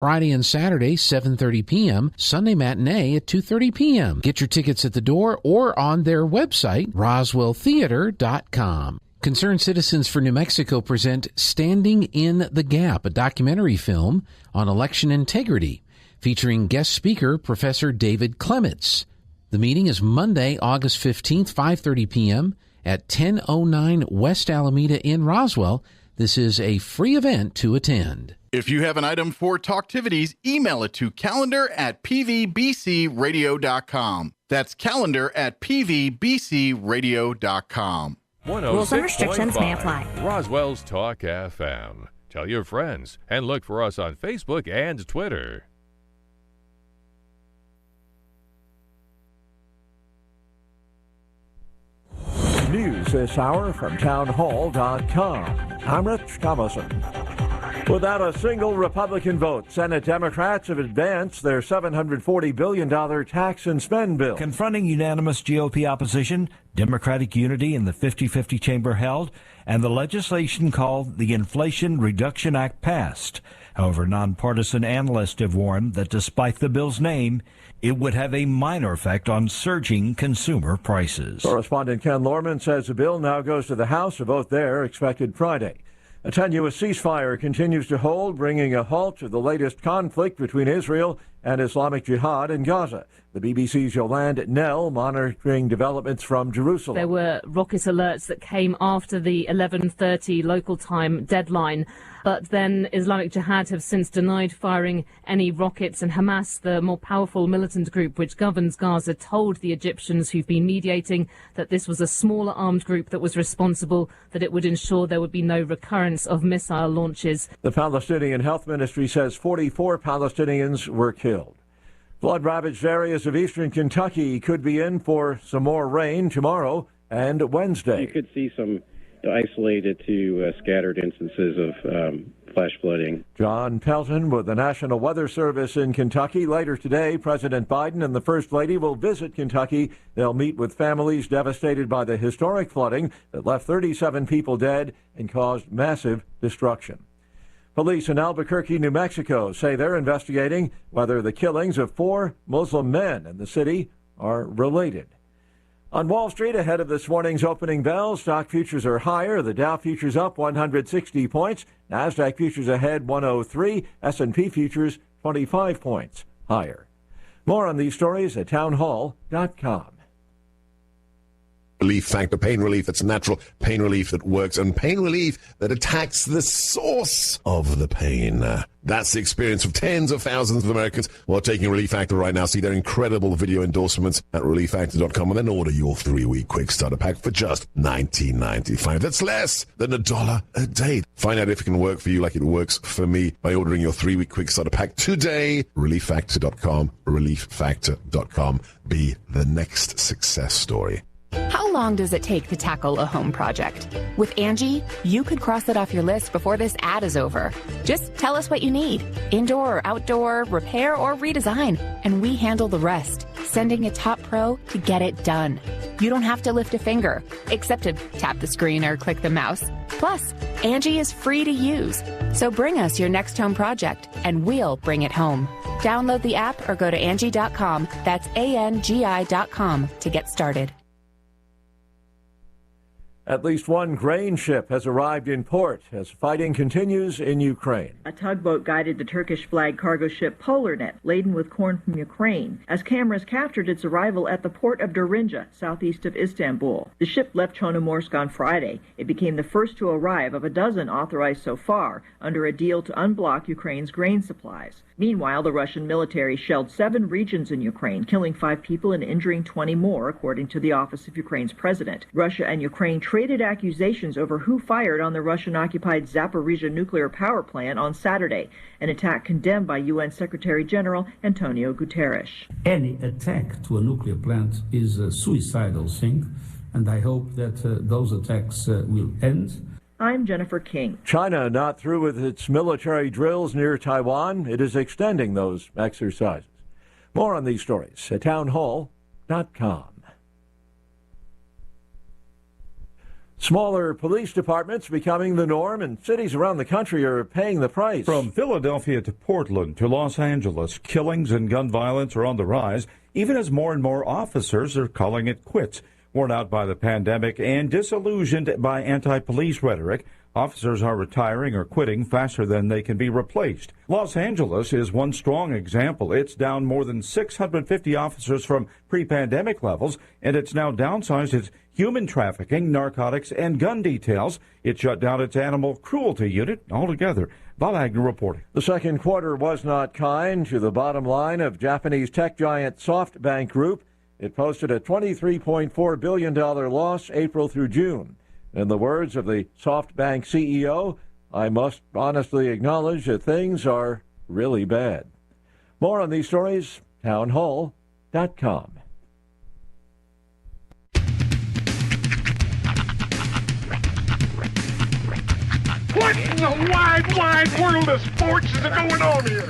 Friday and Saturday, 7:30 p.m., Sunday matinee at 2:30 p.m. Get your tickets at the door or on their website, roswelltheater.com. Concerned Citizens for New Mexico present Standing in the Gap, a documentary film on election integrity, featuring guest speaker Professor David Clements. The meeting is Monday, August 15th, 5:30 p.m. at 1009 West Alameda in Roswell. This is a free event to attend. If you have an item for Talktivities, email it to calendar@pvbcradio.com. That's calendar@pvbcradio.com. Rules and restrictions may apply. Roswell's Talk FM. Tell your friends and look for us on Facebook and Twitter. News this hour from townhall.com. I'm Rich Thomason. Without a single Republican vote, Senate Democrats have advanced their $740 billion tax and spend bill. Confronting unanimous GOP opposition, Democratic unity in the 50-50 chamber held, and the legislation called the Inflation Reduction Act passed. However, nonpartisan analysts have warned that despite the bill's name, it would have a minor effect on surging consumer prices. Correspondent Ken Lorman says the bill now goes to the House, a vote there expected Friday. A tenuous ceasefire continues to hold, bringing a halt to the latest conflict between Israel and Islamic Jihad in Gaza. The BBC's Yolande Nell monitoring developments from Jerusalem. There were rocket alerts that came after the 11:30 local time deadline, but then Islamic Jihad have since denied firing any rockets, and Hamas, the more powerful militant group which governs Gaza, told the Egyptians who've been mediating that this was a smaller armed group that was responsible, that it would ensure there would be no recurrence of missile launches. The Palestinian Health Ministry says 44 Palestinians were killed. Flood-ravaged areas of eastern Kentucky could be in for some more rain tomorrow and Wednesday. You could see some isolated to scattered instances of flash flooding. John Pelton with the National Weather Service in Kentucky. Later today, President Biden and the First Lady will visit Kentucky. They'll meet with families devastated by the historic flooding that left 37 people dead and caused massive destruction. Police in Albuquerque, New Mexico say they're investigating whether the killings of 4 Muslim men in the city are related. On Wall Street, ahead of this morning's opening bell, stock futures are higher. The Dow futures up 160 points. NASDAQ futures ahead 103. S&P futures 25 points higher. More on these stories at townhall.com. Relief factor, pain relief that's natural, pain relief that works, and pain relief that attacks the source of the pain. That's the experience of tens of thousands of Americans who are taking Relief Factor right now. See their incredible video endorsements at relieffactor.com and then order your 3-week quick starter pack for just $19.95. That's less than $1 a day. Find out if it can work for you like it works for me by ordering your 3-week quick starter pack today. Relieffactor.com, relieffactor.com. Be the next success story. How long does it take to tackle a home project? With Angie, you could cross it off your list before this ad is over. Just tell us what you need. Indoor or outdoor, repair or redesign. And we handle the rest, sending a top pro to get it done. You don't have to lift a finger, except to tap the screen or click the mouse. Plus, Angie is free to use. So bring us your next home project, and we'll bring it home. Download the app or go to Angie.com. That's ANGI.com to get started. At least one grain ship has arrived in port as fighting continues in Ukraine. A tugboat guided the Turkish-flagged cargo ship Polarnet, laden with corn from Ukraine, as cameras captured its arrival at the port of Dorinja, southeast of Istanbul. The ship left Chornomorsk on Friday. It became the first to arrive of a dozen authorized so far under a deal to unblock Ukraine's grain supplies. Meanwhile, the Russian military shelled 7 regions in Ukraine, killing 5 people and injuring 20 more, according to the office of Ukraine's president. Russia and Ukraine traded accusations over who fired on the Russian-occupied Zaporizhzhia nuclear power plant on Saturday, an attack condemned by UN Secretary General Antonio Guterres. Any attack to a nuclear plant is a suicidal thing, and I hope that those attacks will end. I'm Jennifer King. China not through with its military drills near Taiwan. It is extending those exercises. More on these stories at townhall.com. Smaller police departments becoming the norm, and cities around the country are paying the price. From Philadelphia to Portland to Los Angeles, killings and gun violence are on the rise, even as more and more officers are calling it quits. Worn out by the pandemic and disillusioned by anti-police rhetoric, officers are retiring or quitting faster than they can be replaced. Los Angeles is one strong example. It's down more than 650 officers from pre-pandemic levels, and it's now downsized its human trafficking, narcotics, and gun details. It shut down its animal cruelty unit altogether. Bob Agnew reporting. The second quarter was not kind to the bottom line of Japanese tech giant SoftBank Group. It posted a $23.4 billion loss April through June. In the words of the SoftBank CEO, I must honestly acknowledge that things are really bad. More on these stories, townhall.com. What in the wide, wide world of sports is going on here?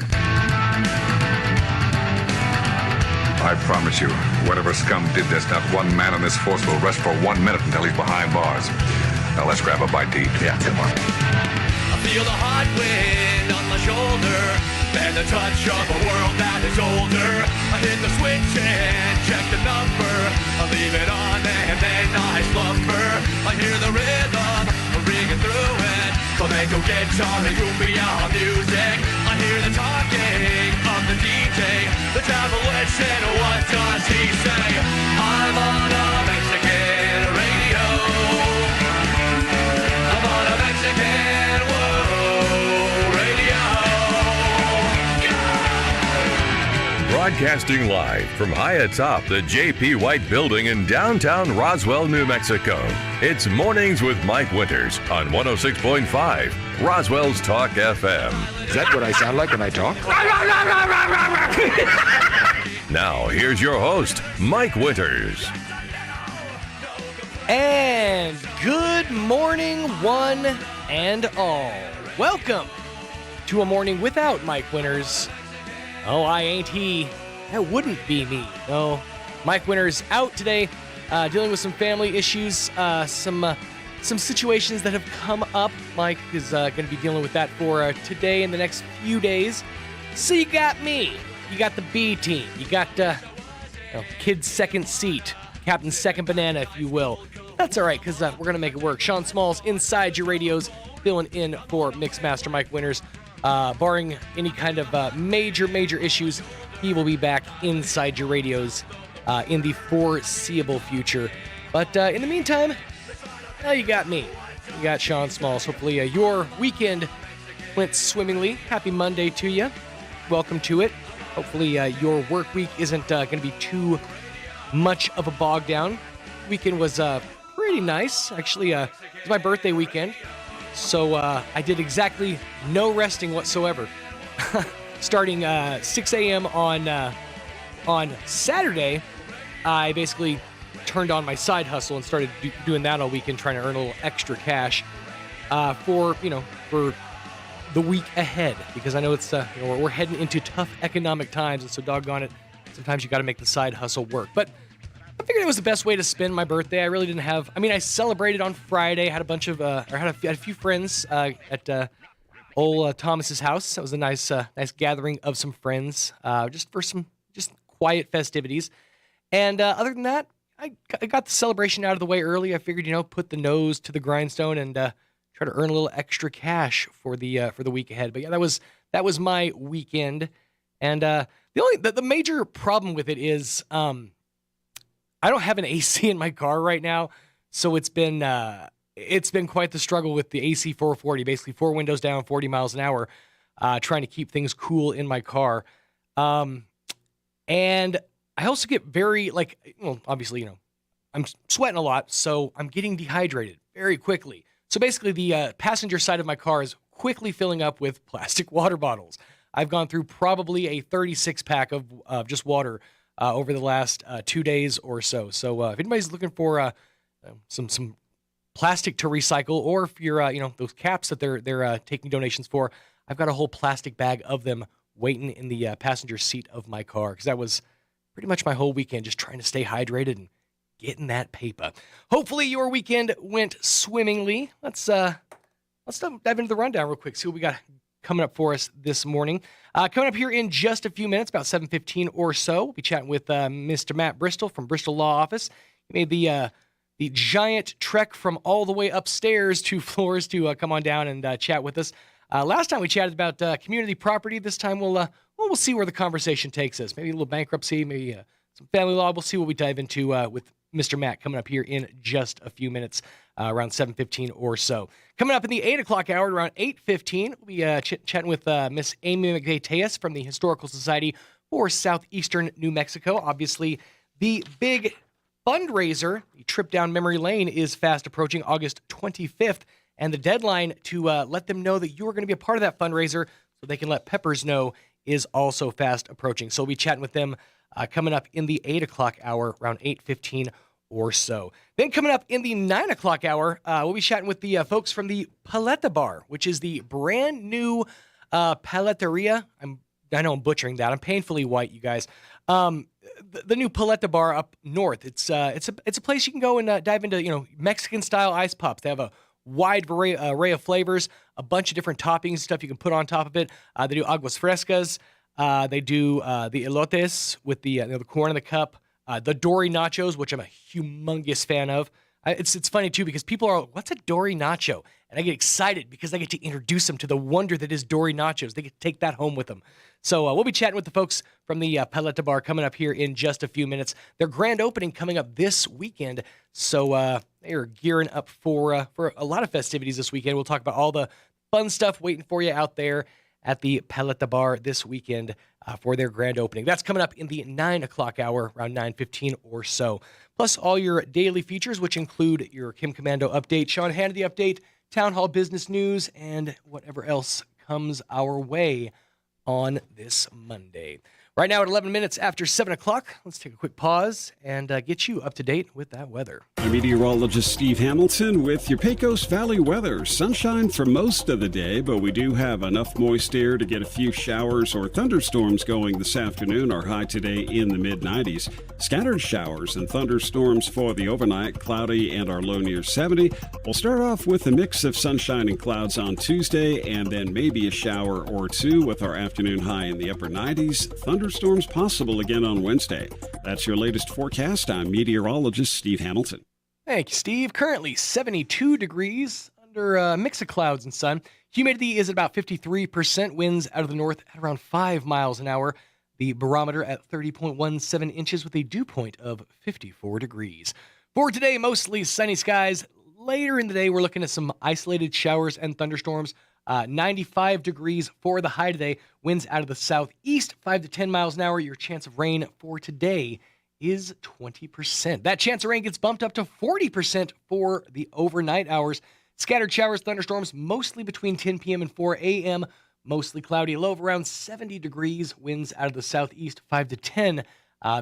I promise you, whatever scum did this, not one man in this force will rest for 1 minute until he's behind bars. Now let's grab a bite to eat. Yeah, come on. I feel the hot wind on my shoulder and the touch of a world that is older. I hit the switch and check the number. I leave it on and then I slumber. I hear the rhythm ringing through it. Flamenco guitar and cumbia music. I hear the talking of the DJ. The devil listen, what does he say? I'm on a Mexican radio. I'm on a Mexican radio. Broadcasting live from high atop the J.P. White Building in downtown Roswell, New Mexico. It's Mornings with Mike Winters on 106.5 Roswell's Talk FM. Is that what I sound like when I talk? Now, here's your host, Mike Winters. And good morning, one and all. Welcome to a morning without Mike Winters. Oh, I ain't he. That wouldn't be me. No, Mike Winters out today, dealing with some family issues, some situations that have come up. Mike is going to be dealing with that for today and the next few days. So you got me. You got the B team. You got kid's second seat, captain's second banana, if you will. That's all right, because we're going to make it work. Sean Smalls inside your radios, filling in for Mixmaster Mike Winters. Barring any kind of major issues, he will be back inside your radios in the foreseeable future. But in the meantime, now you got me. You got Sean Smalls. Hopefully your weekend went swimmingly. Happy Monday to you. Welcome to it. Hopefully your work week isn't going to be too much of a bog down. Weekend was pretty nice. Actually, it was my birthday weekend. So I did exactly no resting whatsoever. Starting 6 a.m. on Saturday, I basically turned on my side hustle and started doing that all weekend, trying to earn a little extra cash for the week ahead, because I know it's we're heading into tough economic times, and so doggone it, sometimes you got to make the side hustle work. But I figured it was the best way to spend my birthday. I really didn't have. I mean, I celebrated on Friday. Had a bunch of, had a few friends at old Thomas's house. That was a nice gathering of some friends, just for some quiet festivities. And other than that, I got the celebration out of the way early. I figured, put the nose to the grindstone and try to earn a little extra cash for the week ahead. But yeah, that was my weekend. And the major problem with it is. I don't have an AC in my car right now, so it's been quite the struggle with the AC 440, basically 4 windows down, 40 miles an hour, trying to keep things cool in my car. And I also get very, obviously, I'm sweating a lot, so I'm getting dehydrated very quickly. So basically, the passenger side of my car is quickly filling up with plastic water bottles. I've gone through probably a 36-pack of just water over the last 2 days or so. So if anybody's looking for some plastic to recycle, or if you're those caps that they're taking donations for, I've got a whole plastic bag of them waiting in the passenger seat of my car, because that was pretty much my whole weekend, just trying to stay hydrated and getting that paper. Hopefully your weekend went swimmingly. Let's dive into the rundown real quick, see what we got coming up for us this morning. Coming up here in just a few minutes, about 7:15 or so, we'll be chatting with Mr. Matt Bristol from Bristol Law Office. He made the giant trek from all the way upstairs 2 floors to come on down and chat with us. Last time we chatted about community property. This time we'll see where the conversation takes us. Maybe a little bankruptcy, maybe some family law. We'll see what we dive into with Mr. Matt coming up here in just a few minutes, around 7:15 or so. Coming up in the 8 o'clock hour, around 8:15, we'll be chatting with Miss Amy McVeigh-Tejas from the Historical Society for Southeastern New Mexico. Obviously, the big fundraiser, the trip down memory lane, is fast approaching, August 25th, and the deadline to let them know that you are going to be a part of that fundraiser so they can let Peppers know is also fast approaching. So we'll be chatting with them coming up in the 8 o'clock hour, around 8:15 or so. Then coming up in the 9 o'clock hour, we'll be chatting with the folks from the Paleta Bar, which is the brand new paleteria. I know I'm butchering that. I'm painfully white, you guys. The new Paleta Bar up north. It's a place you can go and dive into, Mexican style ice pops. They have a wide array of flavors, a bunch of different toppings, stuff you can put on top of it. They do aguas frescas. They do the elotes with the corn in the cup. The Dory nachos, which I'm a humongous fan of. It's funny, too, because people are, what's a Dory nacho? And I get excited because I get to introduce them to the wonder that is Dory nachos. They get to take that home with them. So we'll be chatting with the folks from the Paleta Bar coming up here in just a few minutes. Their grand opening coming up this weekend. So they are gearing up for a lot of festivities this weekend. We'll talk about all the fun stuff waiting for you out there at the Paleta Bar this weekend for their grand opening. That's coming up in the 9 o'clock hour, around 9:15 or so. Plus all your daily features, which include your Kim Commando update, Sean Hannity update, Town Hall business news, and whatever else comes our way on this Monday. Right now at 11 minutes after 7 o'clock, let's take a quick pause and get you up to date with that weather. I'm meteorologist Steve Hamilton with your Pecos Valley weather. Sunshine for most of the day, but we do have enough moist air to get a few showers or thunderstorms going this afternoon. Our high today in the mid-90s. Scattered showers and thunderstorms for the overnight, cloudy, and our low near 70. We'll start off with a mix of sunshine and clouds on Tuesday, and then maybe a shower or two with our afternoon high in the upper 90s. Thunderstorms possible again on Wednesday. That's your latest forecast. I'm meteorologist Steve Hamilton. Thank you, Steve. Currently 72 degrees under a mix of clouds and sun. Humidity is at about 53%. Winds out of the north at around 5 miles an hour. The barometer at 30.17 inches with a dew point of 54 degrees. For today, mostly sunny skies. Later in the day, we're looking at some isolated showers and thunderstorms. 95 degrees for the high today. Winds out of the southeast, 5 to 10 miles an hour. Your chance of rain for today is 20%. That chance of rain gets bumped up to 40% for the overnight hours. Scattered showers, thunderstorms, mostly between 10 p.m. and 4 a.m. Mostly cloudy, low of around 70 degrees. Winds out of the southeast, 5 to 10,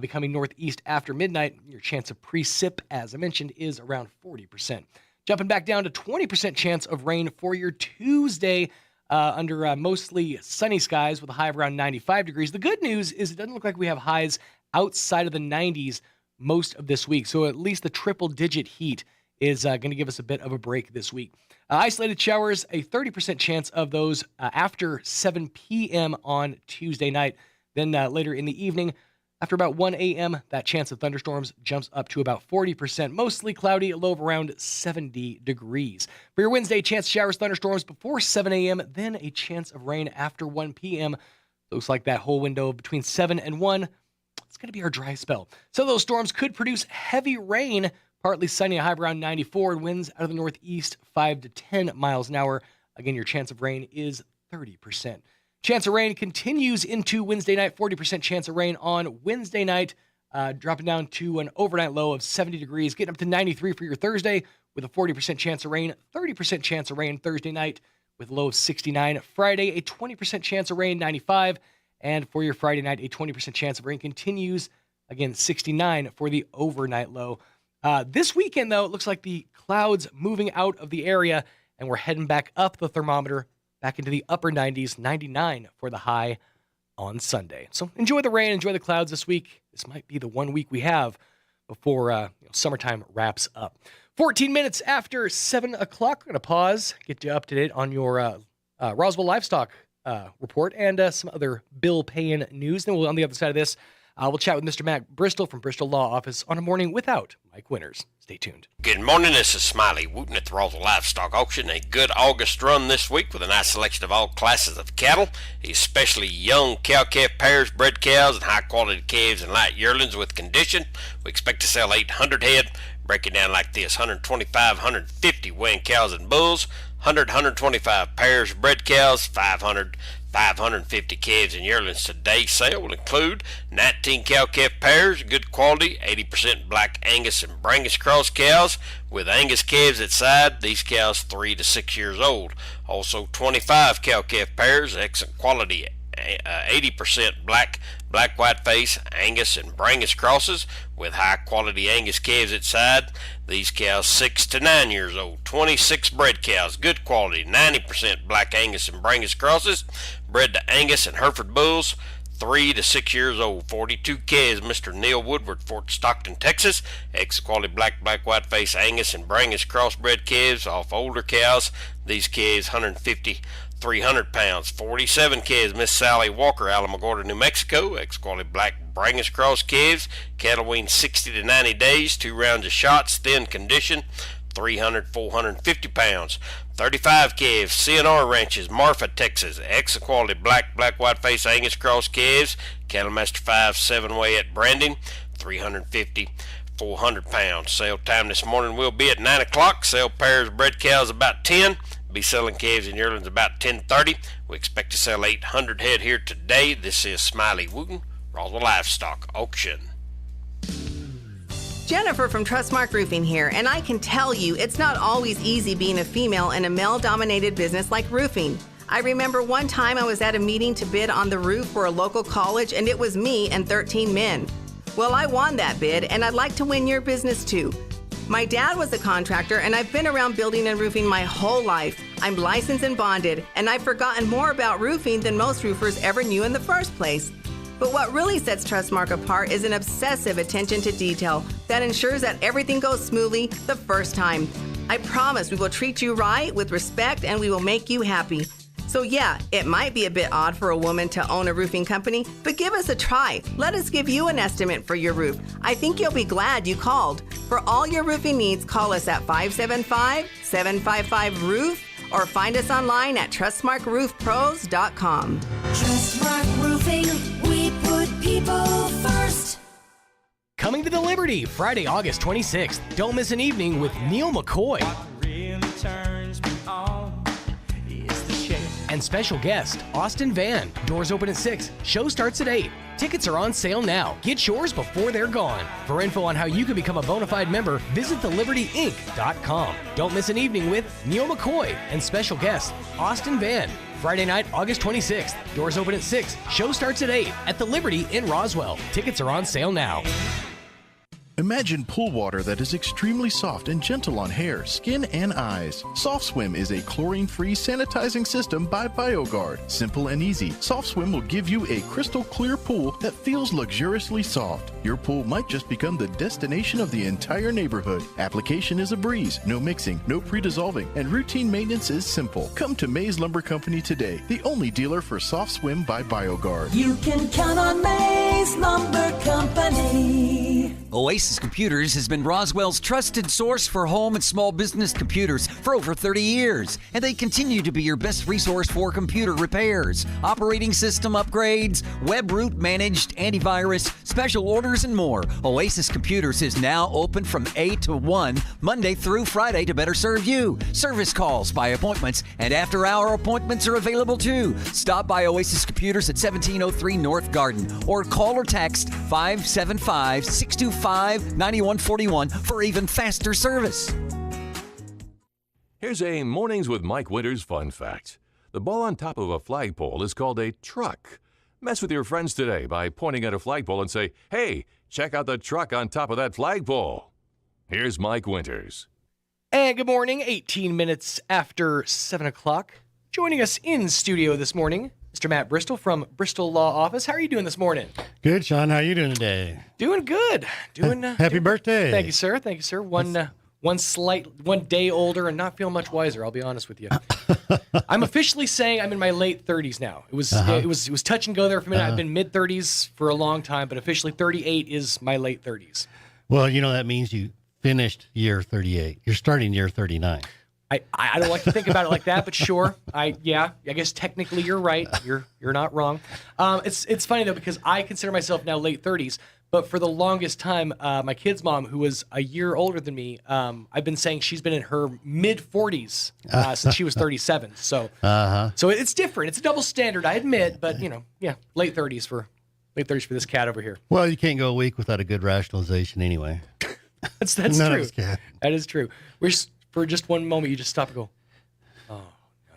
becoming northeast after midnight. Your chance of precip, as I mentioned, is around 40%. Jumping back down to 20% chance of rain for your Tuesday under mostly sunny skies with a high of around 95 degrees. The good news is it doesn't look like we have highs outside of the 90s most of this week. So at least the triple-digit heat is going to give us a bit of a break this week. Isolated showers, a 30% chance of those after 7 p.m. on Tuesday night. Then later in the evening, after about 1 a.m., that chance of thunderstorms jumps up to about 40%. Mostly cloudy, a low of around 70 degrees. For your Wednesday, chance of showers, thunderstorms before 7 a.m., then a chance of rain after 1 p.m. Looks like that whole window between 7 and 1, it's going to be our dry spell. So those storms could produce heavy rain, partly sunny, a high of around 94, and winds out of the northeast, 5 to 10 miles an hour. Again, your chance of rain is 30%. Chance of rain continues into Wednesday night, 40% chance of rain on Wednesday night, dropping down to an overnight low of 70 degrees, getting up to 93 for your Thursday with a 40% chance of rain, 30% chance of rain Thursday night with a low of 69. Friday, a 20% chance of rain, 95. And for your Friday night, a 20% chance of rain continues, again, 69 for the overnight low. This weekend, though, it looks like the clouds moving out of the area, and we're heading back up the thermometer, back into the upper 90s, 99 for the high on Sunday. So enjoy the rain, enjoy the clouds this week. This might be the one week we have before summertime wraps up. 14 minutes after 7 o'clock. We're going to pause, get you up to date on your Roswell livestock report and some other bill-paying news. Then on the other side of this, we'll chat with Mr. Matt Bristol from Bristol Law Office on A Morning Without Mike Winters. Stay tuned. Good morning, this is Smiley Wooten at the Roswell Livestock Auction. A good August run this week with a nice selection of all classes of cattle, especially young cow-calf pairs, bred cows, and high-quality calves and light yearlings with condition. We expect to sell 800 head, break it down like this: 125, 150 weighing cows and bulls, 100, 125 pairs of bred cows, 500, 550 calves and yearlings. Today's sale will include 19 cow-calf pairs, good quality, 80% black Angus and Brangus cross cows with Angus calves at side. These cows 3 to 6 years old. Also 25 cow-calf pairs, excellent quality, 80% black white face Angus and Brangus crosses with high quality Angus calves at side. These cows 6 to 9 years old. 26 bred cows, good quality, 90% black Angus and Brangus crosses, bred to Angus and Hereford bulls, 3 to 6 years old. 42 calves, Mr. Neil Woodward, Fort Stockton, Texas. Excellent quality black white face Angus and Brangus crossbred calves off older cows. These calves 150, 300 pounds. 47 calves, Miss Sally Walker, Alamogordo, New Mexico. Excellent quality black Brangus cross calves. Cattle wean 60 to 90 days. 2 rounds of shots, thin condition. 300, 450 pounds. 35 calves, CNR Ranches, Marfa, Texas. Excellent quality black white face Angus cross calves. Cattle Master 5-7 weigh at Brandon. 350, 400 pounds. Sale time this morning will be at 9 o'clock. Sell pairs of bred cows about 10. Be selling calves and yearlings about 10:30. We expect to sell 800 head here today. This is Smiley Wooten, Roswell Livestock Auction. Jennifer from Trustmark Roofing here, and I can tell you it's not always easy being a female in a male-dominated business like roofing. I remember one time I was at a meeting to bid on the roof for a local college, and it was me and 13 men. Well, I won that bid, and I'd like to win your business too. My dad was a contractor, and I've been around building and roofing my whole life. I'm licensed and bonded, and I've forgotten more about roofing than most roofers ever knew in the first place. But what really sets Trustmark apart is an obsessive attention to detail that ensures that everything goes smoothly the first time. I promise we will treat you right with respect, and we will make you happy. So yeah, it might be a bit odd for a woman to own a roofing company, but give us a try. Let us give you an estimate for your roof. I think you'll be glad you called. For all your roofing needs, call us at 575-755-ROOF or find us online at TrustmarkRoofPros.com. Trustmark Roofing, we put people first. Coming to the Liberty, Friday, August 26th. Don't miss an evening with Neil McCoy. And special guest, Austin Van. Doors open at 6. Show starts at 8. Tickets are on sale now. Get yours before they're gone. For info on how you can become a bona fide member, visit thelibertyinc.com. Don't miss an evening with Neil McCoy and special guest, Austin Van. Friday night, August 26th. Doors open at 6. Show starts at 8 at the Liberty in Roswell. Tickets are on sale now. Imagine pool water that is extremely soft and gentle on hair, skin, and eyes. Soft Swim is a chlorine-free sanitizing system by BioGuard. Simple and easy, Soft Swim will give you a crystal clear pool that feels luxuriously soft. Your pool might just become the destination of the entire neighborhood. Application is a breeze, no mixing, no pre-dissolving, and routine maintenance is simple. Come to Mays Lumber Company today, the only dealer for Soft Swim by BioGuard. You can count on Mays Lumber Company. Oasis Computers has been Roswell's trusted source for home and small business computers for over 30 years, and they continue to be your best resource for computer repairs, operating system upgrades, web root managed, antivirus, special orders, and more. Oasis Computers is now open from 8 to 1, Monday through Friday to better serve you. Service calls by appointments and after-hour appointments are available too. Stop by Oasis Computers at 1703 North Garden or call or text 575-625-9141 for even faster service. Here's a Mornings with Mike Winters fun fact. The ball on top of a flagpole is called a truck. Mess with your friends today by pointing at a flagpole and say, "Hey, check out the truck on top of that flagpole." Here's Mike Winters. And good morning, 18 minutes after 7 o'clock. Joining us in studio this morning, Mr. Matt Bristol from Bristol Law Office. How are you doing this morning? Good, Sean. How are you doing today? Doing good. Happy birthday. Thank you, sir. Thank you, sir. One day older and not feel much wiser, I'll be honest with you. I'm officially saying I'm in my late 30s now. It was touch and go there for a minute. I've been mid-30s for a long time, but officially 38 is my late 30s. Well, that means you finished year 38. You're starting year 39. I don't like to think about it like that, but sure. I guess technically you're right. You're not wrong. It's funny though, because I consider myself now late 30s, but for the longest time, my kid's mom, who was a year older than me, I've been saying she's been in her mid 40s since she was 37. So so it's different. It's a double standard, I admit, but late 30s for this cat over here. Well, you can't go a week without a good rationalization anyway. That's None true. of us can. That is true. For just one moment, you just stop and go, oh, no.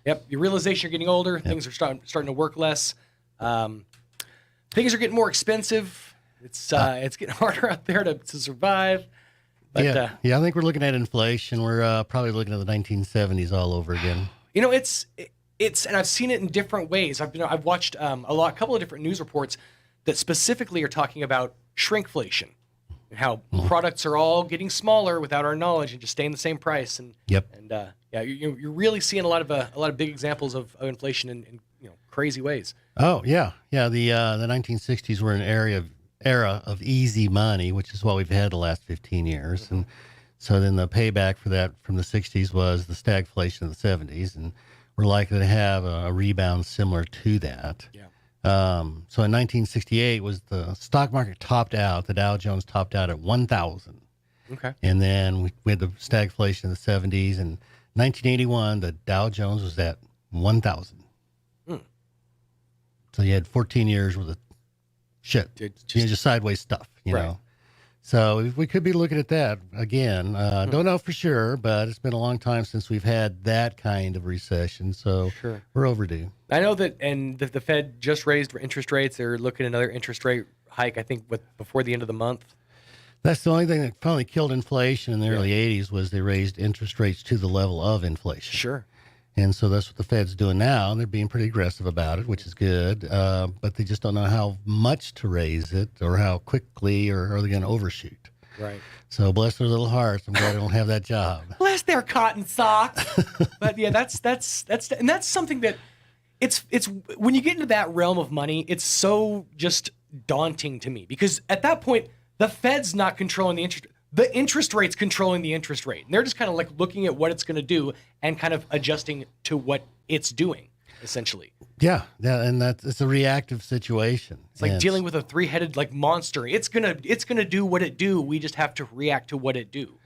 Yep, your realization you're getting older. Yep. Things are starting to work less. Things are getting more expensive. It's getting harder out there to survive. But, I think we're looking at inflation. We're probably looking at the 1970s all over again. It's and I've seen it in different ways. I've watched a couple of different news reports that specifically are talking about shrinkflation. And how products are all getting smaller without our knowledge and just staying the same price. And you're really seeing a lot of big examples of inflation in crazy ways. Oh yeah. The 1960s were an era of easy money, which is what we've had the last 15 years, Mm-hmm. and so then the payback for that from the 60s was the stagflation of the 70s, and we're likely to have a rebound similar to that. Yeah. So in 1968 was the stock market topped out. The Dow Jones topped out at 1,000. Okay. And then we had the stagflation in the 70s. And 1981, the Dow Jones was at 1,000. So you had 14 years worth of shit, just sideways stuff, you know. So we could be looking at that again. Don't know for sure, but it's been a long time since we've had that kind of recession. So we're overdue. I know that, and the Fed just raised interest rates. They're looking at another interest rate hike, I think, before the end of the month. That's the only thing that finally killed inflation in the early 80s was they raised interest rates to the level of inflation. Sure. And so that's what the Fed's doing now. They're being pretty aggressive about it, which is good. But they just don't know how much to raise it or how quickly, or are they going to overshoot? Right. So bless their little hearts. I'm glad I don't have that job. Bless their cotton socks. But yeah, that's something that it's when you get into that realm of money, it's so just daunting to me, because at that point, the Fed's not controlling the interest. The interest rate's controlling the interest rate. And they're just kind of like looking at what it's going to do and kind of adjusting to what it's doing, essentially. Yeah, and it's a reactive situation. It's like dealing with a three-headed monster. It's gonna do what it do. We just have to react to what it do.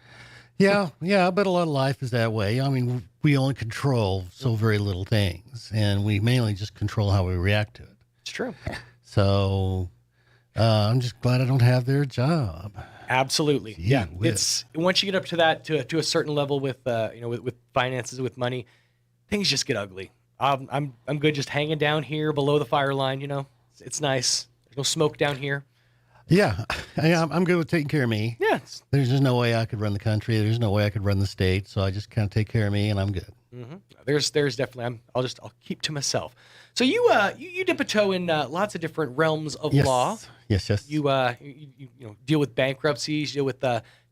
Yeah, but a lot of life is that way. I mean, we only control so very little things, and we mainly just control how we react to it. It's true. So I'm just glad I don't have their job. Absolutely. Gee yeah. whiz. It's once you get up to that to a certain level with with finances, with money, things just get ugly. I'm good just hanging down here below the fire line, It's nice. There's no smoke down here. Yeah. I'm good with taking care of me. Yeah. There's just no way I could run the country. There's no way I could run the state. So I just kind of take care of me and I'm good. Mm-hmm. There's definitely I'll keep to myself. So you dip a toe in lots of different realms of law. Yes. You deal with bankruptcies, you deal with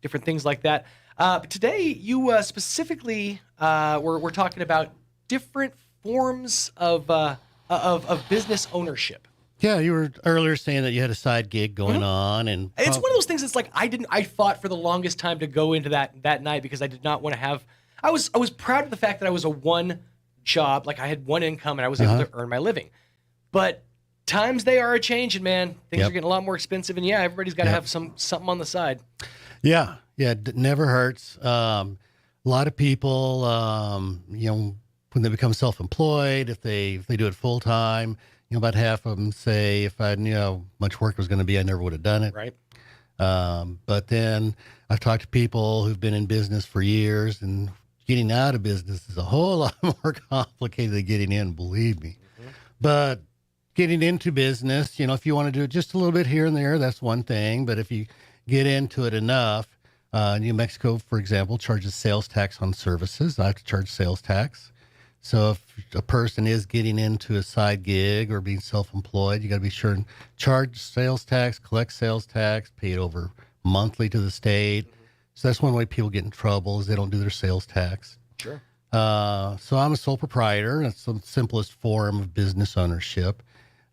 different things like that. But today you specifically we're talking about different forms of business ownership. Yeah, you were earlier saying that you had a side gig going on, and it's one of those things that's like I fought for the longest time to go into that night, because I did not want to have. I was proud of the fact that I was a one job, like I had one income and I was able to earn my living. But times they are a changing, man. Things are getting a lot more expensive, and everybody's got to have something on the side. Yeah, it never hurts. A lot of people, when they become self-employed, if they do it full time, about half of them say, if I knew how much work was going to be, I never would have done it. Right. But then I've talked to people who've been in business for years, and getting out of business is a whole lot more complicated than getting in, believe me. Mm-hmm. But getting into business, if you want to do it just a little bit here and there, that's one thing. But if you get into it enough, New Mexico, for example, charges sales tax on services. I have to charge sales tax. So if a person is getting into a side gig or being self-employed, you got to be sure and charge sales tax, collect sales tax, pay it over monthly to the state. So that's one way people get in trouble is they don't do their sales tax. Sure. So I'm a sole proprietor. That's the simplest form of business ownership.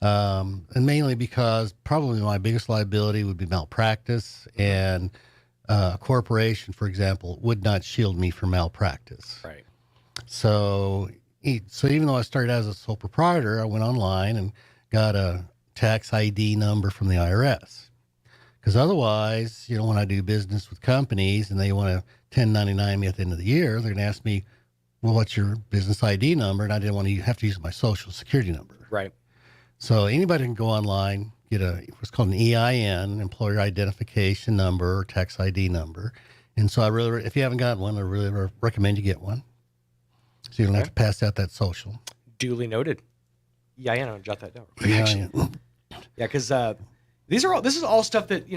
And mainly because probably my biggest liability would be malpractice, and a corporation, for example, would not shield me from malpractice. Right. So even though I started as a sole proprietor, I went online and got a tax ID number from the IRS. Because otherwise, when I do business with companies and they want to 1099 me at the end of the year, they're going to ask me, well, what's your business ID number? And I didn't want to have to use my social security number. Right. So anybody can go online, get what's called an EIN, employer identification number, or tax ID number. And so if you haven't got one, I really recommend you get one. So you don't have to pass out that social. Duly noted. EIN, I'll jot that down. EIN. Yeah, because this is all stuff that,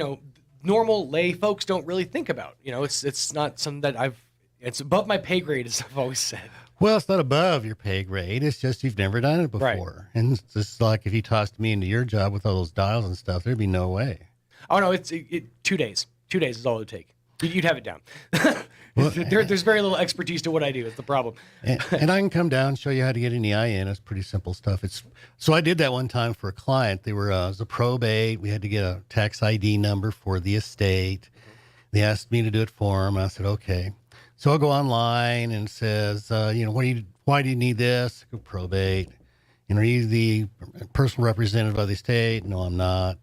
normal lay folks don't really think about. It's not something that it's above my pay grade, as I've always said. Well, it's not above your pay grade. It's just you've never done it before. Right. And it's just like if you tossed me into your job with all those dials and stuff, there'd be no way. Oh, no, it's 2 days. 2 days is all it would take. You'd have it down. Well, there's very little expertise to what I do. It's the problem. and I can come down and show you how to get an EIN. It's pretty simple stuff. So I did that one time for a client. They were it was a probate. We had to get a tax ID number for the estate. They asked me to do it for them. I said, okay. So I'll go online and it says, why do you need this? I go, probate. Are you the personal representative of the estate? No, I'm not.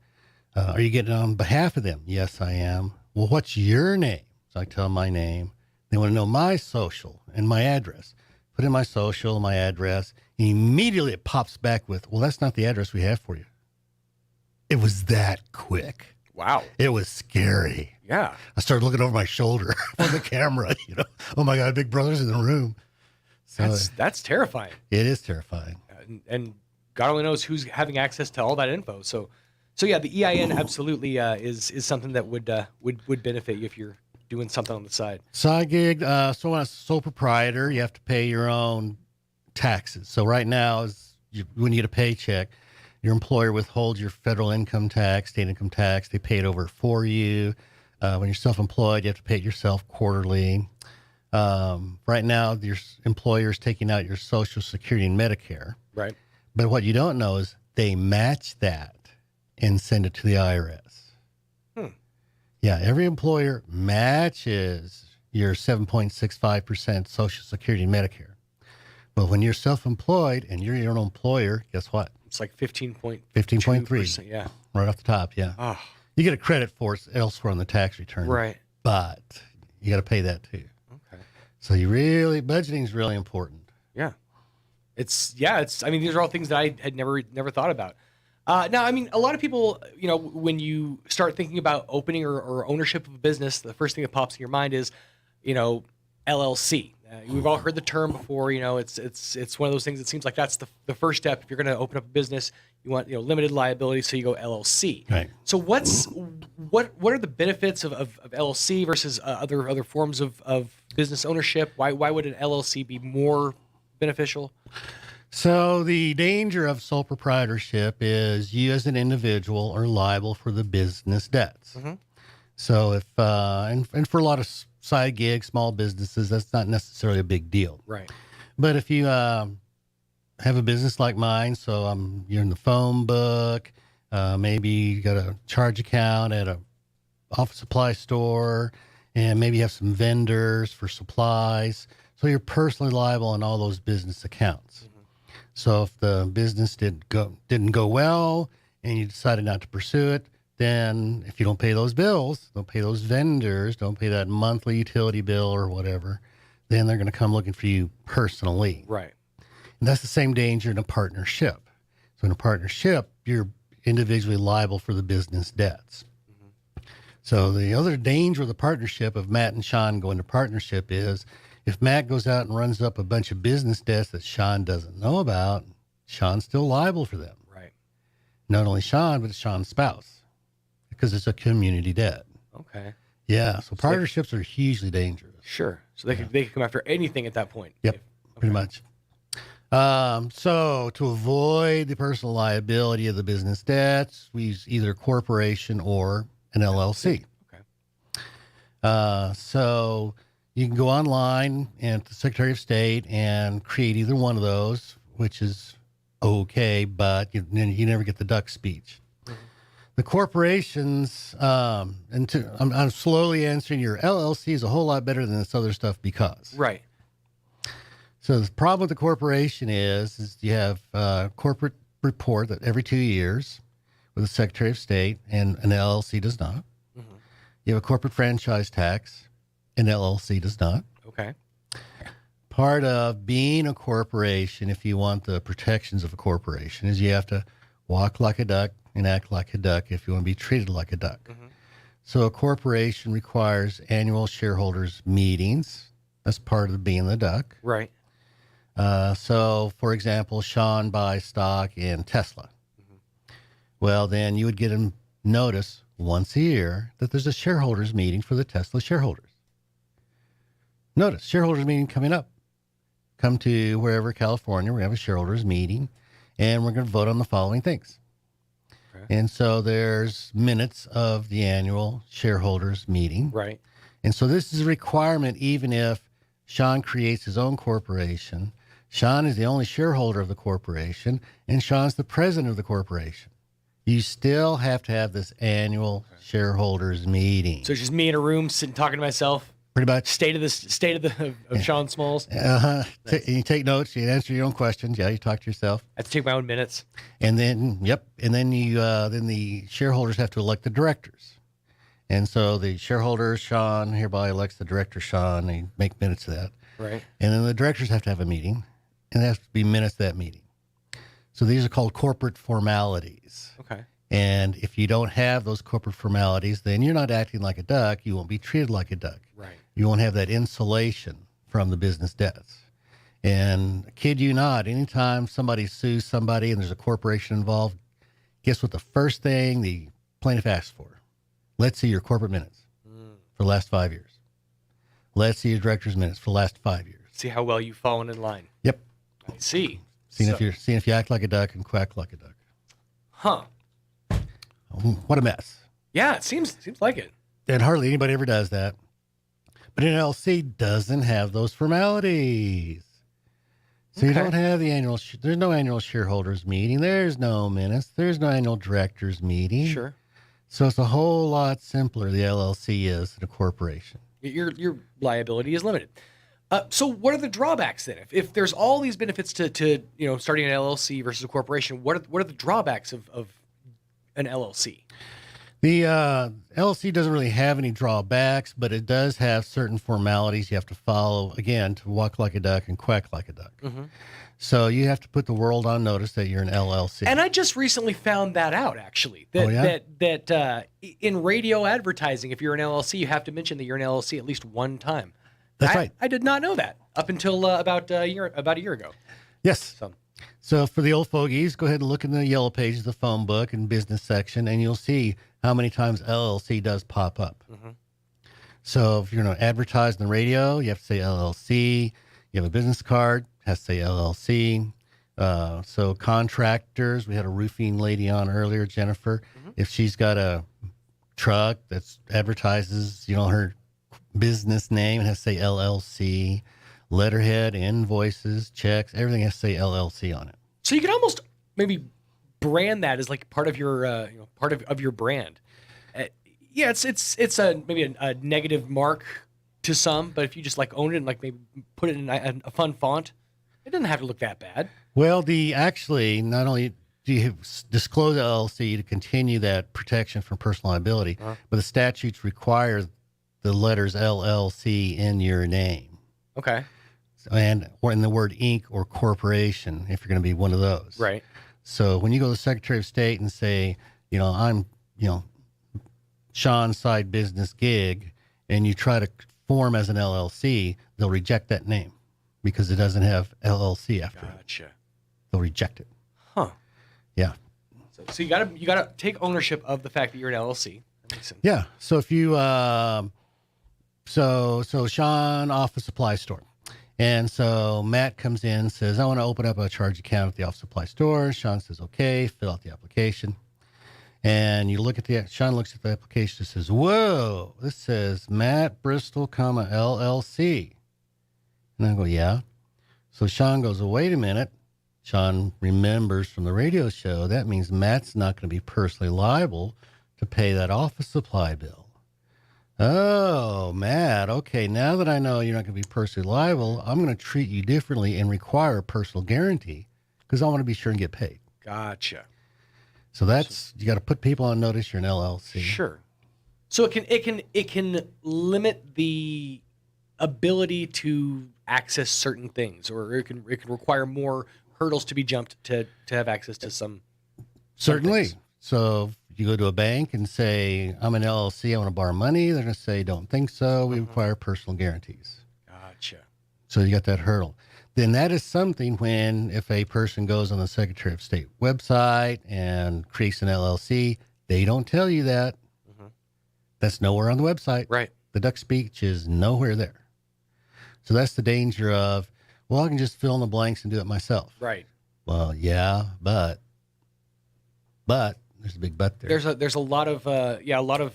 Are you getting on behalf of them? Yes, I am. Well, what's your name? So I tell them my name. They want to know my social and my address. Put in my social, my address, and immediately it pops back with, well, that's not the address we have for you. It was that quick. Wow. It was scary. Yeah. I started looking over my shoulder on the camera, Oh my God, Big Brother's in the room. So that's terrifying. It is terrifying. And God only knows who's having access to all that info. So yeah, the EIN absolutely is something that would benefit you if you're doing something on the side. Side gig. So when a sole proprietor, you have to pay your own taxes. So right now, when you get a paycheck, your employer withholds your federal income tax, state income tax. They pay it over for you. When you're self-employed, you have to pay it yourself quarterly. Right now, your employer's taking out your Social Security and Medicare. Right. But what you don't know is they match that and send it to the IRS. Yeah, every employer matches your 7.65% Social Security and Medicare. But when you're self-employed and you're your own employer, guess what? It's like 15.3. Yeah. Right off the top, yeah. Oh. You get a credit for it elsewhere on the tax return. Right. But you got to pay that too. Okay. So budgeting is really important. Yeah. These are all things that I had never thought about. Now, a lot of people, when you start thinking about opening or ownership of a business, the first thing that pops in your mind is, LLC. We've all heard the term before. It's one of those things. It seems like that's the first step. If you're going to open up a business, you want limited liability, so you go LLC. Right. So what are the benefits of LLC versus other forms of business ownership? Why would an LLC be more beneficial? So the danger of sole proprietorship is you as an individual are liable for the business debts. Mm-hmm. So if and for a lot of side gigs, small businesses, that's not necessarily a big deal. Right. But if you have a business like mine, so you're in the phone book, maybe you got a charge account at a office supply store, and maybe you have some vendors for supplies. So you're personally liable on all those business accounts. Mm-hmm. So if the business didn't go well and you decided not to pursue it, then if you don't pay those bills, don't pay those vendors, don't pay that monthly utility bill or whatever, then they're going to come looking for you personally. Right. And that's the same danger in a partnership. So in a partnership, you're individually liable for the business debts. Mm-hmm. So the other danger of the partnership of Matt and Sean going to partnership is if Matt goes out and runs up a bunch of business debts that Sean doesn't know about, Sean's still liable for them. Right. Not only Sean, but Sean's spouse. Because it's a community debt. Okay. Yeah. So partnerships are hugely dangerous. Sure. So they can come after anything at that point. Yep. Pretty much. So to avoid the personal liability of the business debts, we use either corporation or an LLC. Okay. So you can go online and the Secretary of State and create either one of those, which is okay, but you never get the duck speech. The corporations, I'm slowly answering your LLC is a whole lot better than this other stuff because. Right. So the problem with the corporation is you have a corporate report that every 2 years with the Secretary of State, and an LLC does not. Mm-hmm. You have a corporate franchise tax, an LLC does not. Okay. Part of being a corporation, if you want the protections of a corporation, is you have to walk like a duck and act like a duck if you want to be treated like a duck. Mm-hmm. So a corporation requires annual shareholders meetings. That's part of being the duck. Right. So, for example, Sean buys stock in Tesla. Mm-hmm. Well, then you would get a notice once a year that there's a shareholders meeting for the Tesla shareholders. Notice, shareholders meeting coming up. Come to wherever, California, we have a shareholders meeting, and we're going to vote on the following things. Okay. And so there's minutes of the annual shareholders meeting. Right. And so this is a requirement even if Sean creates his own corporation. Sean is the only shareholder of the corporation, and Sean's the president of the corporation. You still have to have this annual shareholders meeting. So it's just me in a room sitting talking to myself. Pretty much. State of Sean Smalls. Nice. You take notes. You answer your own questions. Yeah, you talk to yourself. I have to take my own minutes. And then, and then then the shareholders have to elect the directors. And so the shareholders, Sean, hereby elects the director, Sean. They make minutes of that. Right. And then the directors have to have a meeting, and there has to be minutes of that meeting. So these are called corporate formalities. Okay. And if you don't have those corporate formalities, then you're not acting like a duck. You won't be treated like a duck. Right. You won't have that insulation from the business debts. And kid you not, anytime somebody sues somebody and there's a corporation involved, guess what the first thing the plaintiff asks for? Let's see your corporate minutes for the last 5 years. Let's see your director's minutes for the last 5 years. See how well you've fallen in line. Yep. I see. Seeing if you act like a duck and quack like a duck. Huh. What a mess. Yeah, it seems like it. And hardly anybody ever does that. But an LLC doesn't have those formalities. So you don't have the annual, there's no annual shareholders meeting. There's no minutes. There's no annual directors meeting. Sure. So it's a whole lot simpler, the LLC is, than a corporation. Your liability is limited. So what are the drawbacks then? If there's all these benefits to starting an LLC versus a corporation, what are the drawbacks of an LLC? The LLC doesn't really have any drawbacks, but it does have certain formalities you have to follow, again, to walk like a duck and quack like a duck. Mm-hmm. So you have to put the world on notice that you're an LLC. And I just recently found that out, actually. That in radio advertising, if you're an LLC, you have to mention that you're an LLC at least one time. That's right. I did not know that up until about a year ago. Yes. So for the old fogies, go ahead and look in the yellow pages of the phone book and business section, and you'll see how many times LLC does pop up. Mm-hmm. So if you're going to advertise on the radio, you have to say LLC. You have a business card, has to say LLC. So contractors, we had a roofing lady on earlier, Jennifer. Mm-hmm. If she's got a truck that advertises, her business name, it has to say LLC. Letterhead, invoices, checks, everything has to say LLC on it. So you can almost maybe brand that as like part of your part of your brand. Yeah, it's maybe a negative mark to some, but if you just like own it and like maybe put it in a fun font, it doesn't have to look that bad. Well, not only do you disclose LLC to continue that protection from personal liability, but the statutes require the letters LLC in your name. Okay. Or in the word Inc. or corporation, if you're going to be one of those. Right. So when you go to the Secretary of State and say, I'm, Sean's side business gig, and you try to form as an LLC, they'll reject that name because it doesn't have LLC after it. Gotcha. They'll reject it. Huh. Yeah. So you gotta take ownership of the fact that you're an LLC. That makes sense. Yeah. So if you so Sean off a supply store, And so Matt comes in and says, I want to open up a charge account at the office supply store. Sean says, okay, fill out the application. And you look at Sean looks at the application and says, whoa, this says Matt Bristol, LLC. And I go, yeah. So Sean goes, well, wait a minute. Sean remembers from the radio show, that means Matt's not going to be personally liable to pay that office supply bill. Oh, Matt, okay, now that I know you're not going to be personally liable, I'm going to treat you differently and require a personal guarantee because I want to be sure and get paid. Gotcha. So that's, you got to put people on notice you're an LLC. Sure. So it can limit the ability to access certain things, or it can require more hurdles to be jumped to have access to some. Certainly. So if you go to a bank and say, I'm an LLC, I want to borrow money, they're going to say, don't think so. We require personal guarantees. Gotcha. So you got that hurdle. Then that is something when, if a person goes on the Secretary of State website and creates an LLC, they don't tell you that. That's nowhere on the website. Right. The duck speech is nowhere there. So that's the danger of, well, I can just fill in the blanks and do it myself. Right. Well, yeah, but there's a big but there. There's a lot of a lot of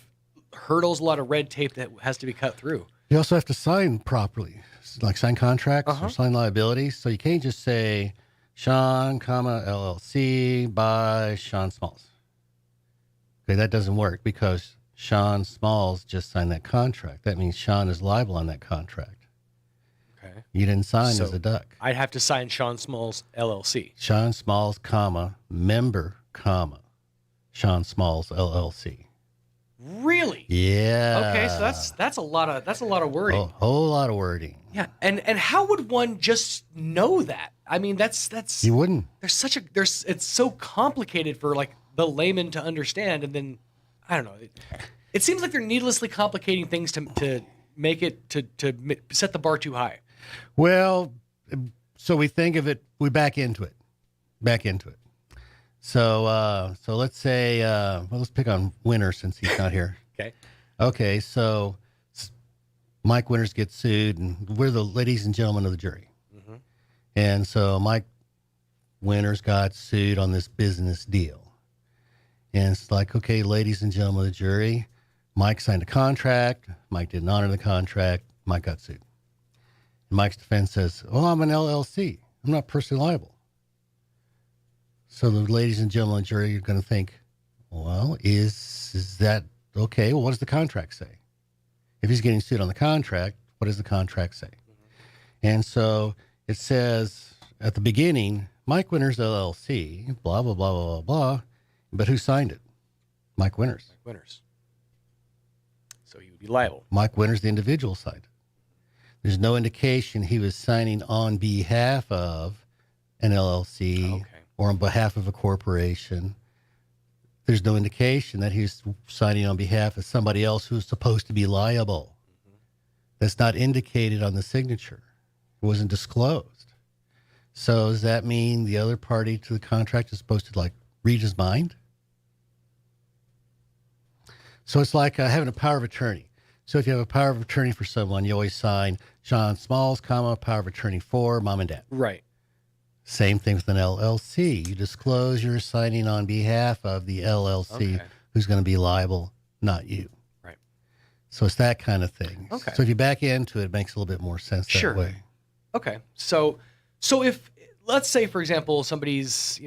hurdles, a lot of red tape that has to be cut through. You also have to sign properly, like sign contracts or sign liabilities. So you can't just say Sean, LLC by Sean Smalls. Okay, that doesn't work because Sean Smalls just signed that contract. That means Sean is liable on that contract. Okay. You didn't sign as a duck. I'd have to sign Sean Smalls, LLC. Sean Smalls, member, Sean Smalls, LLC. Really? Yeah. Okay, so that's a lot of wording. A whole lot of wording. Yeah, and how would one just know that? I mean, that's you wouldn't. It's so complicated for like the layman to understand, and then I don't know. It seems like they're needlessly complicating things to make it to set the bar too high. Well, so we think of it. We back into it. So let's say, let's pick on Winter since he's not here. Okay. So Mike Winters gets sued, and we're the ladies and gentlemen of the jury. And so Mike Winters got sued on this business deal. And it's like, okay, ladies and gentlemen of the jury, Mike signed a contract. Mike didn't honor the contract. Mike got sued. And Mike's defense says, oh, I'm an LLC. I'm not personally liable. So the ladies and gentlemen of the jury are going to think, well, is that okay? Well, what does the contract say? If he's getting sued on the contract, what does the contract say? And so it says at the beginning, Mike Winters LLC, blah, blah, blah, blah, blah, blah. But who signed it? Mike Winters. So he would be liable. Mike Winters, the individual, signed it. There's no indication he was signing on behalf of an LLC or on behalf of a corporation. There's no indication that he's signing on behalf of somebody else who's supposed to be liable. That's not indicated on the signature. It wasn't disclosed. So does that mean the other party to the contract is supposed to like read his mind? So it's like having a power of attorney. So if you have a power of attorney for someone, you always sign Sean Smalls, power of attorney for mom and dad. Right. Same thing with an LLC. You disclose you're signing on behalf of the LLC who's going to be liable, not you. Right. So it's that kind of thing. Okay. So if you back into it, it makes a little bit more sense that way. Okay. So if, let's say, for example, somebody's,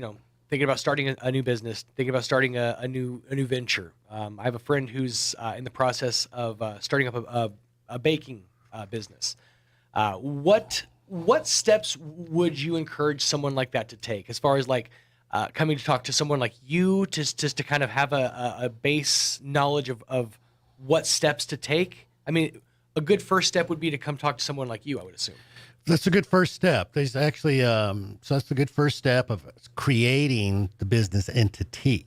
thinking about starting a new business, thinking about starting a new venture. I have a friend who's in the process of starting up a baking business. What steps would you encourage someone like that to take, as far as like coming to talk to someone like you, just to kind of have a base knowledge of what steps to take? I mean, a good first step would be to come talk to someone like you, I would assume. That's a good first step. There's actually, so that's the good first step of creating the business entity.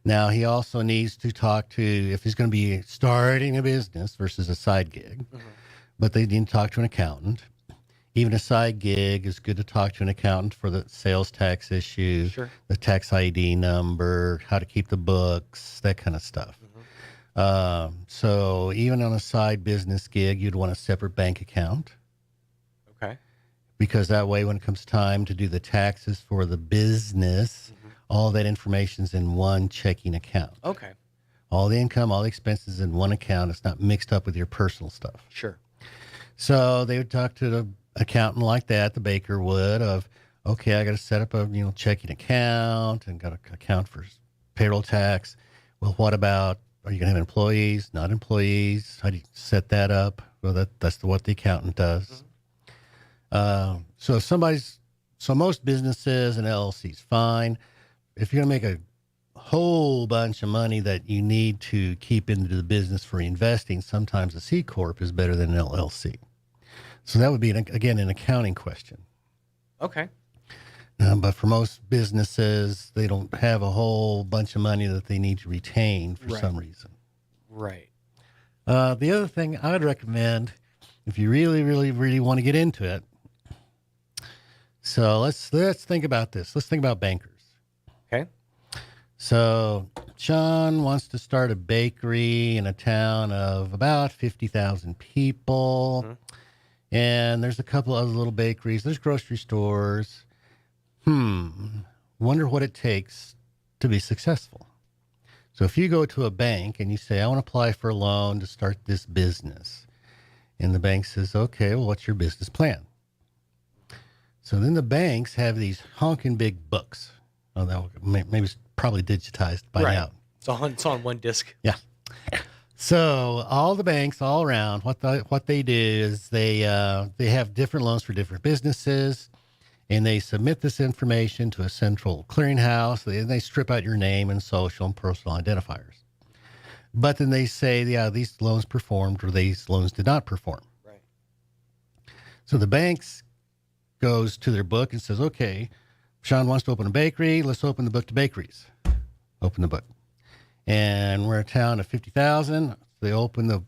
Now, he also needs to talk to, if he's going to be starting a business versus a side gig, but they need to talk to an accountant. Even a side gig is good to talk to an accountant for the sales tax issues, the tax ID number, how to keep the books, that kind of stuff. So even on a side business gig, you'd want a separate bank account. because that way when it comes time to do the taxes for the business, all that information's in one checking account. Okay. All the income, all the expenses in one account. It's not mixed up with your personal stuff. Sure. So they would talk to the accountant like that, the baker would, of, okay, I got to set up a checking account and got to account for payroll tax. Well, what about, are you going to have employees, not employees? How do you set that up? Well, that's what the accountant does. So most businesses and LLCs, fine. If you're going to make a whole bunch of money that you need to keep into the business for investing, sometimes a C Corp is better than an LLC. So that would be, again, an accounting question. Okay. But for most businesses, they don't have a whole bunch of money that they need to retain for some reason. Right. The other thing I would recommend, if you really, really, really want to get into it, so let's think about this. Let's think about bankers. Okay. So Sean wants to start a bakery in a town of about 50,000 people. And there's a couple other little bakeries. There's grocery stores. Wonder what it takes to be successful. So if you go to a bank and you say, I want to apply for a loan to start this business. And the bank says, okay, well, what's your business plan? So then the banks have these honking big books. Oh, maybe it's probably digitized by now. It's on one disc. Yeah. So all the banks all around, what they do is they have different loans for different businesses, and they submit this information to a central clearinghouse. They strip out your name and social and personal identifiers. But then they say, yeah, these loans performed or these loans did not perform. Right. So the banks goes to their book and says, okay, Sean wants to open a bakery. Let's open the book to bakeries. Open the book. And we're a town of 50,000. They open the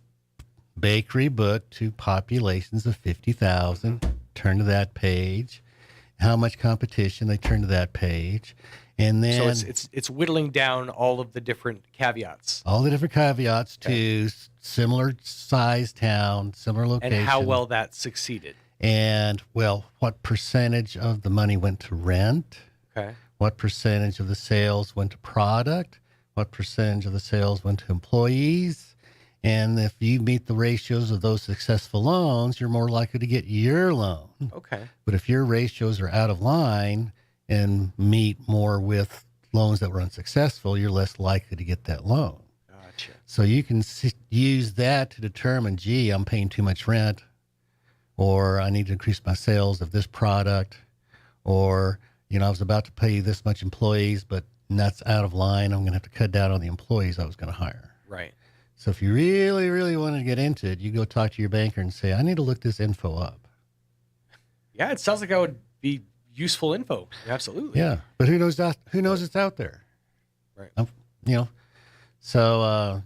bakery book to populations of 50,000. Turn to that page. How much competition? They turn to that page. And then so it's whittling down all of the different caveats. All the different caveats to similar size town, similar location. And how well that succeeded. And, well, what percentage of the money went to rent? Okay. What percentage of the sales went to product? What percentage of the sales went to employees? And if you meet the ratios of those successful loans, you're more likely to get your loan. Okay. But if your ratios are out of line and meet more with loans that were unsuccessful, you're less likely to get that loan. Gotcha. So you can use that to determine, gee, I'm paying too much rent, or I need to increase my sales of this product, or, I was about to pay this much employees, but that's out of line. I'm going to have to cut down on the employees I was going to hire. Right. So if you really, really want to get into it, you go talk to your banker and say, I need to look this info up. Yeah, it sounds like that would be useful info. Absolutely. Yeah, but who knows it's out there? Right. So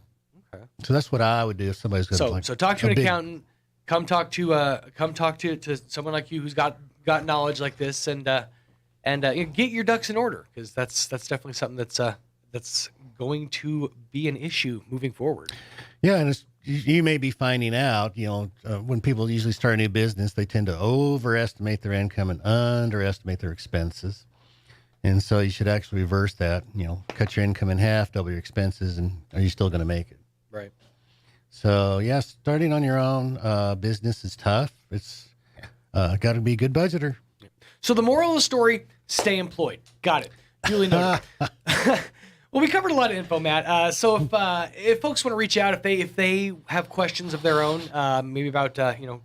that's what I would do if somebody's going to So talk to an accountant. Come talk to someone like you who's got knowledge like this, and get your ducks in order, because that's definitely something that's going to be an issue moving forward. Yeah, and you may be finding out, when people usually start a new business, they tend to overestimate their income and underestimate their expenses. And so you should actually reverse that, cut your income in half, double your expenses, and are you still going to make it? Right. So, yeah, starting on your own business is tough. It's got to be a good budgeter. So the moral of the story, stay employed. Got it. Duly noted. Well, we covered a lot of info, Matt. So if folks want to reach out, if they have questions of their own, maybe about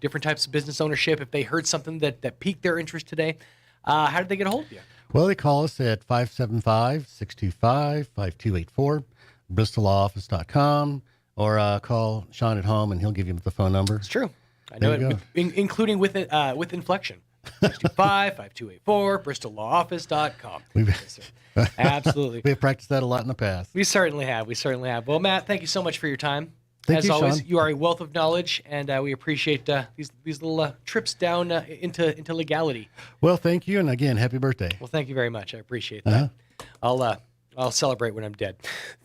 different types of business ownership, if they heard something that piqued their interest today, how did they get a hold of you? Well, they call us at 575-625-5284, bristoloffice.com, or call Sean at home and he'll give you the phone number. It's true. I know it, including with inflection. 625-5284, bristolawoffice.com. Yes, absolutely. We have practiced that a lot in the past. We certainly have. Well, Matt, thank you so much for your time. As always, Sean. You are a wealth of knowledge, and we appreciate these little trips down into legality. Well, thank you, and again, happy birthday. Well, thank you very much. I appreciate that. I'll I'll celebrate when I'm dead.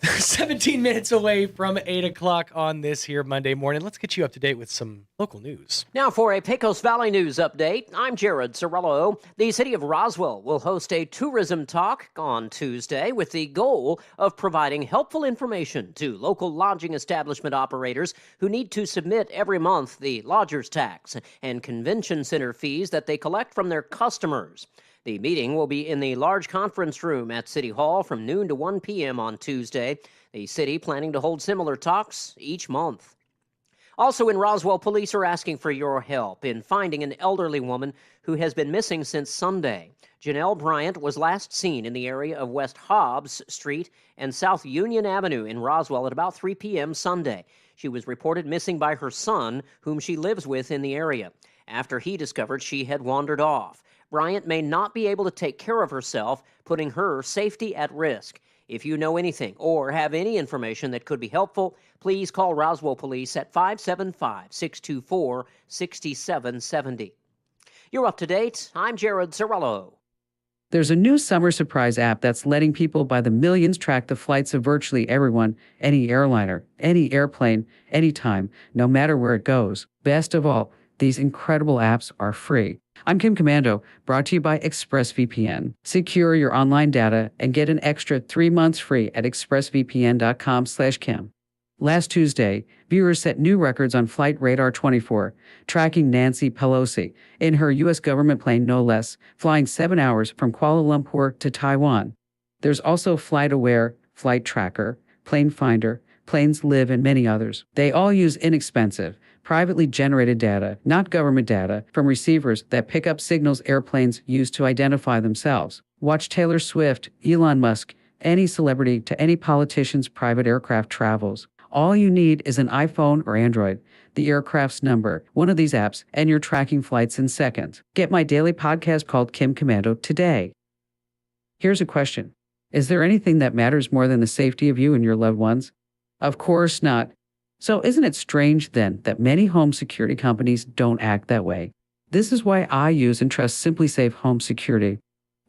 17 minutes away from 8 o'clock on this here Monday morning. Let's get you up to date with some local news. Now for a Pecos Valley news update, I'm Jared Cirillo. The city of Roswell will host a tourism talk on Tuesday with the goal of providing helpful information to local lodging establishment operators who need to submit every month the lodger's tax and convention center fees that they collect from their customers. The meeting will be in the large conference room at City Hall from noon to 1 p.m. on Tuesday. The city planning to hold similar talks each month. Also in Roswell, police are asking for your help in finding an elderly woman who has been missing since Sunday. Janelle Bryant was last seen in the area of West Hobbs Street and South Union Avenue in Roswell at about 3 p.m. Sunday. She was reported missing by her son, whom she lives with in the area, after he discovered she had wandered off. Bryant may not be able to take care of herself, putting her safety at risk. If you know anything or have any information that could be helpful, please call Roswell Police at 575-624-6770. You're up to date. I'm Jared Cirillo. There's a new summer surprise app that's letting people by the millions track the flights of virtually everyone, any airliner, any airplane, anytime, no matter where it goes. Best of all, these incredible apps are free. I'm Kim Commando, brought to you by ExpressVPN. Secure your online data and get an extra 3 months free at expressvpn.com/Kim. Last Tuesday, viewers set new records on Flight Radar 24, tracking Nancy Pelosi in her U.S. government plane no less, flying 7 hours from Kuala Lumpur to Taiwan. There's also Flight Aware, Flight Tracker, Plane Finder, Planes Live, and many others. They all use inexpensive, privately generated data, not government data, from receivers that pick up signals airplanes use to identify themselves. Watch Taylor Swift, Elon Musk, any celebrity to any politician's private aircraft travels. All you need is an iPhone or Android, the aircraft's number, one of these apps, and you're tracking flights in seconds. Get my daily podcast called Kim Commando today. Here's a question. Is there anything that matters more than the safety of you and your loved ones? Of course not. So isn't it strange then that many home security companies don't act that way? This is why I use and trust SimpliSafe Home Security.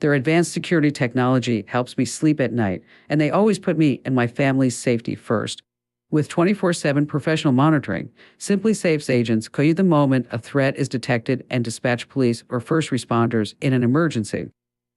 Their advanced security technology helps me sleep at night, and they always put me and my family's safety first. With 24/7 professional monitoring, SimpliSafe's agents call you the moment a threat is detected and dispatch police or first responders in an emergency.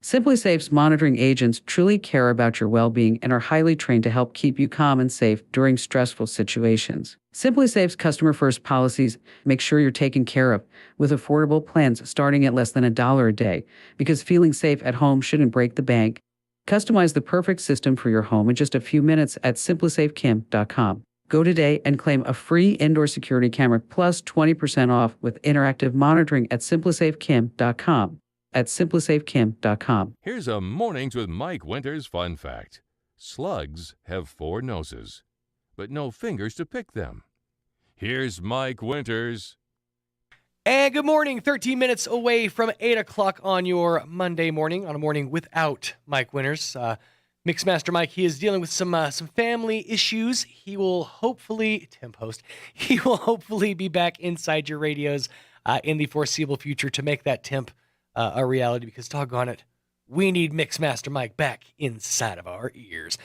SimpliSafe's monitoring agents truly care about your well-being and are highly trained to help keep you calm and safe during stressful situations. SimpliSafe's customer-first policies make sure you're taken care of with affordable plans starting at less than $1 a day, because feeling safe at home shouldn't break the bank. Customize the perfect system for your home in just a few minutes at simplisafekim.com. Go today and claim a free indoor security camera plus 20% off with interactive monitoring at simplisafekim.com. At simplisafekim.com. Here's a Mornings with Mike Winters fun fact. Slugs have 4 noses, but no fingers to pick them. Here's Mike Winters. And good morning, 13 minutes away from 8 o'clock on your Monday morning, on a morning without Mike Winters. Mixmaster Mike, he is dealing with some family issues. He will hopefully, Tim Post, he will hopefully be back inside your radios in the foreseeable future to make that temp a reality, because doggone it, we need Mixmaster Mike back inside of our ears.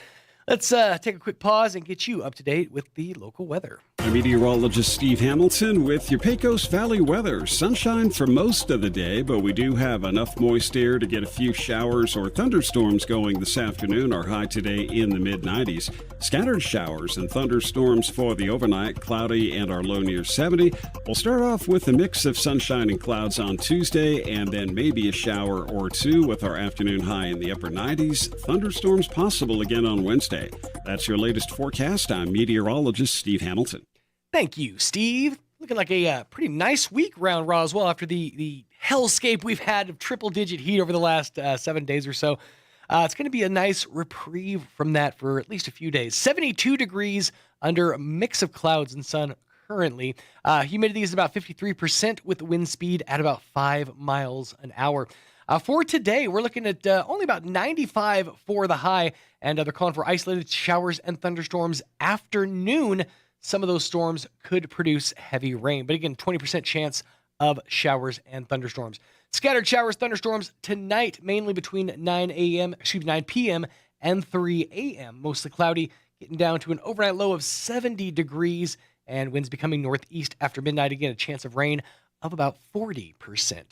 Let's take a quick pause and get you up to date with the local weather. I'm meteorologist Steve Hamilton with your Pecos Valley weather. Sunshine for most of the day, but we do have enough moist air to get a few showers or thunderstorms going this afternoon. Our high today in the mid-90s. Scattered showers and thunderstorms for the overnight, cloudy, and our low near 70. We'll start off with a mix of sunshine and clouds on Tuesday, and then maybe a shower or two with our afternoon high in the upper 90s. Thunderstorms possible again on Wednesday. That's your latest forecast. I'm meteorologist Steve Hamilton. Thank you, Steve. Looking like a pretty nice week around Roswell after the hellscape we've had of triple-digit heat over the last 7 days or so. It's going to be a nice reprieve from that for at least a few days. 72 degrees under a mix of clouds and sun currently. Humidity is about 53% with the wind speed at about 5 miles an hour. For today, we're looking at only about 95 for the high, and they're calling for isolated showers and thunderstorms after noon. Some of those storms could produce heavy rain, but again, 20% chance of showers and thunderstorms. Scattered showers, thunderstorms tonight, mainly between 9 p.m. and 3 a.m. Mostly cloudy, getting down to an overnight low of 70 degrees, and winds becoming northeast after midnight. Again, a chance of rain of about 40%.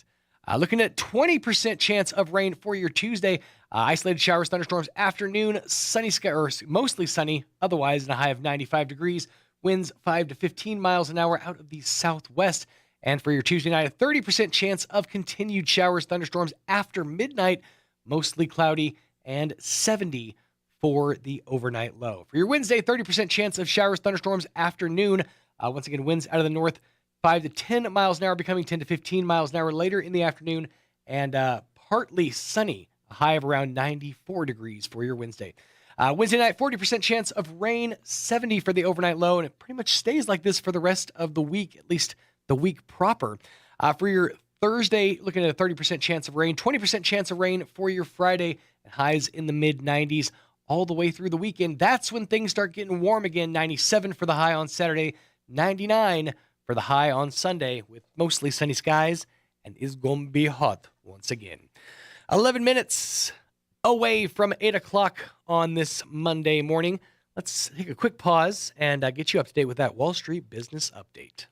Looking at 20% chance of rain for your Tuesday. Isolated showers, thunderstorms, afternoon, sunny sky, or mostly sunny, otherwise in a high of 95 degrees. Winds 5 to 15 miles an hour out of the southwest. And for your Tuesday night, a 30% chance of continued showers, thunderstorms after midnight, mostly cloudy, and 70 for the overnight low. For your Wednesday, 30% chance of showers, thunderstorms afternoon. Once again, winds out of the north, 5 to 10 miles an hour, becoming 10 to 15 miles an hour later in the afternoon, and partly sunny, a high of around 94 degrees for your Wednesday. Wednesday night, 40% chance of rain, 70 for the overnight low, and it pretty much stays like this for the rest of the week, at least the week proper. For your Thursday, looking at a 30% chance of rain, 20% chance of rain for your Friday, and highs in the mid-90s all the way through the weekend. That's when things start getting warm again. 97 for the high on Saturday, 99 for the high on Sunday, with mostly sunny skies, and it's going to be hot once again. 11 minutes away from 8 o'clock on this Monday morning. Let's take a quick pause and get you up to date with that Wall Street Business Update.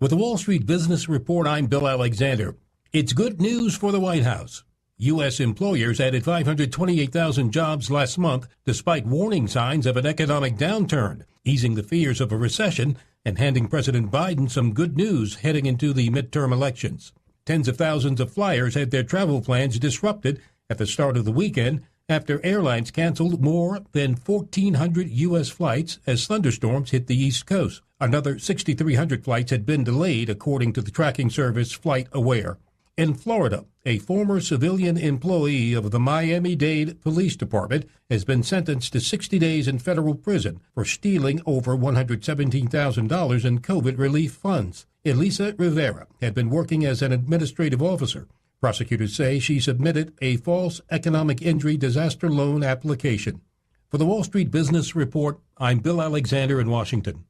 With the Wall Street Business Report, I'm Bill Alexander. It's good news for the White House. U.S. employers added 528,000 jobs last month, despite warning signs of an economic downturn, easing the fears of a recession and handing President Biden some good news heading into the midterm elections. Tens of thousands of flyers had their travel plans disrupted at the start of the weekend after airlines canceled more than 1,400 U.S. flights as thunderstorms hit the East Coast. Another 6,300 flights had been delayed, according to the tracking service Flight Aware. In Florida, a former civilian employee of the Miami-Dade Police Department has been sentenced to 60 days in federal prison for stealing over $117,000 in COVID relief funds. Elisa Rivera had been working as an administrative officer. Prosecutors say she submitted a false economic injury disaster loan application. For the Wall Street Business Report, I'm Bill Alexander in Washington.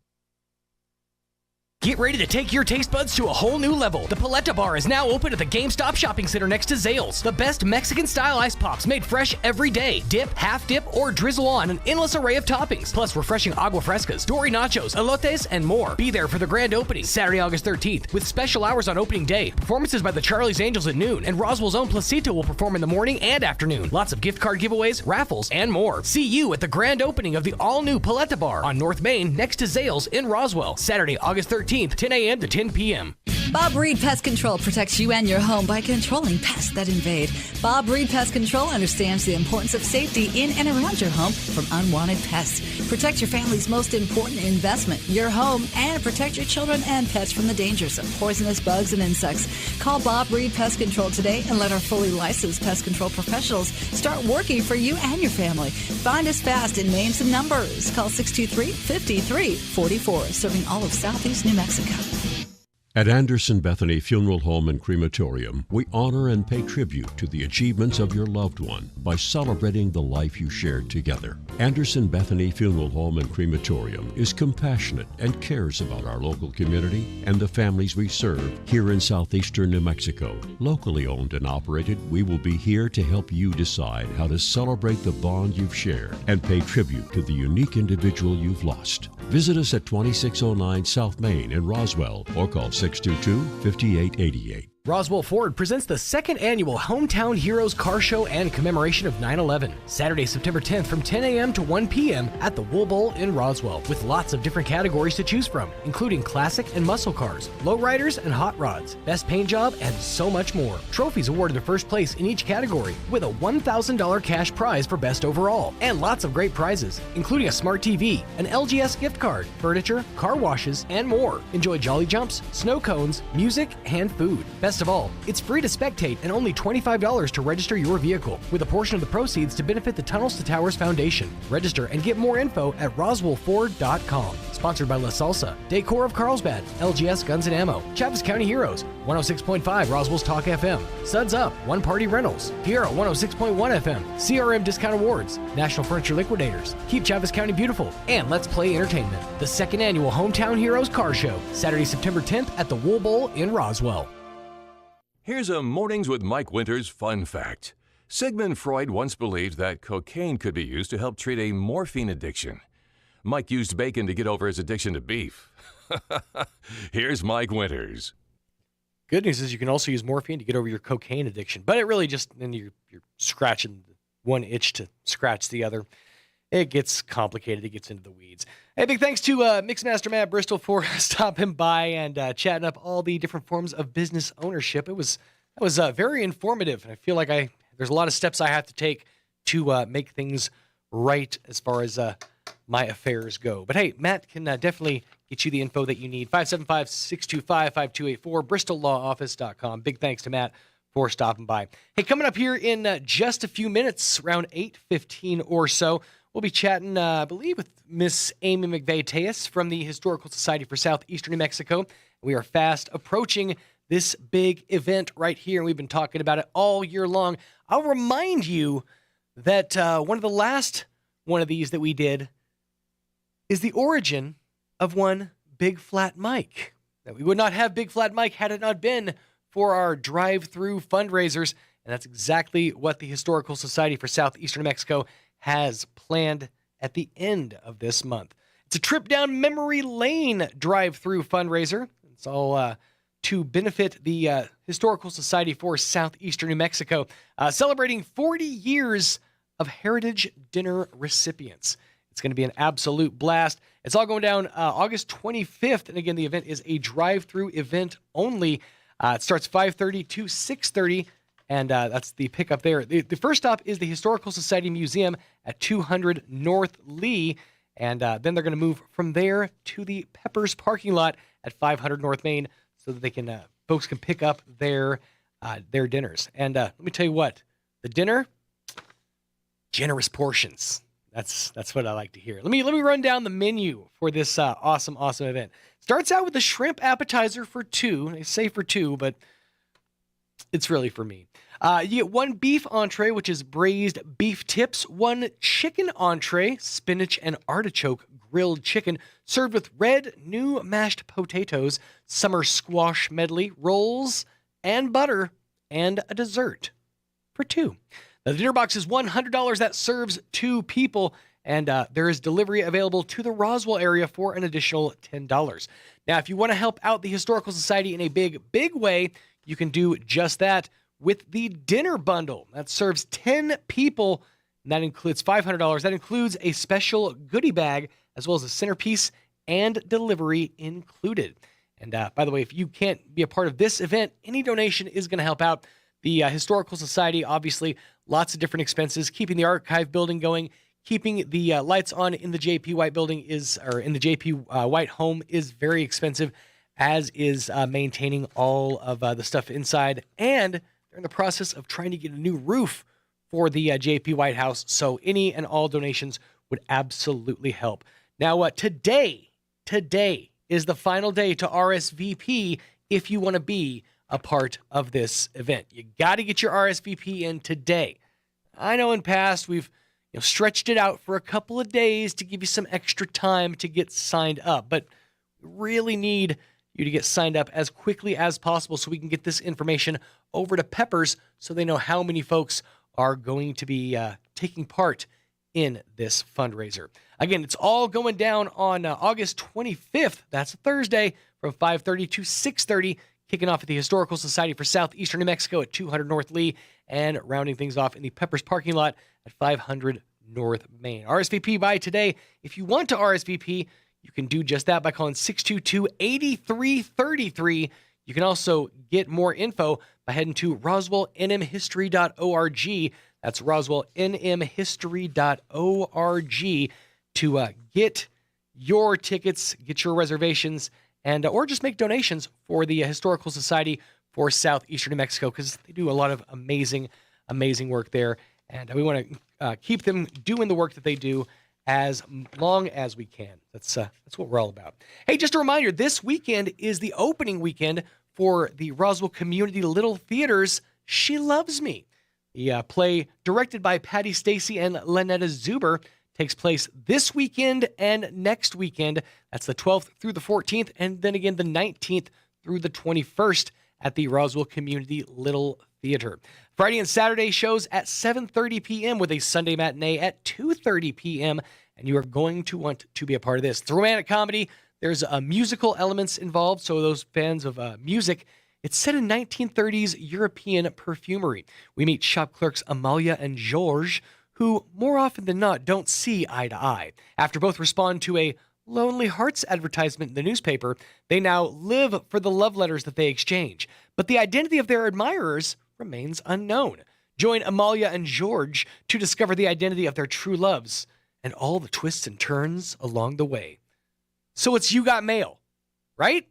Get ready to take your taste buds to a whole new level. The Paleta Bar is now open at the GameStop shopping center next to Zales. The best Mexican-style ice pops made fresh every day. Dip, half dip, or drizzle on an endless array of toppings. Plus refreshing agua frescas, dory nachos, elotes, and more. Be there for the grand opening, Saturday, August 13th, with special hours on opening day. Performances by the Charlie's Angels at noon, and Roswell's own Placito will perform in the morning and afternoon. Lots of gift card giveaways, raffles, and more. See you at the grand opening of the all-new Paleta Bar on North Main next to Zales in Roswell, Saturday, August 13th, 10 a.m. to 10 p.m. Bob Reed Pest Control protects you and your home by controlling pests that invade. Bob Reed Pest Control understands the importance of safety in and around your home from unwanted pests. Protect your family's most important investment, your home, and protect your children and pets from the dangers of poisonous bugs and insects. Call Bob Reed Pest Control today and let our fully licensed pest control professionals start working for you and your family. Find us fast in names and numbers. Call 623-5344, serving all of Southeast New Mexico. At Anderson Bethany Funeral Home and Crematorium, we honor and pay tribute to the achievements of your loved one by celebrating the life you shared together. Anderson Bethany Funeral Home and Crematorium is compassionate and cares about our local community and the families we serve here in southeastern New Mexico. Locally owned and operated, we will be here to help you decide how to celebrate the bond you've shared and pay tribute to the unique individual you've lost. Visit us at 2609 South Main in Roswell or call 622-5888. Roswell Ford presents the second annual Hometown Heroes Car Show and commemoration of 9/11. Saturday, September 10th from 10 a.m. to 1 p.m. at the Wool Bowl in Roswell, with lots of different categories to choose from, including classic and muscle cars, lowriders and hot rods, best paint job, and so much more. Trophies awarded to first place in each category, with a $1,000 cash prize for best overall, and lots of great prizes, including a smart TV, an LGS gift card, furniture, car washes, and more. Enjoy jolly jumps, snow cones, music, and food. Best of all, it's free to spectate and only $25 to register your vehicle, with a portion of the proceeds to benefit the Tunnels to Towers Foundation. Register and get more info at roswellford.com. Sponsored by La Salsa, Decor of Carlsbad, LGS Guns and Ammo, Chaves County Heroes, 106.5 Roswell's Talk FM, Suds Up, One Party Rentals, Piero 106.1 FM, CRM Discount Awards, National Furniture Liquidators, Keep Chaves County Beautiful, and Let's Play Entertainment. The second annual Hometown Heroes Car Show, Saturday, September 10th at the Wool Bowl in Roswell. Here's a Mornings with Mike Winters fun fact. Sigmund Freud once believed that cocaine could be used to help treat a morphine addiction. Mike used bacon to get over his addiction to beef. Here's Mike Winters. Good news is you can also use morphine to get over your cocaine addiction, but it really just, then you're scratching one itch to scratch the other. It gets complicated. It gets into the weeds. Hey, big thanks to Mixmaster Matt Bristol for stopping by and chatting up all the different forms of business ownership. That was very informative, and I feel like there's a lot of steps I have to take to make things right as far as my affairs go. But hey, Matt can definitely get you the info that you need. 575-625-5284, BristolLawOffice.com. Big thanks to Matt for stopping by. Hey, coming up here in just a few minutes, around 8:15 or so, we'll be chatting, I believe, with Miss Amy McVeigh-Tejas from the Historical Society for Southeastern New Mexico. We are fast approaching this big event right here, and we've been talking about it all year long. I'll remind you that one of the last one of these that we did is the origin of one Big Flat Mike. Now, we would not have Big Flat Mike had it not been for our drive-through fundraisers, and that's exactly what the Historical Society for Southeastern New Mexico has planned at the end of this month. It's a trip down memory lane drive-through fundraiser. It's all to benefit the Historical Society for Southeastern New Mexico, celebrating 40 years of Heritage Dinner recipients. It's going to be an absolute blast. It's all going down August 25th, and again, the event is a drive-through event only. It starts 5:30 to 6:30, and that's the pickup there. The first stop is the Historical Society Museum at 200 North Lee, and then they're going to move from there to the Peppers parking lot at 500 North Main, so that they can folks can pick up their dinners. And let me tell you what, the dinner, generous portions. That's what I like to hear. Let me run down the menu for this awesome event. Starts out with a shrimp appetizer for two. I say for two, but it's really for me. You get one beef entree, which is braised beef tips, one chicken entree, spinach and artichoke grilled chicken, served with red new mashed potatoes, summer squash medley, rolls, and butter, and a dessert for two. Now, the dinner box is $100. That serves two people, and there is delivery available to the Roswell area for an additional $10. Now, if you want to help out the Historical Society in a big way, you can do just that with the dinner bundle. That serves 10 people, and that includes $500. That includes a special goodie bag, as well as a centerpiece and delivery included. And by the way, if you can't be a part of this event, any donation is going to help out the Historical Society. Obviously, lots of different expenses. Keeping the archive building going, keeping the lights on in the JP White building in the JP White home is very expensive, as is maintaining all of the stuff inside. And they're in the process of trying to get a new roof for the JP White house. So any and all donations would absolutely help. Now, today is the final day to RSVP if you want to be a part of this event. You got to get your RSVP in today. I know in past we've stretched it out for a couple of days to give you some extra time to get signed up, but we really need you to get signed up as quickly as possible so we can get this information over to Peppers so they know how many folks are going to be taking part in this fundraiser. Again, it's all going down on August 25th. That's a Thursday from 5:30 to 6:30, kicking off at the Historical Society for Southeastern New Mexico at 200 North Lee and rounding things off in the Peppers parking lot at 500 North Main. RSVP by today. If you want to RSVP, you can do just that by calling 622-8333. You can also get more info by heading to roswellnmhistory.org. That's roswellnmhistory.org to get your tickets, get your reservations, and or just make donations for the Historical Society for Southeastern New Mexico, because they do a lot of amazing work there, and we want to keep them doing the work that they do as long as we can. That's what we're all about. Hey, just a reminder, this weekend is the opening weekend for the Roswell Community Little Theater's She Loves Me. The play, directed by Patty Stacy and Lynetta Zuber, takes place this weekend and next weekend. That's the 12th through the 14th, and then again the 19th through the 21st at the Roswell Community Little Theater. Friday and Saturday shows at 7:30 p.m. with a Sunday matinee at 2:30 p.m. And you are going to want to be a part of this. It's a romantic comedy. There's musical elements involved, so those fans of music. It's set in 1930s European perfumery. We meet shop clerks Amalia and Georges, who more often than not don't see eye to eye. After both respond to a Lonely Hearts advertisement in the newspaper, they now live for the love letters that they exchange. But the identity of their admirers remains unknown. Join Amalia and Georges to discover the identity of their true loves and all the twists and turns along the way. So it's You Got Mail, right?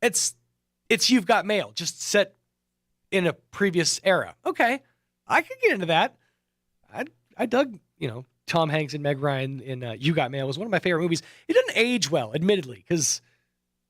It's You've Got Mail, just set in a previous era. Okay, I could get into that. I dug, Tom Hanks and Meg Ryan in You Got Mail. It was one of my favorite movies. It didn't age well, admittedly, because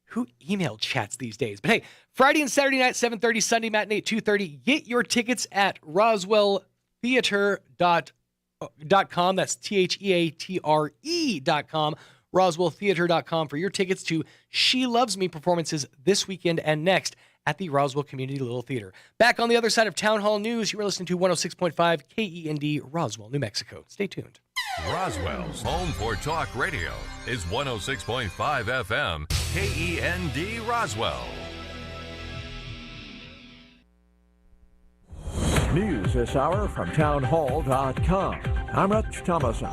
who email chats these days? But hey, Friday and Saturday night, 7:30, Sunday matinee at 2:30. Get your tickets at roswelltheatre.com. That's Theatre.com. roswelltheatre.com for your tickets to She Loves Me performances this weekend and next at the Roswell Community Little Theater. Back on the other side of Town Hall News, you are listening to 106.5 KEND Roswell, New Mexico. Stay tuned. Roswell's home for talk radio is 106.5 FM KEND Roswell. News this hour from townhall.com. I'm Rich Thomason.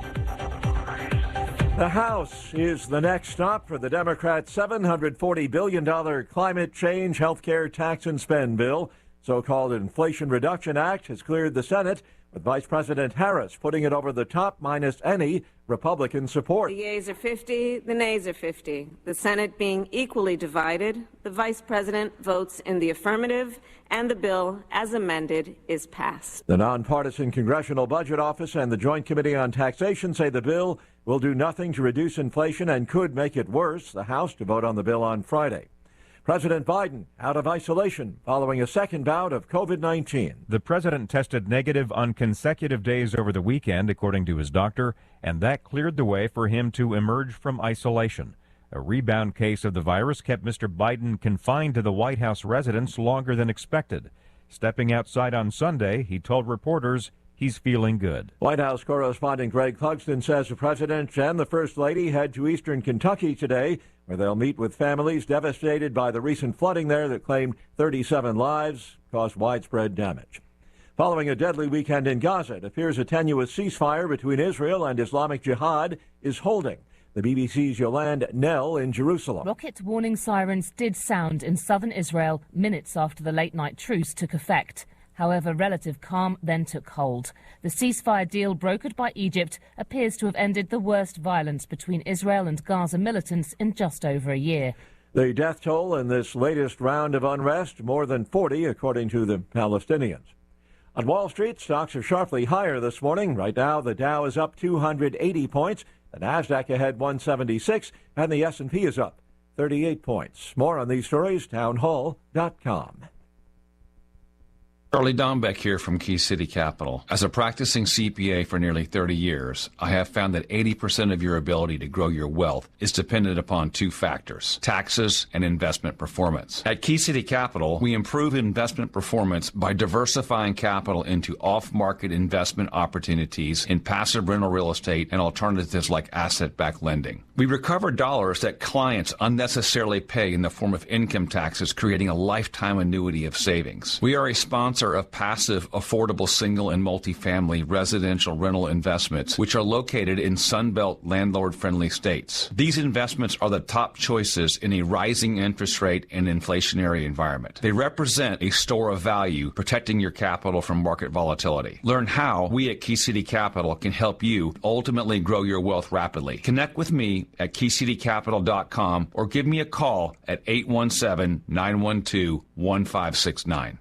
The House is the next stop for the Democrats' $740 billion climate change, healthcare, tax, and spend bill. So-called Inflation Reduction Act has cleared the Senate, with Vice President Harris putting it over the top minus any Republican support. The yeas are 50, the nays are 50. The Senate being equally divided, the Vice President votes in the affirmative, and the bill, as amended, is passed. The nonpartisan Congressional Budget Office and the Joint Committee on Taxation say the bill will do nothing to reduce inflation and could make it worse. The House to vote on the bill on Friday. President Biden out of isolation following a second bout of COVID-19. The president tested negative on consecutive days over the weekend, according to his doctor, and that cleared the way for him to emerge from isolation. A rebound case of the virus kept Mr. Biden confined to the White House residence longer than expected. Stepping outside on Sunday, he told reporters he's feeling good. White House correspondent Greg Clugston says the president and the First Lady head to eastern Kentucky today, where they'll meet with families devastated by the recent flooding there that claimed 37 lives, caused widespread damage. Following a deadly weekend in Gaza, it appears a tenuous ceasefire between Israel and Islamic Jihad is holding. The BBC's Yolande Nell in Jerusalem. Rocket warning sirens did sound in southern Israel minutes after the late-night truce took effect. However, relative calm then took hold. The ceasefire deal brokered by Egypt appears to have ended the worst violence between Israel and Gaza militants in just over a year. The death toll in this latest round of unrest, more than 40, according to the Palestinians. On Wall Street, stocks are sharply higher this morning. Right now, the Dow is up 280 points, the Nasdaq ahead 176, and the S&P is up 38 points. More on these stories, townhall.com. Charlie Dombeck here from Key City Capital. As a practicing CPA for nearly 30 years, I have found that 80% of your ability to grow your wealth is dependent upon two factors: taxes and investment performance. At Key City Capital, we improve investment performance by diversifying capital into off-market investment opportunities in passive rental real estate and alternatives like asset-backed lending. We recover dollars that clients unnecessarily pay in the form of income taxes, creating a lifetime annuity of savings. We are a sponsor of passive, affordable single and multifamily residential rental investments, which are located in Sunbelt landlord-friendly states. These investments are the top choices in a rising interest rate and inflationary environment. They represent a store of value, protecting your capital from market volatility. Learn how we at Key City Capital can help you ultimately grow your wealth rapidly. Connect with me at keycitycapital.com or give me a call at 817-912-1569.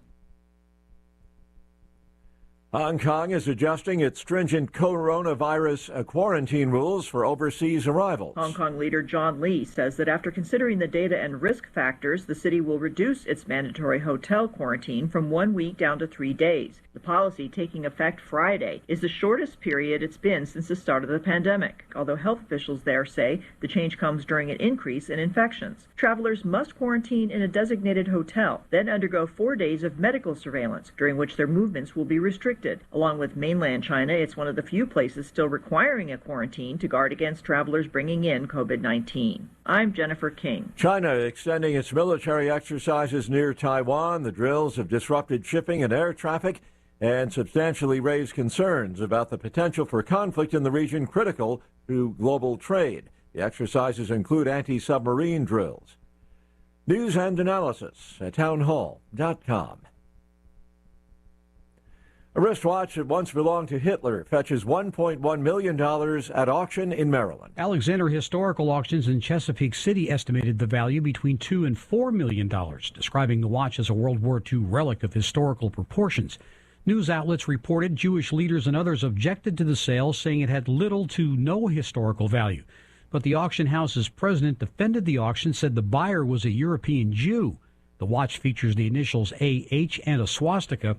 Hong Kong is adjusting its stringent coronavirus quarantine rules for overseas arrivals. Hong Kong leader John Lee says that after considering the data and risk factors, the city will reduce its mandatory hotel quarantine from 1 week down to 3 days. The policy, taking effect Friday, is the shortest period it's been since the start of the pandemic, although health officials there say the change comes during an increase in infections. Travelers must quarantine in a designated hotel, then undergo 4 days of medical surveillance, during which their movements will be restricted. Along with mainland China, it's one of the few places still requiring a quarantine to guard against travelers bringing in COVID-19. I'm Jennifer King. China extending its military exercises near Taiwan. The drills have disrupted shipping and air traffic and substantially raised concerns about the potential for conflict in the region critical to global trade. The exercises include anti-submarine drills. News and analysis at townhall.com. A wristwatch that once belonged to Hitler fetches $1.1 million at auction in Maryland. Alexander Historical Auctions in Chesapeake City estimated the value between $2 and $4 million, describing the watch as a World War II relic of historical proportions. News outlets reported Jewish leaders and others objected to the sale, saying it had little to no historical value. But the auction house's president defended the auction, said the buyer was a European Jew. The watch features the initials AH and a swastika.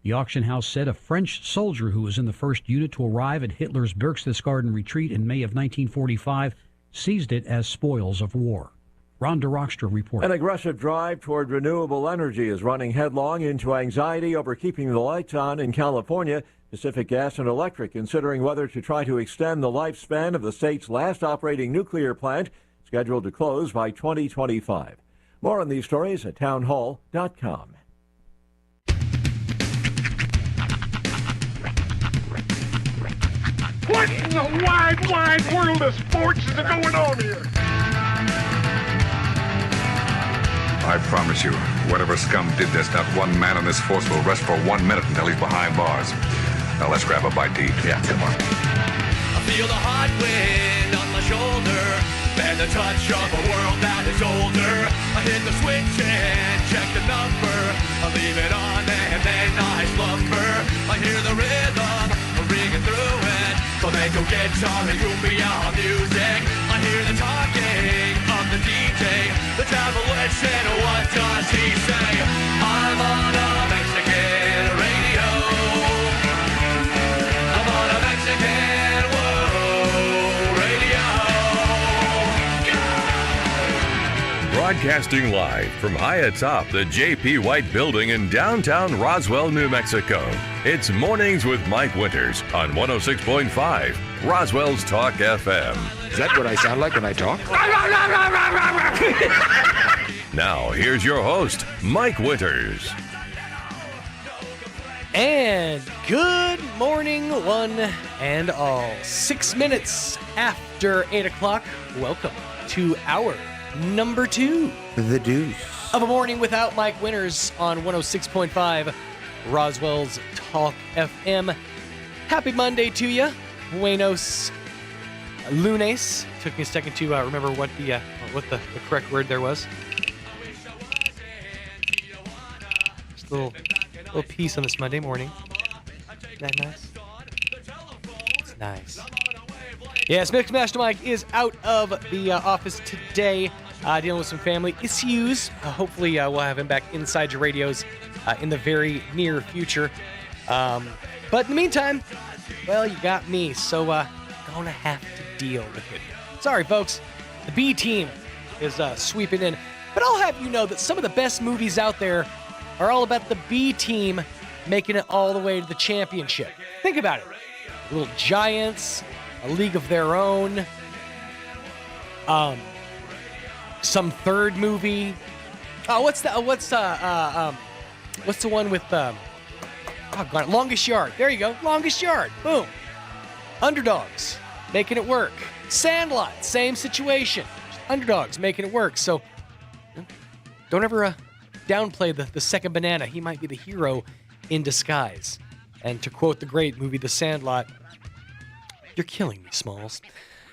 The auction house said a French soldier who was in the first unit to arrive at Hitler's Berchtesgaden retreat in May of 1945 seized it as spoils of war. Ron DeRockstra reports. An aggressive drive toward renewable energy is running headlong into anxiety over keeping the lights on in California. Pacific Gas and Electric considering whether to try to extend the lifespan of the state's last operating nuclear plant, scheduled to close by 2025. More on these stories at townhall.com. What in the wide, wide world of sports is going on here? I promise you, whatever scum did this, not one man in this force will rest for 1 minute until he's behind bars. Now let's grab a bite to eat. Yeah, come on. I feel the hot wind on my shoulder and the touch of a world that is older. I hit the switch and check the number. I leave it on and then I slumber. I hear the rhythm ringing through it. Flamenco guitar and cumbia music. I hear the talking of the DJ. The Travelician, what does he say? I'm on a Mexican radio. I'm on a Mexican radio. Broadcasting live from high atop the J.P. White Building in downtown Roswell, New Mexico. It's Mornings with Mike Winters on 106.5 Roswell's Talk FM. Is that what I sound like when I talk? Now, here's your host, Mike Winters. And good morning, one and all. 6 minutes after 8 o'clock, welcome to hour number 2. The Deuce. Of a morning without Mike Winters on 106.5 Roswell's Talk FM. Happy Monday to you. Buenos lunes. Took me a second to remember what the correct word there was. Just a little piece on this Monday morning. Isn't that nice? It's nice. Yes, Mixmaster Mike is out of the office today, dealing with some family issues. Hopefully, we'll have him back inside your radios in the very near future. But in the meantime, well, you got me, so gonna have to deal with it. Sorry, folks. The B team is sweeping in. But I'll have you know that some of the best movies out there are all about the B team making it all the way to the championship. Think about it. Little Giants, A League of Their Own, some third movie. Oh, what's the one with Longest Yard? There you go, Longest Yard. Boom. Underdogs making it work. Sandlot, same situation. Underdogs making it work. So don't ever downplay the second banana. He might be the hero in disguise. And to quote the great movie The Sandlot, you're killing me, Smalls.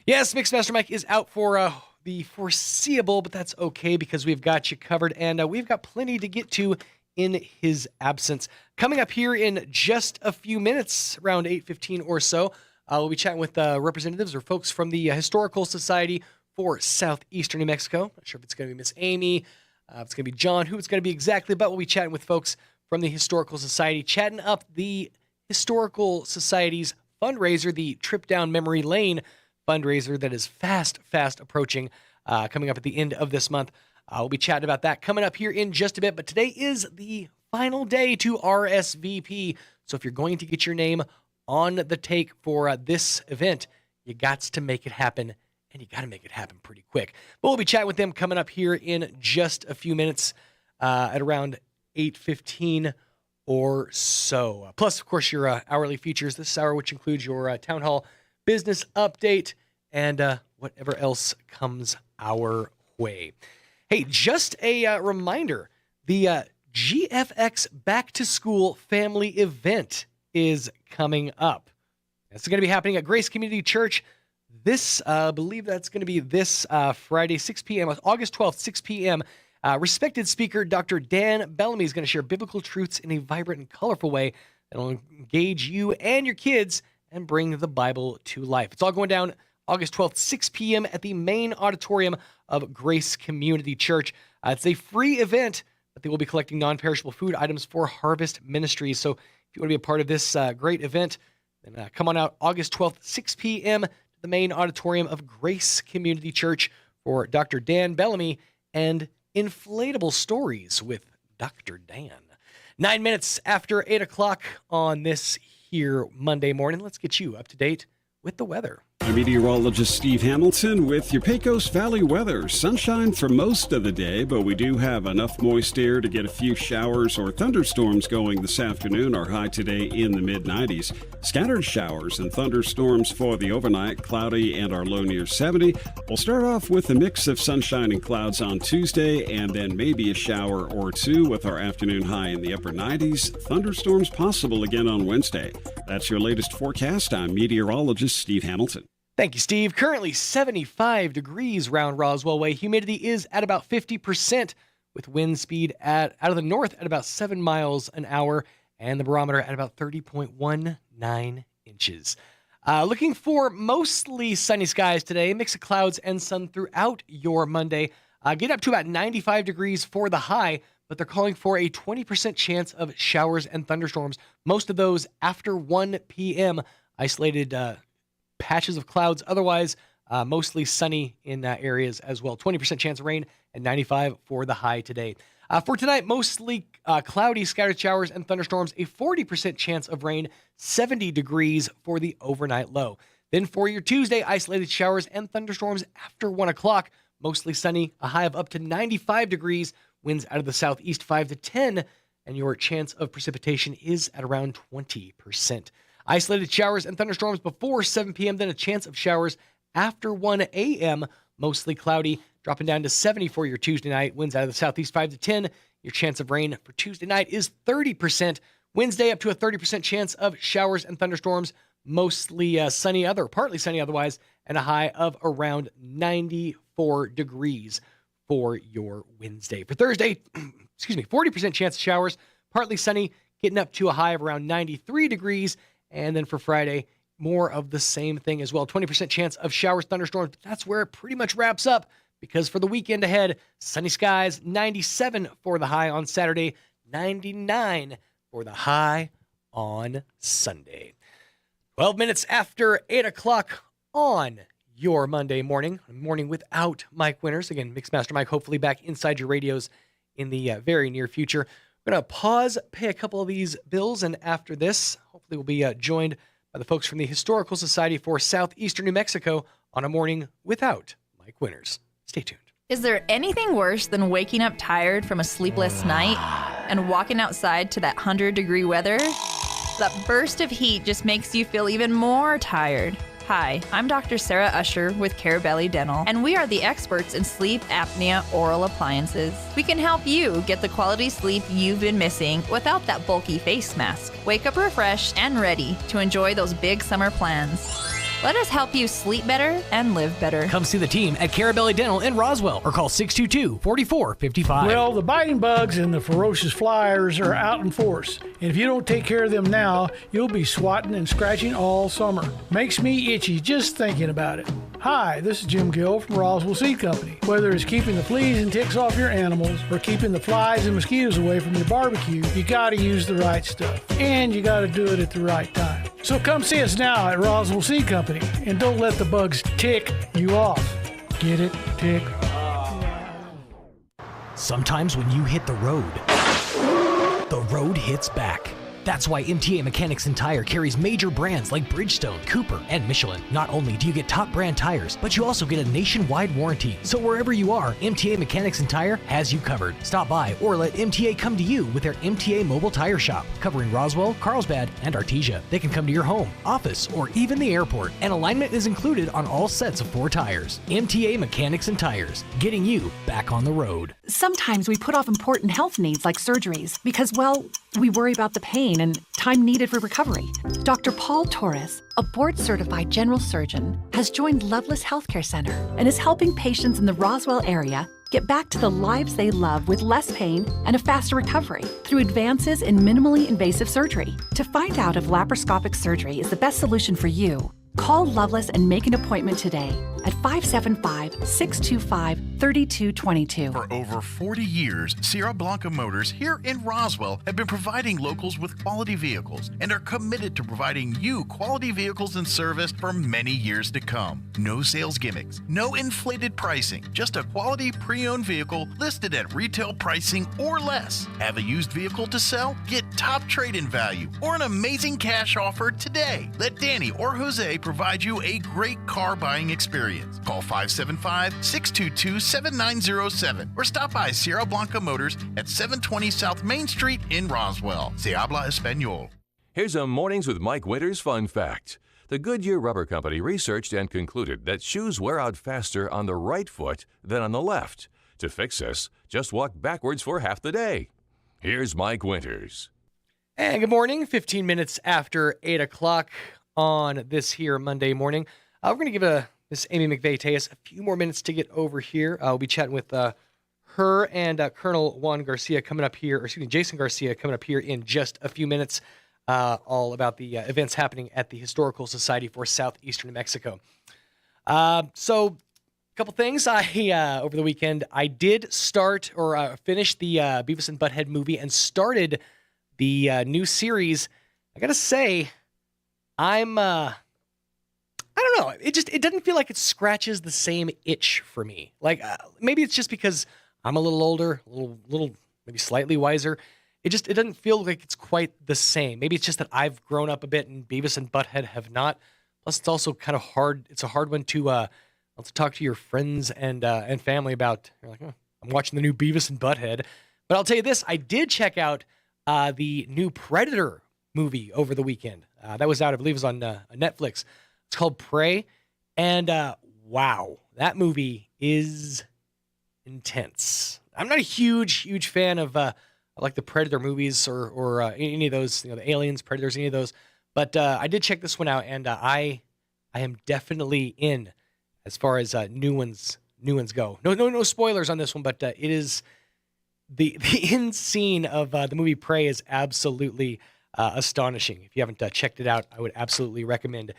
Yes, Mixmaster Mike is out for the foreseeable, but that's okay because we've got you covered, and we've got plenty to get to in his absence. Coming up here in just a few minutes, around 8:15 or so, we'll be chatting with representatives or folks from the Historical Society for Southeastern New Mexico. Not sure if it's going to be Miss Amy, if it's going to be John, who it's going to be exactly, but we'll be chatting with folks from the Historical Society, chatting up the Historical Society's fundraiser, the Trip Down Memory Lane fundraiser that is fast approaching, coming up at the end of this month. We'll be chatting about that coming up here in just a bit, but today is the final day to RSVP. So if you're going to get your name on the take for this event, you got to make it happen, and you got to make it happen pretty quick. But we'll be chatting with them coming up here in just a few minutes at around 8:15 or so. Plus, of course, your hourly features this hour, which includes your town hall business update and whatever else comes our way. Hey, just a reminder, the GFX Back to School Family Event is coming up. It's going to be happening at Grace Community Church this, I believe that's going to be this Friday, 6 p.m., August 12th, 6 p.m. Respected speaker Dr. Dan Bellamy is going to share biblical truths in a vibrant and colorful way that will engage you and your kids and bring the Bible to life. It's all going down August 12th, 6 p.m. at the main auditorium of Grace Community Church. It's a free event, but they will be collecting non-perishable food items for Harvest Ministries. So if you want to be a part of this great event, then come on out August 12th, 6 p.m. to the main auditorium of Grace Community Church for Dr. Dan Bellamy and Inflatable Stories with Dr. Dan. 9 minutes after 8 o'clock on this here Monday morning. Let's get you up to date with the weather. I'm meteorologist Steve Hamilton with your Pecos Valley weather. Sunshine for most of the day, but we do have enough moist air to get a few showers or thunderstorms going this afternoon. Our high today in the mid-90s. Scattered showers and thunderstorms for the overnight, cloudy and our low near 70. We'll start off with a mix of sunshine and clouds on Tuesday and then maybe a shower or two with our afternoon high in the upper 90s. Thunderstorms possible again on Wednesday. That's your latest forecast. I'm meteorologist Steve Hamilton. Thank you, Steve. Currently 75 degrees around Roswell Way. Humidity is at about 50%, with wind speed out of the north at about 7 miles an hour, and the barometer at about 30.19 inches. Looking for mostly sunny skies today, a mix of clouds and sun throughout your Monday. Get up to about 95 degrees for the high, but they're calling for a 20% chance of showers and thunderstorms. Most of those after 1 p.m. Isolated patches of clouds, otherwise mostly sunny in areas as well. 20% chance of rain and 95 for the high today. For tonight, mostly cloudy, scattered showers and thunderstorms, a 40% chance of rain, 70 degrees for the overnight low. Then for your Tuesday, isolated showers and thunderstorms after 1 o'clock, mostly sunny, a high of up to 95 degrees, winds out of the southeast 5 to 10, and your chance of precipitation is at around 20%. Isolated showers and thunderstorms before 7 p.m., then a chance of showers after 1 a.m., mostly cloudy, dropping down to 70 for your Tuesday night. Winds out of the southeast 5 to 10. Your chance of rain for Tuesday night is 30%. Wednesday, up to a 30% chance of showers and thunderstorms, mostly sunny, partly sunny otherwise, and a high of around 94 degrees for your Wednesday. For Thursday, 40% chance of showers, partly sunny, getting up to a high of around 93 degrees. And then for Friday, more of the same thing as well. 20% chance of showers, thunderstorms. But that's where it pretty much wraps up, because for the weekend ahead, sunny skies, 97 for the high on Saturday, 99 for the high on Sunday. 12 minutes after 8 o'clock on your Monday morning, a morning without Mike Winters. Again, Mixmaster Mike, hopefully back inside your radios in the very near future. We're going to pause, pay a couple of these bills, and after this, hopefully we'll be joined by the folks from the Historical Society for Southeastern New Mexico on a morning without Mike Winters. Stay tuned. Is there anything worse than waking up tired from a sleepless night and walking outside to that 100-degree weather? That burst of heat just makes you feel even more tired. Hi, I'm Dr. Sarah Usher with Carabelli Dental, and we are the experts in sleep apnea oral appliances. We can help you get the quality sleep you've been missing without that bulky face mask. Wake up refreshed and ready to enjoy those big summer plans. Let us help you sleep better and live better. Come see the team at Carabelli Dental in Roswell or call 622-4455. Well, the biting bugs and the ferocious flyers are out in force. And if you don't take care of them now, you'll be swatting and scratching all summer. Makes me itchy just thinking about it. Hi, this is Jim Gill from Roswell Seed Company. Whether it's keeping the fleas and ticks off your animals or keeping the flies and mosquitoes away from your barbecue, you gotta use the right stuff. And you gotta do it at the right time. So come see us now at Roswell Seed Company and don't let the bugs tick you off. Get it? Tick. Sometimes when you hit the road hits back. That's why MTA Mechanics and Tire carries major brands like Bridgestone, Cooper, and Michelin. Not only do you get top brand tires, but you also get a nationwide warranty. So wherever you are, MTA Mechanics and Tire has you covered. Stop by or let MTA come to you with their MTA Mobile Tire Shop, covering Roswell, Carlsbad, and Artesia. They can come to your home, office, or even the airport, and alignment is included on all sets of 4 tires. MTA Mechanics and Tires, getting you back on the road. Sometimes we put off important health needs like surgeries because, well, we worry about the pain and time needed for recovery. Dr. Paul Torres, a board-certified general surgeon, has joined Loveless Healthcare Center and is helping patients in the Roswell area get back to the lives they love with less pain and a faster recovery through advances in minimally invasive surgery. To find out if laparoscopic surgery is the best solution for you, call Loveless and make an appointment today at 575-625-3222. For over 40 years, Sierra Blanca Motors here in Roswell have been providing locals with quality vehicles and are committed to providing you quality vehicles and service for many years to come. No sales gimmicks, no inflated pricing, just a quality pre-owned vehicle listed at retail pricing or less. Have a used vehicle to sell? Get top trade-in value or an amazing cash offer today. Let Danny or Jose provide you a great car buying experience. Call 575-622-7907 or stop by Sierra Blanca Motors at 720 South Main Street in Roswell. Se habla español. Here's a Mornings with Mike Winters fun fact. The Goodyear Rubber Company researched and concluded that shoes wear out faster on the right foot than on the left. To fix this, just walk backwards for half the day. Here's Mike Winters. And good morning, 15 minutes after 8 o'clock on this here Monday morning. We're going to give Miss Amy McVeigh-Tejas a few more minutes to get over here. We'll be chatting with her and Colonel Juan Garcia coming up here, or excuse me, Jason Garcia coming up here in just a few minutes, all about the events happening at the Historical Society for Southeastern New Mexico. So, a couple things. Over the weekend, I did start or finish the Beavis and Butthead movie and started the new series. I gotta say, I don't know. It doesn't feel like it scratches the same itch for me. Like maybe it's just because I'm a little older, a little maybe slightly wiser. It doesn't feel like it's quite the same. Maybe it's just that I've grown up a bit and Beavis and Butthead have not. Plus, it's also kind of hard. It's a hard one to talk to your friends and family about. You're like, oh, I'm watching the new Beavis and Butthead. But I'll tell you this: I did check out the new Predator movie over the weekend. That was out, I believe, it was on Netflix. It's called Prey, and wow, that movie is intense. I'm not a huge fan of like the Predator movies or any of those, the Aliens, Predators, any of those. But I did check this one out, and I am definitely in as far as new ones go. No spoilers on this one, but it is the end scene of the movie Prey is absolutely astonishing. If you haven't checked it out, I would absolutely recommend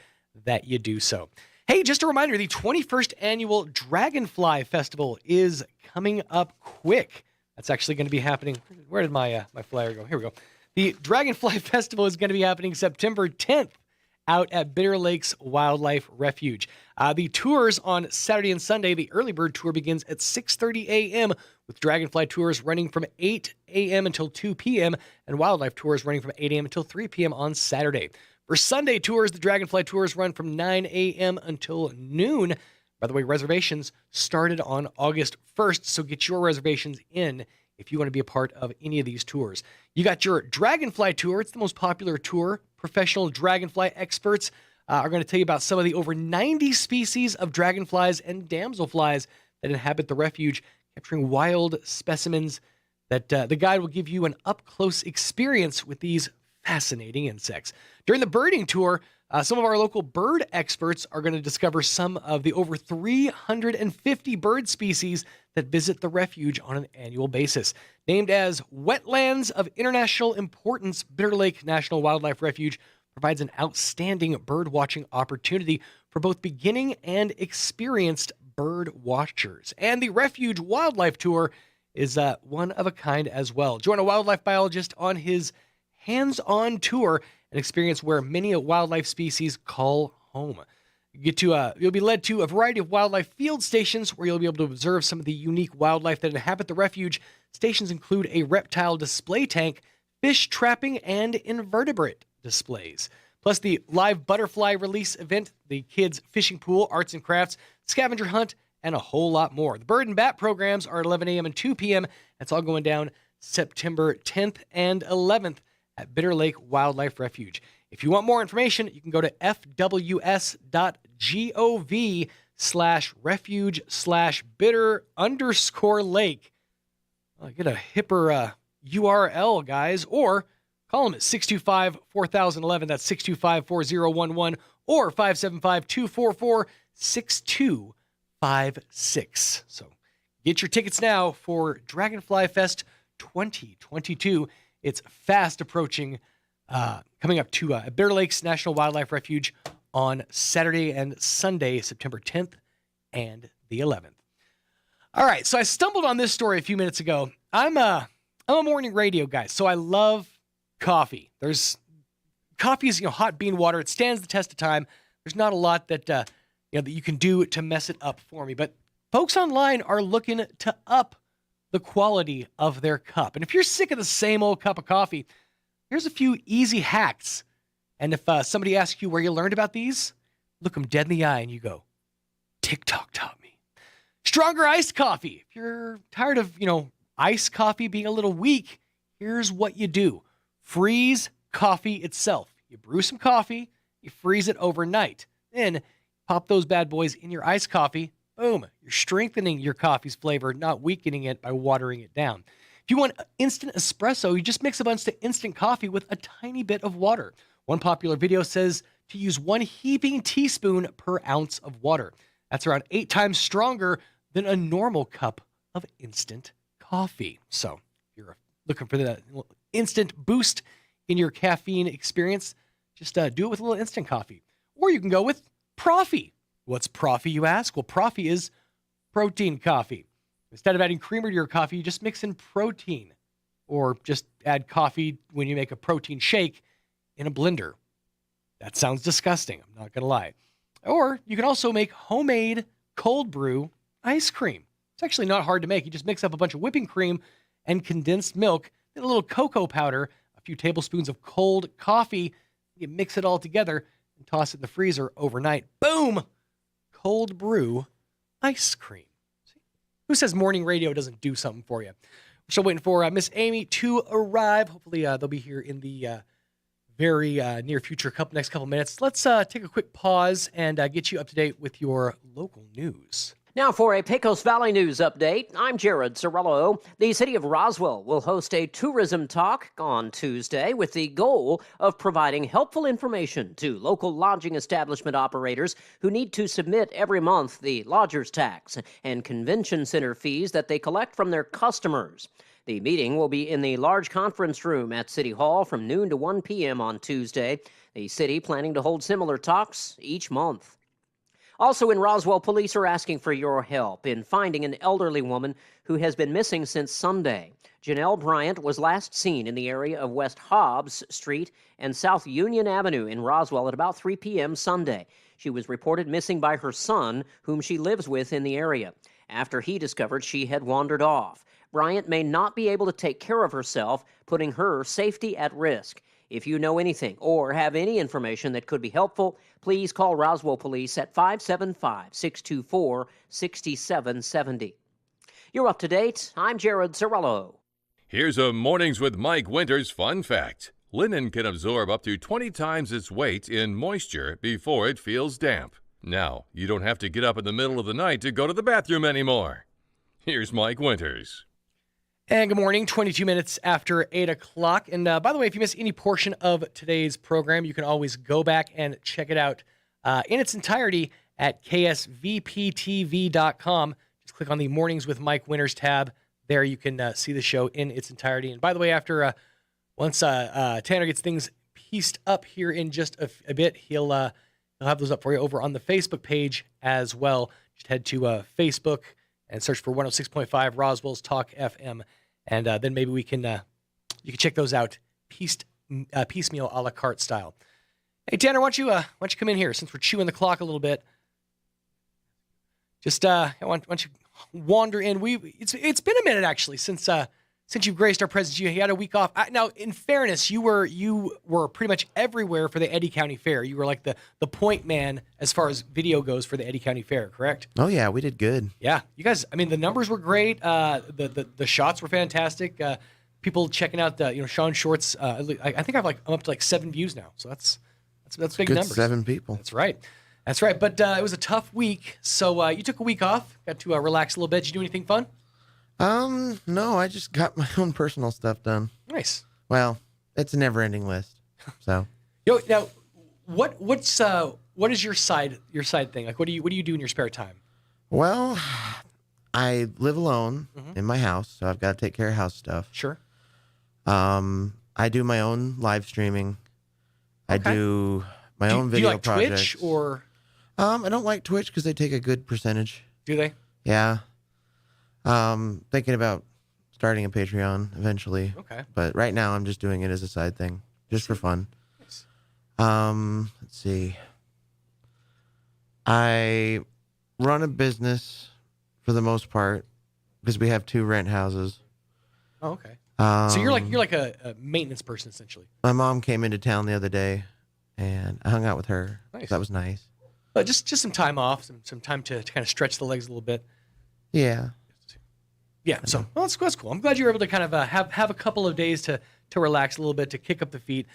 that you do so. Hey, just a reminder, the 21st annual Dragonfly Festival is coming up quick. That's actually going to be happening. Where did my flyer go? Here we go. The Dragonfly Festival is going to be happening September 10th out at Bitter Lakes Wildlife Refuge. The tours on Saturday and Sunday, the early bird tour begins at 6:30 a.m. with Dragonfly tours running from 8 a.m. until 2 p.m. and wildlife tours running from 8 a.m. until 3 p.m. on Saturday. For Sunday tours, the Dragonfly tours run from 9 a.m. until noon. By the way, reservations started on August 1st, so get your reservations in if you want to be a part of any of these tours. You got your Dragonfly tour. It's the most popular tour. Professional dragonfly experts are going to tell you about some of the over 90 species of dragonflies and damselflies that inhabit the refuge, capturing wild specimens that the guide will give you an up-close experience with these fascinating insects. During the birding tour, Some of our local bird experts are going to discover some of the over 350 bird species that visit the refuge on an annual basis. Named as Wetlands of International Importance, Bitter Lake National Wildlife Refuge provides an outstanding bird watching opportunity for both beginning and experienced bird watchers. And the Refuge Wildlife Tour is one of a kind as well. Join a wildlife biologist on his hands-on tour and experience where many wildlife species call home. You'll be led to a variety of wildlife field stations where you'll be able to observe some of the unique wildlife that inhabit the refuge. Stations include a reptile display tank, fish trapping, and invertebrate displays. Plus the live butterfly release event, the kids' fishing pool, arts and crafts, scavenger hunt, and a whole lot more. The bird and bat programs are at 11 a.m. and 2 p.m. That's all going down September 10th and 11th at Bitter Lake Wildlife Refuge. If you want more information, you can go to fws.gov/refuge/bitter_lake. Get a hipper URL, guys, or call them at 625-4011. That's 625-4011 or 575-244-6256. So get your tickets now for Dragonfly Fest 2022. It's fast approaching, coming up to Bitter Lakes National Wildlife Refuge on Saturday and Sunday, September 10th and the 11th. All right, so I stumbled on this story a few minutes ago. I'm a morning radio guy, so I love coffee. Coffee is hot bean water. It stands the test of time. There's not a lot that that you can do to mess it up for me, but folks online are looking to up the quality of their cup. And if you're sick of the same old cup of coffee, here's a few easy hacks. And if somebody asks you where you learned about these, look them dead in the eye and you go, TikTok taught me. Stronger iced coffee. If you're tired of, iced coffee being a little weak, here's what you do. Freeze coffee itself. You brew some coffee, you freeze it overnight. Then pop those bad boys in your iced coffee. Boom, you're strengthening your coffee's flavor, not weakening it by watering it down. If you want instant espresso, you just mix a bunch of instant coffee with a tiny bit of water. One popular video says to use 1 heaping teaspoon per ounce of water. That's around 8 times stronger than a normal cup of instant coffee. So if you're looking for that instant boost in your caffeine experience, just do it with a little instant coffee. Or you can go with Proffee. What's Proffee, you ask? Well, Proffee is protein coffee. Instead of adding creamer to your coffee, you just mix in protein. Or just add coffee when you make a protein shake in a blender. That sounds disgusting, I'm not going to lie. Or you can also make homemade cold brew ice cream. It's actually not hard to make. You just mix up a bunch of whipping cream and condensed milk, then a little cocoa powder, a few tablespoons of cold coffee. You mix it all together and toss it in the freezer overnight. Boom! Cold brew ice cream. See? Who says morning radio doesn't do something for you? We're still waiting for Miss Amy to arrive. Hopefully they'll be here in the very near future, next couple minutes. Let's take a quick pause and get you up to date with your local news. Now for a Pecos Valley News update, I'm Jared Sorello. The city of Roswell will host a tourism talk on Tuesday with the goal of providing helpful information to local lodging establishment operators who need to submit every month the lodger's tax and convention center fees that they collect from their customers. The meeting will be in the large conference room at City Hall from noon to 1 p.m. on Tuesday. The city planning to hold similar talks each month. Also in Roswell, police are asking for your help in finding an elderly woman who has been missing since Sunday. Janelle Bryant was last seen in the area of West Hobbs Street and South Union Avenue in Roswell at about 3 p.m. Sunday. She was reported missing by her son, whom she lives with in the area, after he discovered she had wandered off. Bryant may not be able to take care of herself, putting her safety at risk. If you know anything or have any information that could be helpful, please call Roswell Police at 575-624-6770. You're up to date. I'm Jared Sorello. Here's a Mornings with Mike Winters fun fact. Linen can absorb up to 20 times its weight in moisture before it feels damp. Now, you don't have to get up in the middle of the night to go to the bathroom anymore. Here's Mike Winters. And good morning, 22 minutes after 8 o'clock. And by the way, if you miss any portion of today's program, you can always go back and check it out in its entirety at ksvptv.com. Just click on the Mornings with Mike Winters tab. There you can see the show in its entirety. And by the way, after once Tanner gets things pieced up here in just a bit, he'll have those up for you over on the Facebook page as well. Just head to Facebook and search for 106.5 Roswell's Talk FM, and then maybe you can check those out piecemeal a la carte style. Hey Tanner, why don't you come in here since we're chewing the clock a little bit? Just why don't you wander in? It's been a minute actually since you've graced our presence. You had a week off. Now, in fairness, you were pretty much everywhere for the Eddy County Fair. You were like the point man as far as video goes for the Eddy County Fair, correct? Oh yeah, we did good. Yeah, you guys. I mean, the numbers were great. The shots were fantastic. People checking out Sean Short's. I think I'm up to like 7 views now. So that's big good numbers. 7 people. That's right. But it was a tough week. So you took a week off. Got to relax a little bit. Did you do anything fun? No, I just got my own personal stuff done. Nice. Well, it's a never-ending list. So. Now, what is your side thing? Like, what do you do in your spare time? Well, I live alone in my house, so I've got to take care of house stuff. Sure. I do my own live streaming. Okay. I do my own video like projects. Twitch or? I don't like Twitch because they take a good percentage. Do they? Yeah. Thinking about starting a Patreon eventually. Okay. But right now I'm just doing it as a side thing, just for fun. Nice. Let's see. I run a business for the most part because we have 2 rent houses. Oh, okay. So you're like a maintenance person essentially. My mom came into town the other day, and I hung out with her. Nice. That was nice. Just some time off, some time to kind of stretch the legs a little bit. Yeah. Yeah. So that's cool. I'm glad you were able to kind of have a couple of days to relax a little bit, to kick up the feet.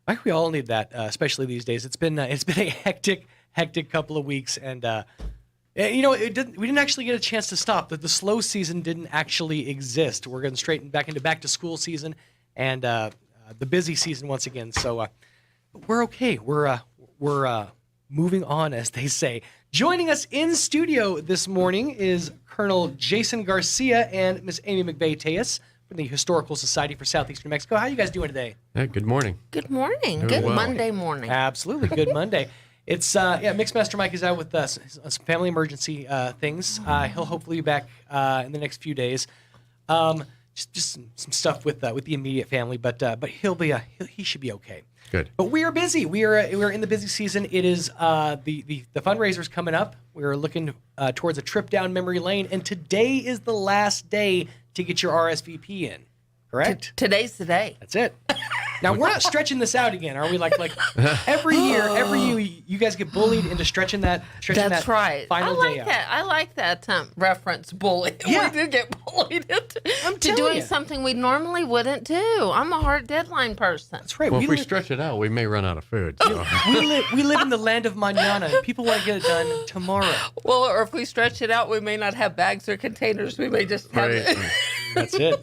I think we all need that, especially these days. It's been a hectic couple of weeks, and we didn't actually get a chance to stop. The slow season didn't actually exist. We're going straight back into back to school season and the busy season once again. So we're okay. We're moving on, as they say. Joining us in studio this morning is Colonel Jason Garcia and Miss Amy McVeigh-Tejas from the Historical Society for Southeastern New Mexico. How are you guys doing today? Good morning. Good morning. Doing Good well. Monday morning. Absolutely. Good Monday. It's Mixmaster Mike is out with some family emergency things. He'll hopefully be back in the next few days. Just some stuff with the immediate family, but he should be okay. Good. But we are busy. We are in the busy season. It is the fundraiser's coming up. We're looking towards a trip down memory lane, and today is the last day to get your RSVP in. Correct? Today's the day. That's it. Now, we're not stretching this out again, are we? Like every year, you guys get bullied into stretching that That's right. final day out. I like that reference, bully. Yeah. We did get bullied into telling doing you. something we normally wouldn't do. I'm a hard deadline person. That's right. Well, if we stretch it out, we may run out of food. So. we live in the land of mañana, and people want to get it done tomorrow. Well, or if we stretch it out, we may not have bags or containers. We may just have it. That's it.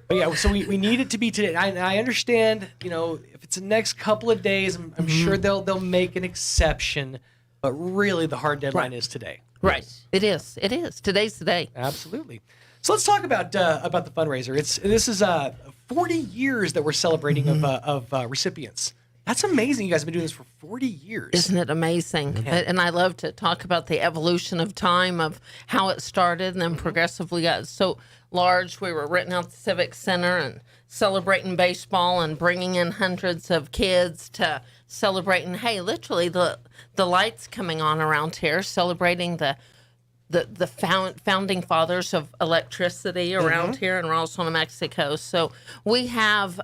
But yeah, so we need it to be today. I understand, if it's the next couple of days, I'm sure they'll make an exception. But really, the hard deadline is today. Right. It is. Today's the day. Absolutely. So let's talk about the fundraiser. This is 40 years that we're celebrating of recipients. That's amazing. You guys have been doing this for 40 years. Isn't it amazing? Yeah. And I love to talk about the evolution of time, of how it started and then progressively got so large. We were renting out the Civic Center and celebrating baseball and bringing in hundreds of kids to celebrating, hey, literally the lights coming on around here, celebrating the founding fathers of electricity around here in Roswell, New Mexico. So we have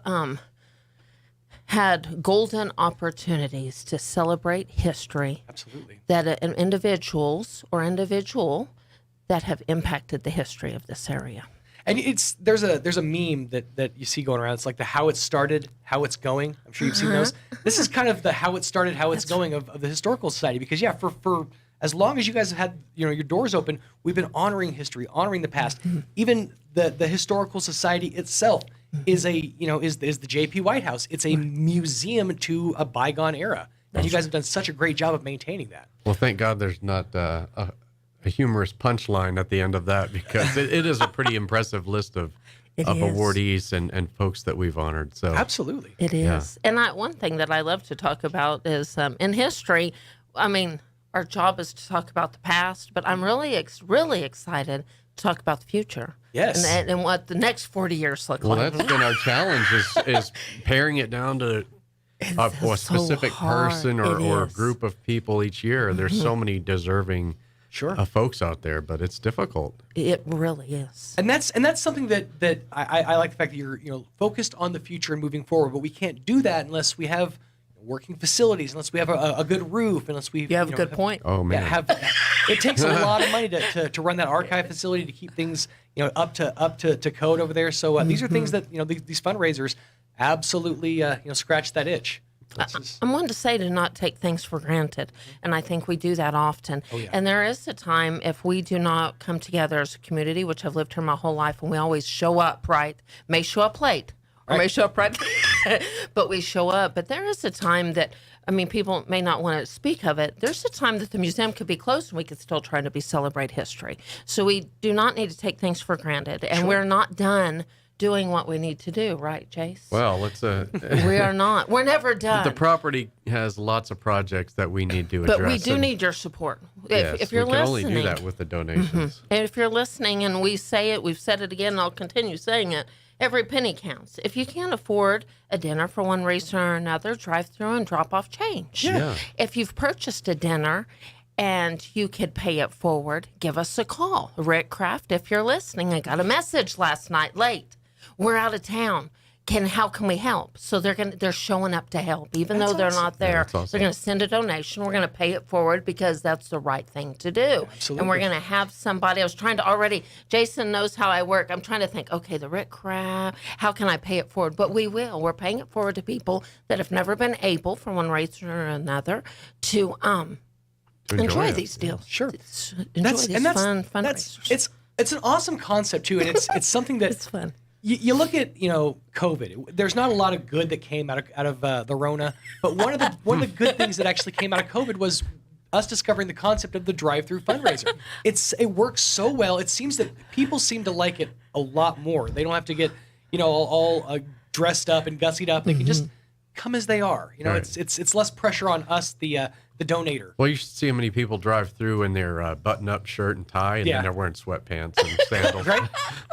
had golden opportunities to celebrate history. Absolutely. That individual that have impacted the history of this area. And there's a meme that you see going around. It's like the how it started, how it's going. I'm sure you've seen those. This is kind of the how it started, how it's going of the Historical Society. Because for as long as you guys have had your doors open, we've been honoring history, honoring the past. Even the Historical Society itself is the JP White House. It's a museum to a bygone era, and you guys have done such a great job of maintaining that. Well, thank God there's not a humorous punchline at the end of that, because it is a pretty impressive list of awardees and folks that we've honored. So absolutely, it is. And one thing that I love to talk about is in history. I mean, our job is to talk about the past, but I'm really excited to talk about the future. Yes, and what the next 40 years look like. Well, that's been our challenge is paring it down to a specific person or group of people each year. There's so many deserving folks out there, but it's difficult. It really is. And that's something that I like the fact that you're focused on the future and moving forward, but we can't do that unless we have working facilities, unless we have a good roof, unless we have a good point. Oh man, it takes a lot of money to run that archive facility, to keep things up to code over there. So these are things that these fundraisers absolutely scratch that itch. I'm one to say to not take things for granted, and I think we do that often. Oh, yeah. And there is a time if we do not come together as a community, which I've lived here my whole life, and we always show up, right? May show up late, or may show up right, but we show up. But there is a time that, people may not want to speak of it. There's a time that the museum could be closed and we could still try to celebrate history. So we do not need to take things for granted, and we're not done doing what we need to do, right, Jace? Well, we are not. We're never done. The property has lots of projects that we need to address. But we do need your support. Yes, if you're we can listening, only do that with the donations. And if you're listening, and we say it, we've said it again, and I'll continue saying it, every penny counts. If you can't afford a dinner for one reason or another, drive through and drop off change. Yeah. If you've purchased a dinner and you could pay it forward, give us a call. Rick Kraft, if you're listening, I got a message last night late. We're out of town. How can we help? So they're showing up to help, even though they're not there. Awesome. They're going to send a donation. We're going to pay it forward because that's the right thing to do. Absolutely. And we're going to have somebody. I was trying to already. Jason knows how I work. I'm trying to think. Okay, the Rick Kraft. How can I pay it forward? But we will. We're paying it forward to people that have never been able, for one reason or another, to enjoy these deals. Sure. Enjoy these fun fundraisers. It's an awesome concept too, and it's something that it's fun. You look at COVID. There's not a lot of good that came out of the Rona, but one of the good things that actually came out of COVID was us discovering the concept of the drive-through fundraiser. It works so well. It seems that people seem to like it a lot more. They don't have to get all dressed up and gussied up. They can just come as they are. Right. It's less pressure on us, the donator. Well, you should see how many people drive through in their button-up shirt and tie, and then they're wearing sweatpants and sandals. Right?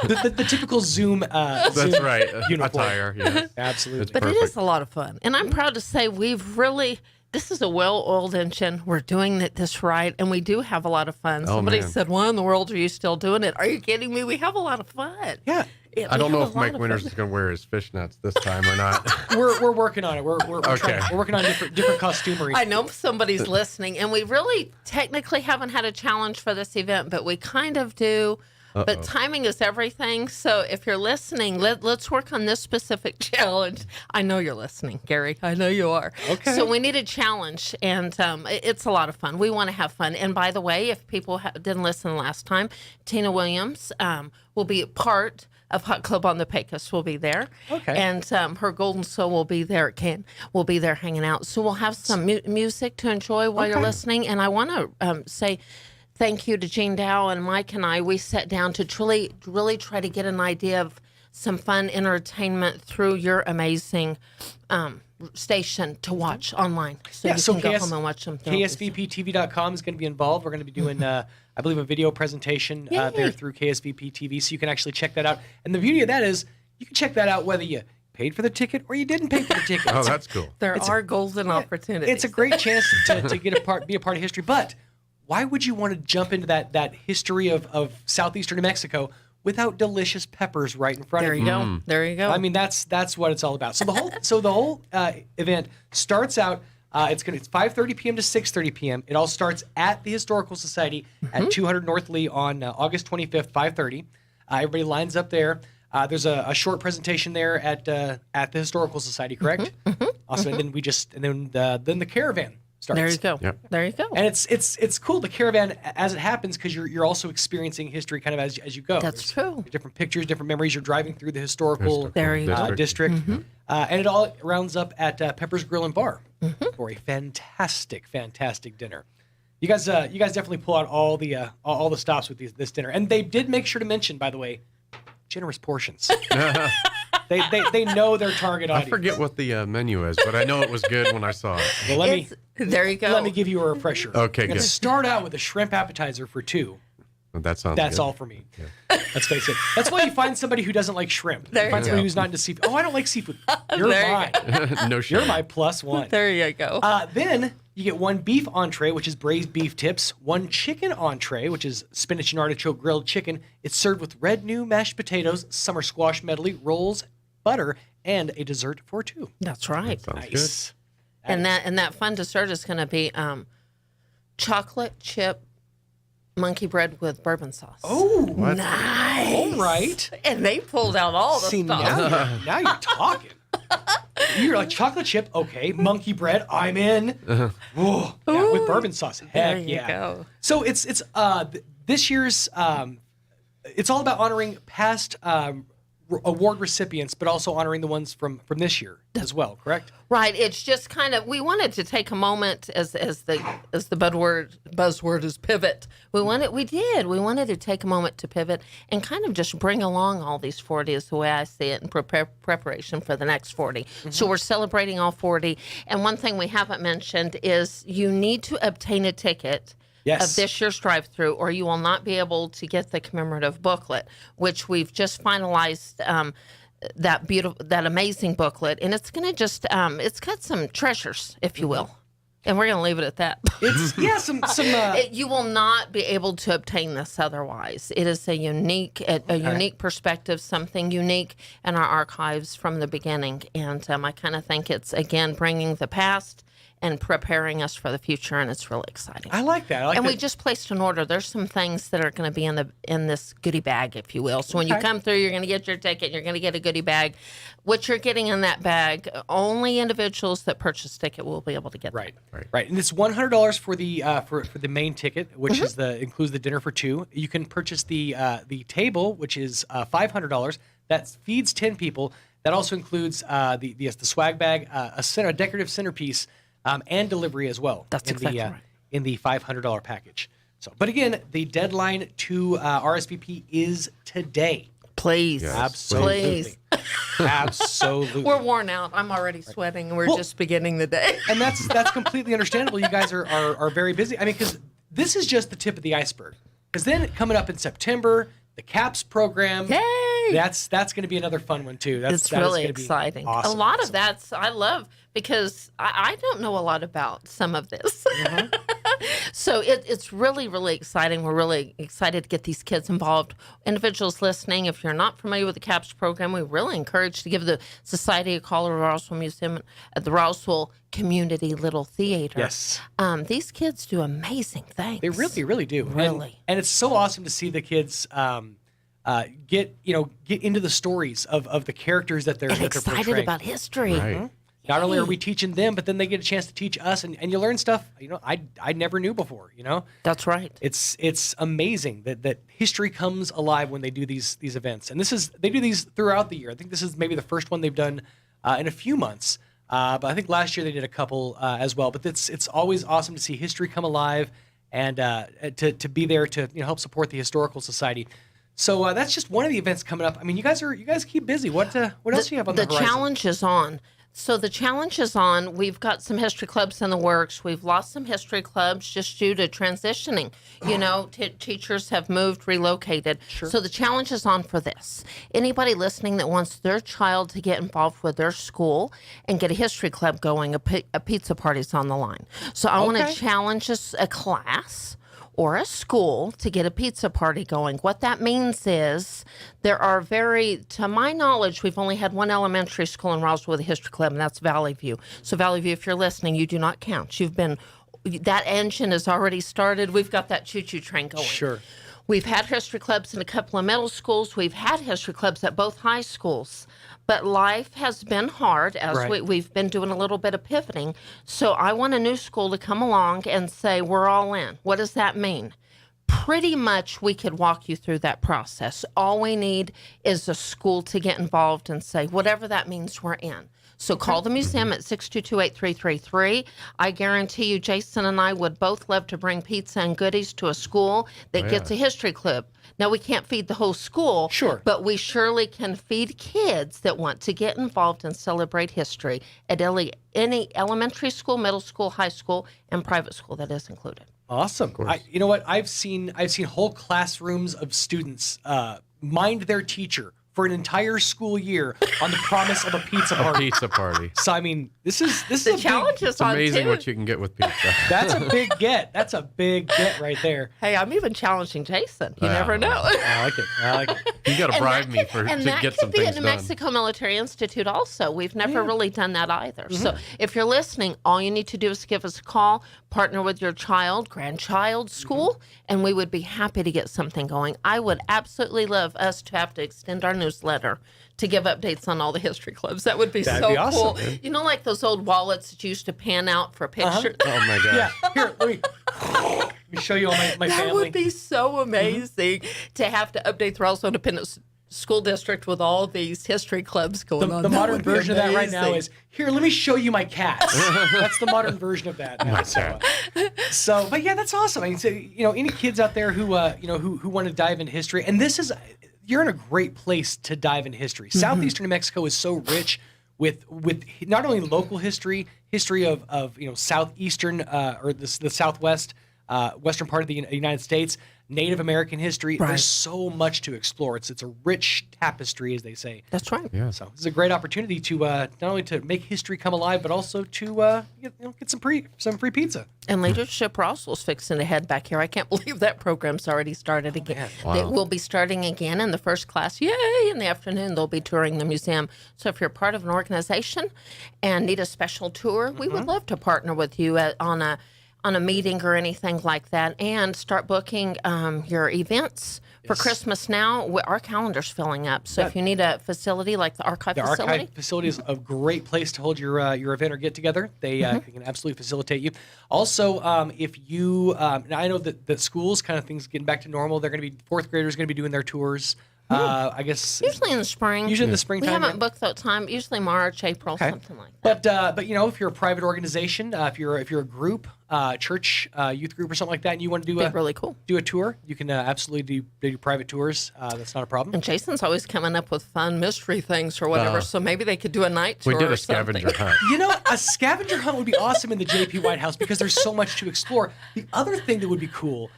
The typical Zoom. That's Zoom right. Uniform. Attire. Yes. Absolutely. But it is a lot of fun, and I'm proud to say this is a well-oiled engine. We're doing this right, and we do have a lot of fun. Somebody said, "Why in the world are you still doing it?" Are you kidding me? We have a lot of fun. Yeah. I don't know if Mike Winters is going to wear his fishnets this time or not. We're working on it. We're okay. We're working on different costumery. I know somebody's listening, and we really technically haven't had a challenge for this event, but we kind of do. Uh-oh. But timing is everything. So if you're listening, let's work on this specific challenge. I know you're listening, Gary. I know you are. Okay. So we need a challenge, and it's a lot of fun. We want to have fun. And by the way, if people didn't listen last time, Tina Williams will be part of Hot Club on the Pecos will be there. Okay. And her Golden Soul will be there. Will be there hanging out. So we'll have some music to enjoy while you're listening. And I want to say thank you to Gene Dow and Mike and I. We sat down to really try to get an idea of some fun entertainment through your amazing station to watch online. So you can go home and watch some films. KSVPTV.com is going to be involved. We're going to be doing, I believe, a video presentation there through KSVP TV, so you can actually check that out. And the beauty of that is you can check that out whether you paid for the ticket or you didn't pay for the ticket. Oh, that's cool. There are golden opportunities. It's a great chance to be a part of history. But why would you want to jump into that history of southeastern New Mexico without delicious peppers right in front of you? There you go. I mean, that's what it's all about. So the whole event starts out. It's 5:30 p.m. to 6:30 p.m. It all starts at the Historical Society at 200 North Lee on August 25th, 5:30. Everybody lines up there. There's a short presentation there at the Historical Society, correct? Awesome. And then then the caravan starts. There you go. Yep. There you go. And it's cool, the caravan as it happens, because you're also experiencing history kind of as you go. That's true. Different pictures, different memories. You're driving through the historical There you go. district. Mm-hmm. And it all rounds up at Pepper's Grill and Bar for a fantastic dinner. You guys definitely pull out all the stops with this dinner. And they did make sure to mention, by the way, generous portions. They know their target audience. I forget what the menu is, but I know it was good when I saw it. Well, there you go. Let me give you a refresher. Okay, We're gonna good. start out with a shrimp appetizer for 2. That sounds That's good. all for me. Let's face it. That's why you find somebody who doesn't like shrimp. There You find you somebody go. who's not into seafood. Oh, I don't like seafood. You're There you mine. No shame. You're my +1. There you go. Then you get 1 beef entree, which is braised beef tips, 1 chicken entree, which is spinach and artichoke grilled chicken. It's served with red new mashed potatoes, summer squash medley, rolls, butter, and a dessert for 2. That's right. Sounds Nice. And that fun dessert is going to be chocolate chip monkey bread with bourbon sauce. Oh, nice! All right. And they pulled out all the See, stuff. now you're talking. You're like chocolate chip, okay. Monkey bread, I'm in. Oh, yeah, with bourbon sauce, heck There you yeah. go. So it's this year's. It's all about honoring past award recipients, but also honoring the ones from this year as well. Correct? Right. It's just kind of, we wanted to take a moment as the buzzword is pivot. We wanted to take a moment to pivot and kind of just bring along all these 40s the way I see it in preparation for the next 40. So we're celebrating all 40. And one thing we haven't mentioned is you need to obtain a ticket of this year's drive-through, or you will not be able to get the commemorative booklet, which we've just finalized. That amazing booklet, and it's going to just it's got some treasures, if you will, and we're going to leave it at that. It's some. You will not be able to obtain this otherwise. It is a unique perspective, something unique in our archives from the beginning, and I kind of think it's again bringing the past and preparing us for the future, and it's really exciting. I like that. We just placed an order. There's some things that are going to be in this goodie bag, if you will. So when you come through, you're going to get your ticket. You're going to get a goodie bag. What you're getting in that bag, only individuals that purchase ticket will be able to get. Right. And it's $100 for the main ticket, which is includes the dinner for 2. You can purchase the table, which is $500. That feeds 10 people. That also includes the swag bag, a decorative centerpiece. And delivery as well. That's exactly right. In the $500 package. So, but again, the deadline to RSVP is today. Please, absolutely, absolutely. We're worn out. I'm already sweating, and we're just beginning the day. And that's completely understandable. You guys are very busy. I mean, because this is just the tip of the iceberg. Because then coming up in September, the CAPS program. Yay! That's going to be another fun one too. It's really exciting. Awesome. A lot of that's I love because I don't know a lot about some of this. So it's really, really exciting. We're really excited to get these kids involved. Individuals listening, if you're not familiar with the CAPS program, we really encourage to give the Society of Colorado Roswell Museum at the Roswell Community Little Theater. Yes. These kids do amazing things. They really, really do. Really. And it's so awesome to see the kids get into the stories of the characters that they're excited portraying. about history. Right. Not only are we teaching them, but then they get a chance to teach us, and you learn stuff I never knew before. That's right. It's amazing that history comes alive when they do these events, and they do these throughout the year. I think this is maybe the first one they've done in a few months, but I think last year they did a couple as well. But it's always awesome to see history come alive and to be there to help support the Historical Society. So that's just one of the events coming up. I mean, you guys keep busy. What else do you have on the horizon? The challenge is on. So the challenge is on. We've got some history clubs in the works. We've lost some history clubs just due to transitioning. Teachers have moved, relocated. Sure. So the challenge is on for this. Anybody listening that wants their child to get involved with their school and get a history club going, a pizza party's on the line. So I want to challenge a class or a school to get a pizza party going. What that means is there are to my knowledge, we've only had one elementary school in Roswell with a history club, and that's Valley View. So Valley View, if you're listening, you do not count. That engine has already started. We've got that choo-choo train going. Sure. We've had history clubs in a couple of middle schools. We've had history clubs at both high schools. But life has been hard as we've been doing a little bit of pivoting. So I want a new school to come along and say, we're all in. What does that mean? Pretty much we could walk you through that process. All we need is a school to get involved and say, whatever that means, we're in. So call the museum at 622-8333. I guarantee you Jason and I would both love to bring pizza and goodies to a school that gets a history club. Now, we can't feed the whole school, but we surely can feed kids that want to get involved and celebrate history at any elementary school, middle school, high school, and private school that is included. Awesome. You know what? I've seen whole classrooms of students mind their teacher for an entire school year on the promise of a pizza party. A pizza party. So I mean, this is the challenge. It's amazing what you can get with pizza. That's a big get. That's a big get right there. Hey, I'm even challenging Jason. You never know. I like it. You got to bribe me to get some things done. And that could be at New Mexico Military Institute also. We've never really done that either. So if you're listening, all you need to do is give us a call, partner with your child, grandchild school, and we would be happy to get something going. I would absolutely love us to have to extend our newsletter to give updates on all the history clubs. That would be That'd so be awesome, cool. man. You know, like those old wallets that you used to pan out for pictures? Oh, my God. Yeah. Here, let me show you all my that family. Would be so amazing to have to update the Roswell Independent School District with all these history clubs going on. The That modern would be version of that right now amazing. is, here, let me show you my cats. That's the modern version of that now. So, but yeah, that's awesome. I mean, so, any kids out there who want to dive into history, and you're in a great place to dive into history. Southeastern New Mexico is so rich with not only local history of southeastern or the southwest, western part of the United States, Native American history. Right. There's so much to explore. It's a rich tapestry, as they say. That's right. Yeah. So this is a great opportunity to not only to make history come alive, but also to get some free pizza. And Leadership Roswell's fixing to head back here. I can't believe that program's already started again. Wow. It will be starting again in the first class. Yay! In the afternoon, they'll be touring the museum. So if you're part of an organization and need a special tour, we would love to partner with you on a meeting or anything like that, and start booking your events for Christmas now. Our calendar's filling up. So if you need a facility like the archive facility. The archive facility is a great place to hold your event or get together. They can absolutely facilitate you. Also, if you, I know that the schools kind of things getting back to normal. They're going to be, fourth graders going to be doing their tours. I guess usually in the spring. Usually in the springtime. We haven't booked that time. Usually March, April, something like that. But if you're a private organization, if you're a group, church, youth group or something like that, and you want to do really cool. Do a tour, you can absolutely do private tours. That's not a problem. And Jason's always coming up with fun mystery things or whatever. So maybe they could do a night tour. We did or a scavenger hunt. A scavenger hunt would be awesome in the JP White House because there's so much to explore. The other thing that would be cool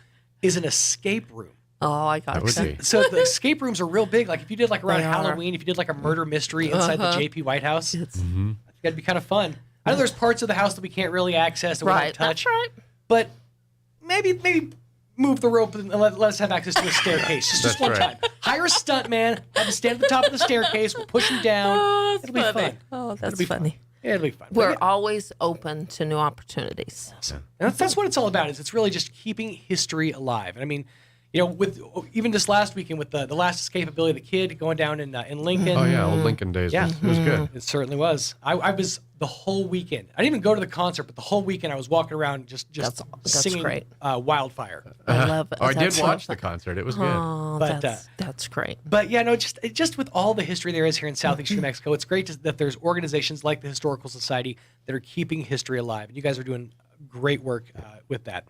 is an escape room. Oh, I got it. So the escape rooms are real big. Like if you did around Halloween, if you did a murder mystery inside the JP White House, I think that'd be kind of fun. I know there's parts of the house that we can't really access that we don't touch. That's right. But maybe move the rope and let us have access to a staircase. Just one time. Hire a stunt man, have him stand at the top of the staircase, we'll push him down. Oh, It'll be fun. Oh, that's funny. Yeah, it'll be fun. We're always open to new opportunities. Awesome. And that's what it's all about. It's really just keeping history alive. And I mean, with even this last weekend with the last escapability of the kid going down in Lincoln. Oh yeah, old Lincoln days. Yeah, It was good. It certainly was. I was the whole weekend. I didn't even go to the concert, but the whole weekend I was walking around just that's singing great. Wildfire. I love it. I did watch the concert. It was good. Oh, But, that's great. But just with all the history there is here in Southeastern New Mexico, it's great that there's organizations like the Historical Society that are keeping history alive. And you guys are doing great work with that.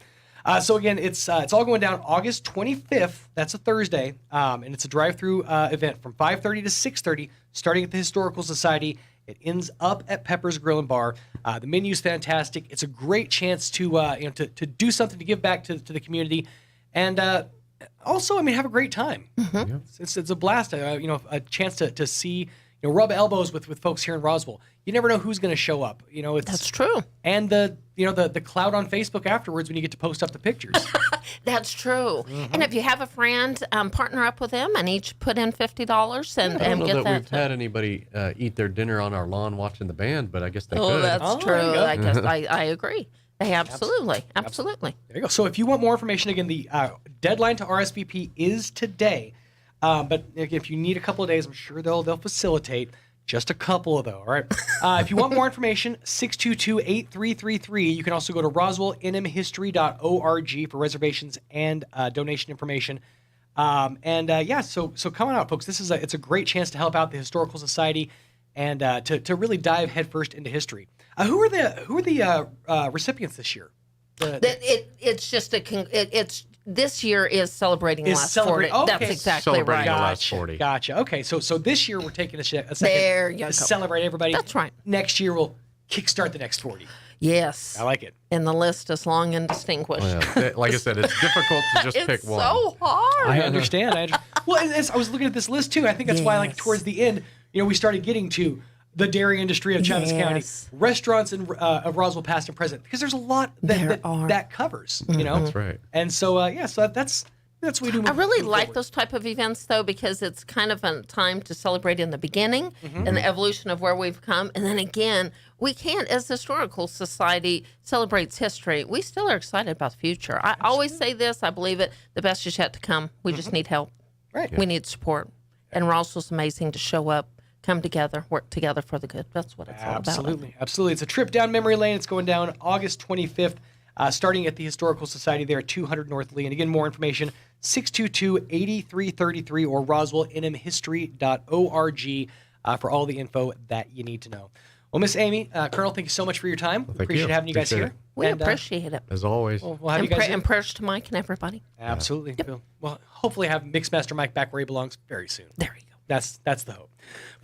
So again, it's all going down August 25th. That's a Thursday, and it's a drive-through event from 5:30 to 6:30, starting at the Historical Society. It ends up at Pepper's Grill and Bar. The menu's fantastic. It's a great chance to do something to give back to the community, and also, have a great time. Mm-hmm. It's a blast. A chance to see. Rub elbows with folks here in Roswell. You never know who's going to show up. That's true. And the cloud on Facebook afterwards when you get to post up the pictures. That's true. And if you have a friend, partner up with them and each put in $50 and I don't know get that that. we've had anybody eat their dinner on our lawn watching the band, but I guess they Oh, could. that's true. I guess I agree. Absolutely. There you go. So if you want more information, again, the deadline to RSVP is today. But if you need a couple of days, I'm sure they'll facilitate. Just a couple of though, all right? If you want more information, 622-8333. You can also go to roswellnmhistory.org for reservations and donation information. So come on out, folks. It's a great chance to help out the Historical Society and to really dive headfirst into history. Who are the recipients this year? This year is celebrating the last 40. Okay. That's exactly right. The last 40. Gotcha. Okay, so this year we're taking a second there you to go. Celebrate everybody. That's right. Next year we'll kickstart the next 40. Yes. I like it. And the list is long and distinguished. Well, like I said, it's difficult to just pick one. It's so hard. I understand. Well, I was looking at this list too. I think that's why, like, towards the end, we started getting to the dairy industry of Chavez County, restaurants of Roswell past and present, because there's a lot that covers, That's right. And so, so that's what we do. I really like those type of events, though, because it's kind of a time to celebrate in the beginning and the evolution of where we've come. And then again, we can't, as the Historical Society celebrates history, we still are excited about the future. I always say this, I believe it, the best is yet to come. We just need help. Right. We need support. And Roswell's amazing to show up, come together, work together for the good. That's what it's all about. Absolutely. It's a trip down memory lane. It's going down August 25th, starting at the Historical Society there at 200 North Lee. And again, more information, 622-8333 or roswellnmhistory.org for all the info that you need to know. Well, Miss Amy, Colonel, thank you so much for your time. Appreciate having you guys here. We appreciate it. As always. We'll have you guys and prayers to Mike and everybody. Absolutely. Yep. Well, hopefully have Mixmaster Mike back where he belongs very soon. There you go. That's the hope.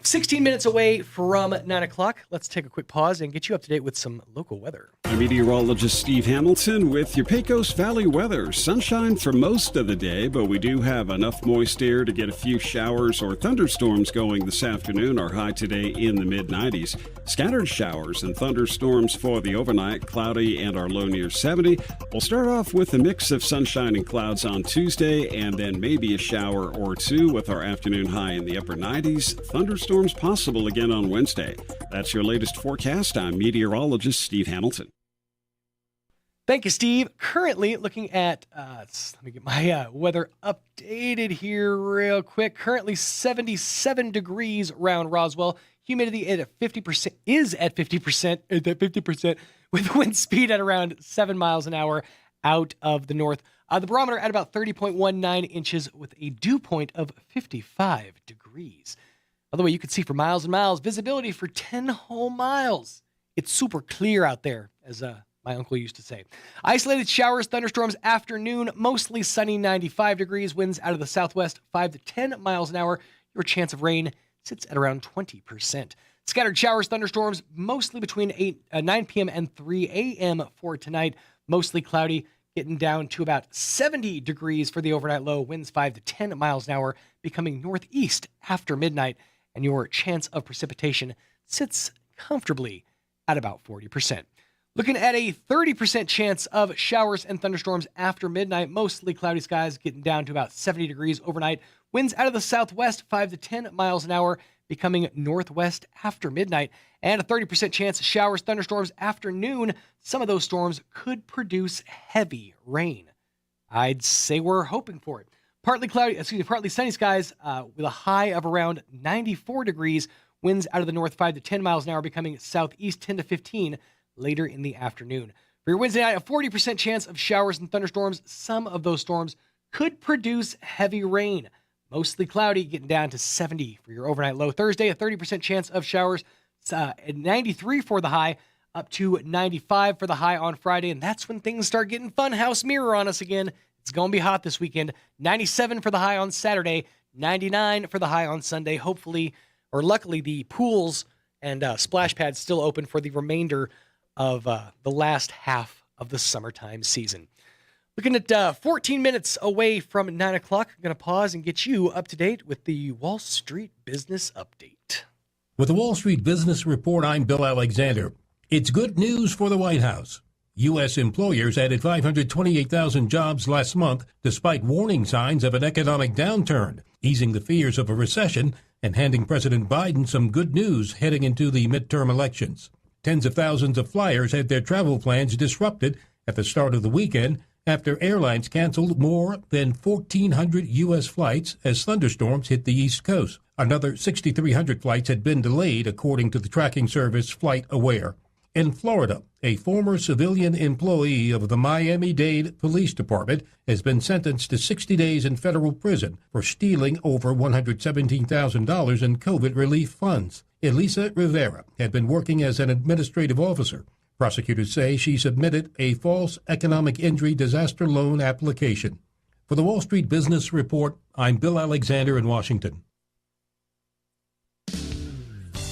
16 minutes away from 9 o'clock. Let's take a quick pause and get you up to date with some local weather. I'm meteorologist Steve Hamilton with your Pecos Valley weather. Sunshine for most of the day, but we do have enough moist air to get a few showers or thunderstorms going this afternoon. Our high today in the mid-90s. Scattered showers and thunderstorms for the overnight, cloudy and our low near 70. We'll start off with a mix of sunshine and clouds on Tuesday, and then maybe a shower or two with our afternoon high in the upper 90s. Thunderstorms possible again on Wednesday. That's your latest forecast. I'm meteorologist Steve Hamilton. Thank you, Steve. Currently looking at, let me get my weather updated here real quick. Currently 77 degrees around Roswell. Humidity at 50% is at 50%, with wind speed at around 7 miles an hour out of the north. The barometer at about 30.19 inches with a dew point of 55 degrees. By the way, you can see for miles and miles, visibility for 10 whole miles. It's super clear out there, as my uncle used to say. Isolated showers, thunderstorms, afternoon, mostly sunny, 95 degrees, winds out of the southwest, 5 to 10 miles an hour. Your chance of rain sits at around 20%. Scattered showers, thunderstorms, mostly between 9 p.m. and 3 a.m. for tonight. Mostly cloudy, getting down to about 70 degrees for the overnight low. Winds 5 to 10 miles an hour, becoming northeast after midnight. And your chance of precipitation sits comfortably at about 40%. Looking at a 30% chance of showers and thunderstorms after midnight, mostly cloudy skies, getting down to about 70 degrees overnight. Winds out of the southwest, 5 to 10 miles an hour, becoming northwest after midnight. And a 30% chance of showers, thunderstorms afternoon. Some of those storms could produce heavy rain. I'd say we're hoping for it. Partly sunny skies with a high of around 94 degrees. Winds out of the north 5 to 10 miles an hour, becoming southeast 10 to 15 later in the afternoon. For your Wednesday night, a 40% chance of showers and thunderstorms. Some of those storms could produce heavy rain. Mostly cloudy, getting down to 70 for your overnight low. Thursday, a 30% chance of showers, 93 for the high, up to 95 for the high on Friday. And that's when things start getting fun house mirror on us again. It's going to be hot this weekend. 97 for the high on Saturday, 99 for the high on Sunday. Hopefully, or luckily, the pools and splash pads still open for the remainder of the last half of the summertime season. Looking at 14 minutes away from 9 o'clock, I'm going to pause and get you up to date with the Wall Street Business Update. With the Wall Street Business Report, I'm Bill Alexander. It's good news for the White House. U.S. employers added 528,000 jobs last month, despite warning signs of an economic downturn, easing the fears of a recession and handing President Biden some good news heading into the midterm elections. Tens of thousands of flyers had their travel plans disrupted at the start of the weekend after airlines canceled more than 1,400 U.S. flights as thunderstorms hit the East Coast. Another 6,300 flights had been delayed, according to the tracking service FlightAware. In Florida, a former civilian employee of the Miami-Dade Police Department has been sentenced to 60 days in federal prison for stealing over $117,000 in COVID relief funds. Elisa Rivera had been working as an administrative officer. Prosecutors say she submitted a false economic injury disaster loan application. For the Wall Street Business Report, I'm Bill Alexander in Washington.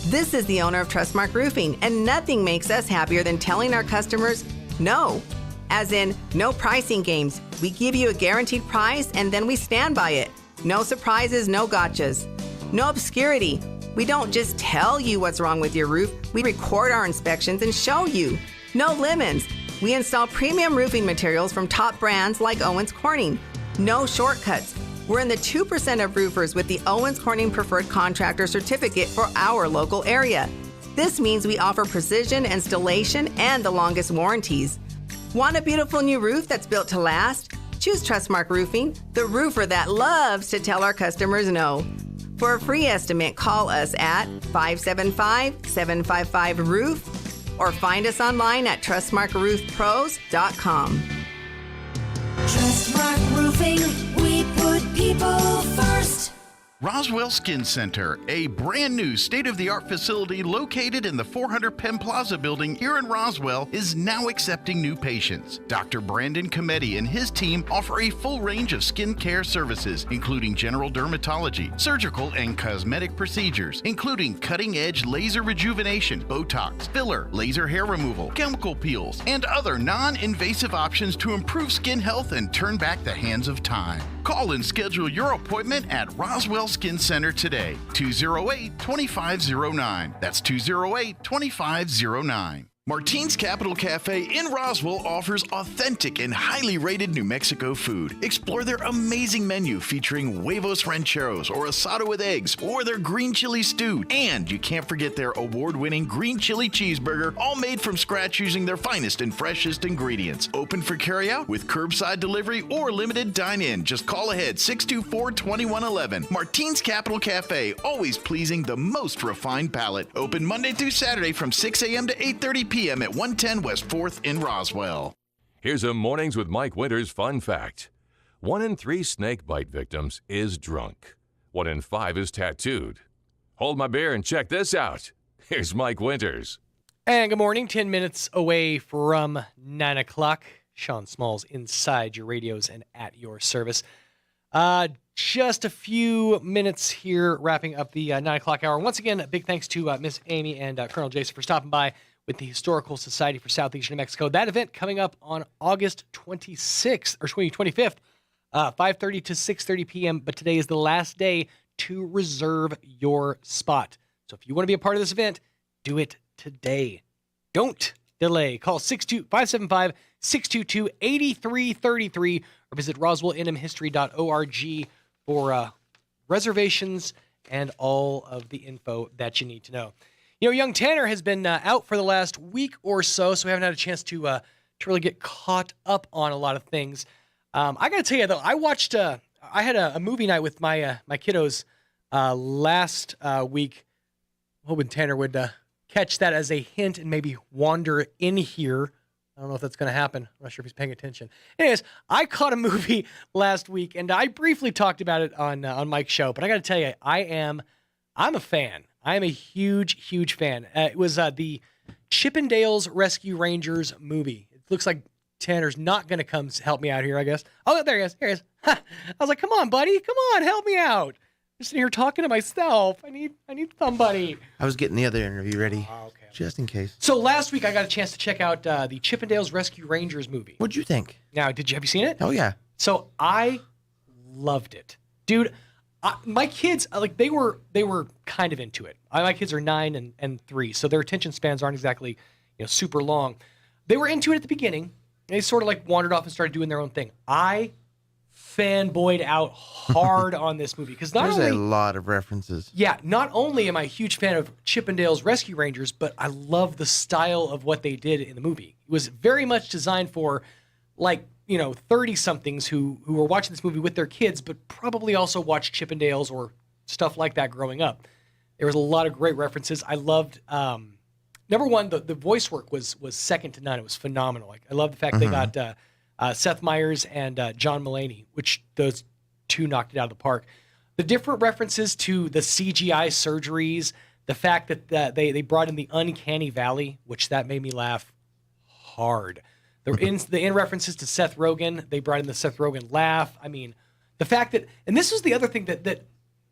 This is the owner of Trustmark Roofing, and nothing makes us happier than telling our customers no. As in, no pricing games. We give you a guaranteed price, and then we stand by it. No surprises, no gotchas. No obscurity. We don't just tell you what's wrong with your roof. We record our inspections and show you. No lemons. We install premium roofing materials from top brands like Owens Corning. No shortcuts. We're in the 2% of roofers with the Owens Corning Preferred Contractor Certificate for our local area. This means we offer precision installation and the longest warranties. Want a beautiful new roof that's built to last? Choose Trustmark Roofing, the roofer that loves to tell our customers no. For a free estimate, call us at 575-755-ROOF or find us online at trustmarkroofpros.com. Trustmark Roofing, we put people first. Roswell Skin Center, a brand new state-of-the-art facility located in the 400 Penn Plaza building here in Roswell, is now accepting new patients. Dr. Brandon Cometti and his team offer a full range of skin care services, including general dermatology, surgical and cosmetic procedures, including cutting-edge laser rejuvenation, Botox, filler, laser hair removal, chemical peels, and other non-invasive options to improve skin health and turn back the hands of time. Call and schedule your appointment at Roswell Skin Center today, 208-2509. That's 208-2509. Martine's Capital Cafe in Roswell offers authentic and highly rated New Mexico food. Explore their amazing menu featuring huevos rancheros or asado with eggs or their green chili stew. And you can't forget their award-winning green chili cheeseburger, all made from scratch using their finest and freshest ingredients. Open for carryout with curbside delivery or limited dine-in. Just call ahead 624-2111. Martine's Capital Cafe, always pleasing the most refined palate. Open Monday through Saturday from 6 a.m. to 8:30 p.m. at 110 West 4th in Roswell. Here's a Mornings with Mike Winters fun fact. 1 in 3 snake bite victims is drunk. 1 in 5 is tattooed. Hold my beer and check this out. Here's Mike Winters. And good morning, 10 minutes away from 9 o'clock. Sean Smalls inside your radios and at your service. Just a few minutes here, wrapping up the 9 o'clock hour. Once again, a big thanks to Miss Amy and Colonel Jason for stopping by with the Historical Society for Southeastern New Mexico. That event coming up on August 26th, or 25th, 5:30 to 6:30 p.m. But today is the last day to reserve your spot. So if you want to be a part of this event, do it today. Don't delay. Call 575-622-8333 or visit roswellnmhistory.org for reservations and all of the info that you need to know. You know, young Tanner has been out for the last week or so we haven't had a chance to really get caught up on a lot of things. I got to tell you, though, I watched, I had a movie night with my kiddos last week. Hoping Tanner would catch that as a hint and maybe wander in here. I don't know if that's going to happen. I'm not sure if he's paying attention. Anyways, I caught a movie last week, and I briefly talked about it on Mike's show, but I got to tell you, I'm a fan. I am a huge, huge fan. It was the Chippendales Rescue Rangers movie. It looks like Tanner's not going to come help me out here, I guess. Oh, there he is. Here he is. I was like, come on, buddy. Come on, help me out. I'm sitting here talking to myself. I need somebody. I was getting the other interview ready, just in case. So last week I got a chance to check out the Chippendales Rescue Rangers movie. What'd you think? Now, have you seen it? Oh, yeah. So I loved it. Dude, my kids, they were kind of into it. My kids are 9 and 3, so their attention spans aren't exactly super long. They were into it at the beginning. They sort of wandered off and started doing their own thing. I fanboyed out hard on this movie because There's a lot of references. Yeah, not only am I a huge fan of Chippendale's Rescue Rangers, but I love the style of what they did in the movie. It was very much designed for, 30-somethings who were watching this movie with their kids, but probably also watched Chippendales or stuff like that growing up. There was a lot of great references. I loved, number one, the voice work was second to none. It was phenomenal. I love the fact they got Seth Meyers and John Mulaney, which those two knocked it out of the park. The different references to the CGI surgeries, the fact that they brought in the Uncanny Valley, which that made me laugh hard. The in references to Seth Rogen, they brought in the Seth Rogen laugh. I mean, the fact that, and this was the other thing that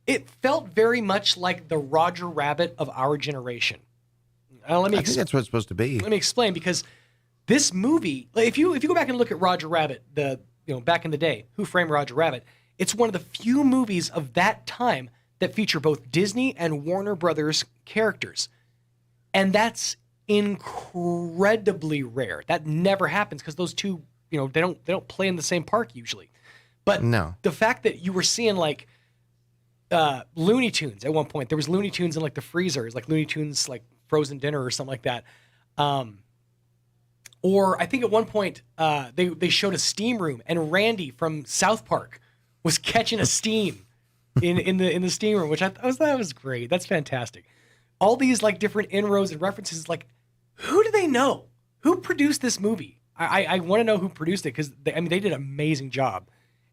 it felt very much like the Roger Rabbit of our generation. I think that's what it's supposed to be. Let me explain, because this movie, if you go back and look at Roger Rabbit, back in the day, Who Framed Roger Rabbit, it's one of the few movies of that time that feature both Disney and Warner Brothers characters. And that's incredibly rare. That never happens because those two, they don't play in the same park usually. But the fact that you were seeing Looney Tunes at one point, there was Looney Tunes in the freezers, like Looney Tunes Frozen Dinner or something like that. Or I think at one point they showed a steam room, and Randy from South Park was catching a steam in the steam room, which I thought was great. That's fantastic. All these different inroads and references, who do they know? Who produced this movie? I want to know who produced it, because they did an amazing job.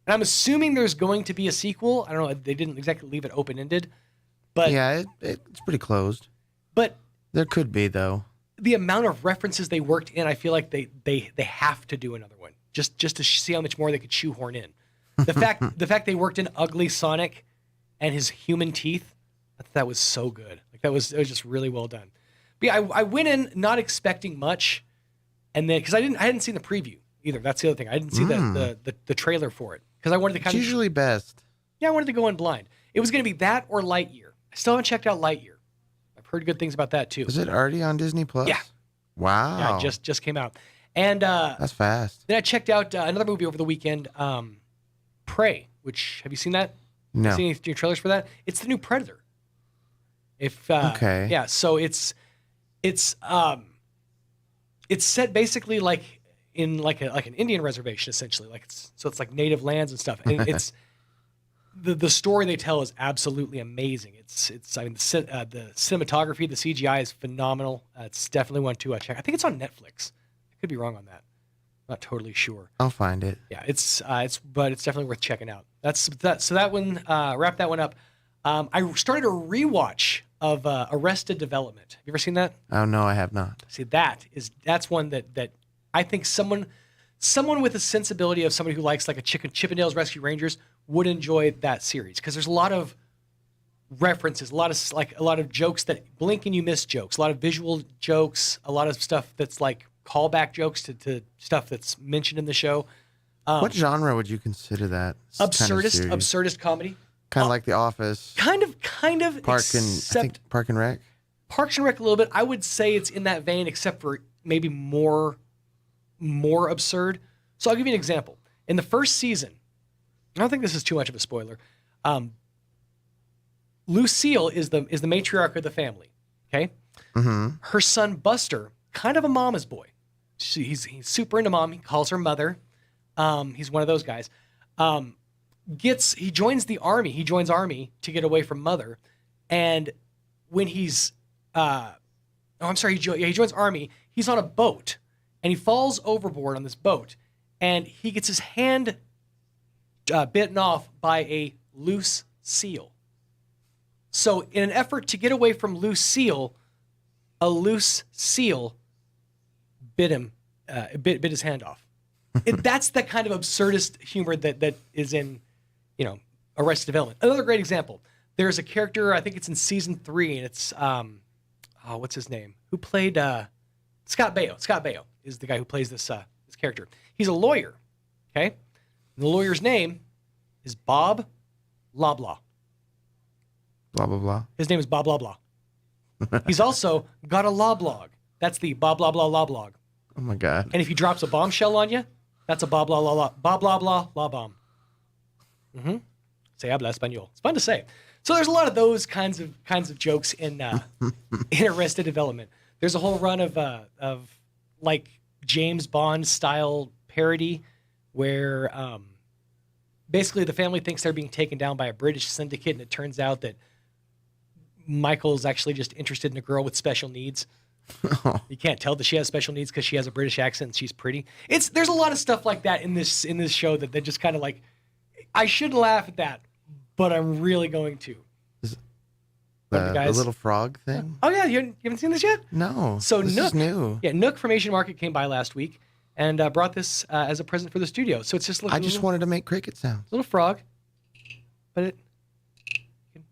And I'm assuming there's going to be a sequel. I don't know. They didn't exactly leave it open-ended, but yeah, it's pretty closed. But there could be, though. The amount of references they worked in, I feel like they have to do another one just to see how much more they could shoehorn in. The fact they worked in Ugly Sonic and his human teeth, that was so good. It was just really well done. But yeah, I went in not expecting much, and then because I hadn't seen the preview either. That's the other thing. I didn't see the trailer for it because I wanted to It's usually best. Yeah, I wanted to go in blind. It was going to be that or Lightyear. I still haven't checked out Lightyear. I've heard good things about that too. Is it already on Disney Plus? Yeah. Wow. Yeah, it just came out. And that's fast. Then I checked out another movie over the weekend, Prey. Which, have you seen that? No. Seen any trailers for that? It's the new Predator. Okay. Yeah. So it's set basically in an Indian reservation, essentially. It's like native lands and stuff. And it's the story they tell is absolutely amazing. The cinematography, the CGI is phenomenal. It's definitely one to check. I think it's on Netflix. I could be wrong on that. I'm not totally sure. I'll find it. Yeah, but it's definitely worth checking out. So that one, wrap that one up. I started a rewatch of Arrested Development. Have you ever seen that? Oh no, I have not. See, that's one that I think someone with a sensibility of somebody who likes a Chippendale's Rescue Rangers would enjoy that series, because there's a lot of references, a lot of jokes that blink and you miss jokes, a lot of visual jokes, a lot of stuff that's callback jokes to stuff that's mentioned in the show. What genre would you consider that? Absurdist comedy. Kind of like The Office. Kind of. Parks and Rec. Parks and Rec a little bit. I would say it's in that vein, except for maybe more absurd. So I'll give you an example. In the first season, I don't think this is too much of a spoiler. Lucille is the matriarch of the family. Okay. Mm-hmm. Her son Buster, kind of a mama's boy. He's super into mom. He calls her mother. He's one of those guys. He joins the army. He joins army to get away from mother. And when he joins army, he's on a boat and he falls overboard on this boat, and he gets his hand bitten off by a loose seal. So in an effort to get away from Lucille, a loose seal bit his hand off. That's the kind of absurdist humor that is in, Arrested Development. Another great example. There's a character, I think it's in season 3, and it's what's his name? Who played Scott Baio? Scott Baio is the guy who plays this character. He's a lawyer. Okay, and the lawyer's name is Bob Loblaw. Blah blah blah. His name is Bob Loblaw. He's also got a law blog. That's the Bob Loblaw law blog. Oh my God. And if he drops a bombshell on you, that's a Bob Loblaw law bomb. Mm-hmm. Se habla español. It's fun to say. So there's a lot of those kinds of jokes in Arrested Development. There's a whole run of like James Bond style parody where basically the family thinks they're being taken down by a British syndicate, and it turns out that Michael's actually just interested in a girl with special needs. You can't tell that she has special needs because she has a British accent and she's pretty. There's a lot of stuff like that in this show that just kind of like, I shouldn't laugh at that, but I'm really going to. The little frog thing? Oh yeah, you haven't seen this yet? No. So this Nook is new. Yeah, Nook from Asian Market came by last week and brought this as a present for the studio. So it's just I just wanted to make cricket sounds. Little frog, but it can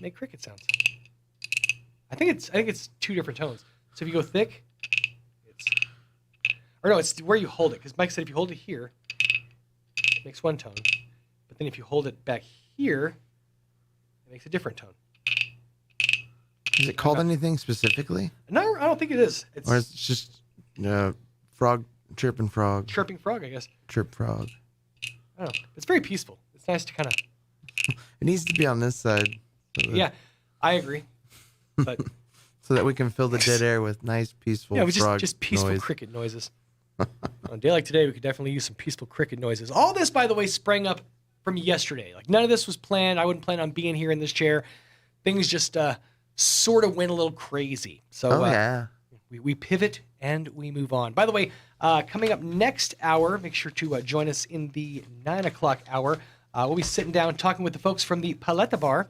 make cricket sounds. I think it's 2 different tones. So if you go thick, it's where you hold it. Because Mike said if you hold it here, it makes one tone. But then if you hold it back here, it makes a different tone. Is it called anything specifically? No, I don't think it is. Or is it just frog, chirping frog? Chirping frog, I guess. Chirp frog. I don't know. It's very peaceful. It's nice to kind of... It needs to be on this side. Yeah, I agree. But so that we can fill the dead air with nice, peaceful frog just peaceful noise. cricket noises. On a day like today, we could definitely use some peaceful cricket noises. All this, by the way, sprang up from yesterday. Like, none of this was planned. I wouldn't plan on being here in this chair. Things just sort of went a little crazy. So we pivot and we move on. By the way, coming up next hour, make sure to join us in the 9 o'clock hour. We'll be sitting down talking with the folks from the Paletta Bar.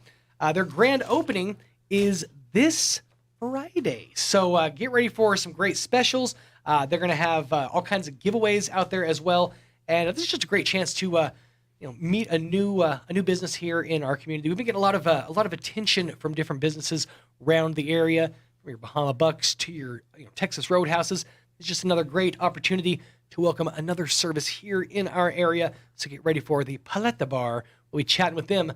Their grand opening is this Friday. So get ready for some great specials. They're going to have all kinds of giveaways out there as well. And this is just a great chance to meet a new business here in our community. We've been getting a lot of attention from different businesses around the area, from your Bahama Bucks to your Texas Roadhouses. It's just another great opportunity to welcome another service here in our area. So get ready for the Paletta Bar. We'll be chatting with them,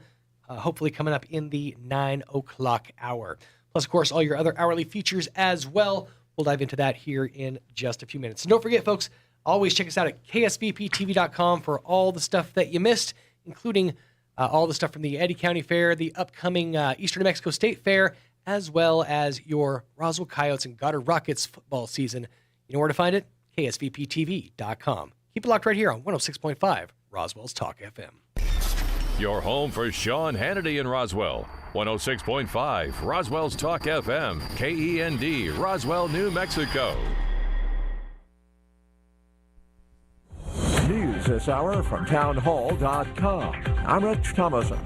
hopefully coming up in the 9 o'clock hour. Plus, of course, all your other hourly features as well. We'll dive into that here in just a few minutes. And don't forget, folks, always check us out at ksvptv.com for all the stuff that you missed, including all the stuff from the Eddy County Fair, the upcoming Eastern New Mexico State Fair, as well as your Roswell Coyotes and Goddard Rockets football season. You know where to find it? ksvptv.com. Keep it locked right here on 106.5 Roswell's Talk FM. Your home for Sean Hannity in Roswell. 106.5 Roswell's Talk FM, KEND, Roswell, New Mexico. News this hour from townhall.com. I'm Rich Thomason.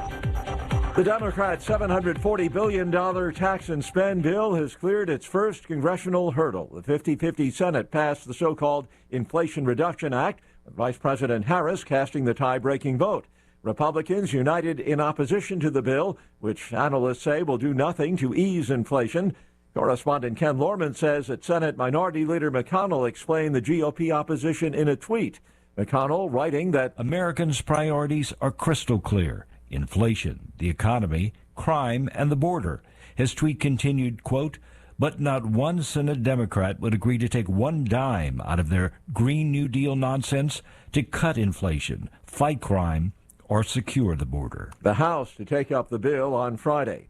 The Democrats' $740 billion tax and spend bill has cleared its first congressional hurdle. The 50-50 Senate passed the so-called Inflation Reduction Act, with Vice President Harris casting the tie-breaking vote. Republicans united in opposition to the bill, which analysts say will do nothing to ease inflation. Correspondent Ken Lorman says that Senate Minority Leader McConnell explained the GOP opposition in a tweet. McConnell writing that Americans' priorities are crystal clear: inflation, the economy, crime, and the border. His tweet continued, quote, "But not one Senate Democrat would agree to take one dime out of their Green New Deal nonsense to cut inflation, fight crime, or secure the border." The House to take up the bill on Friday.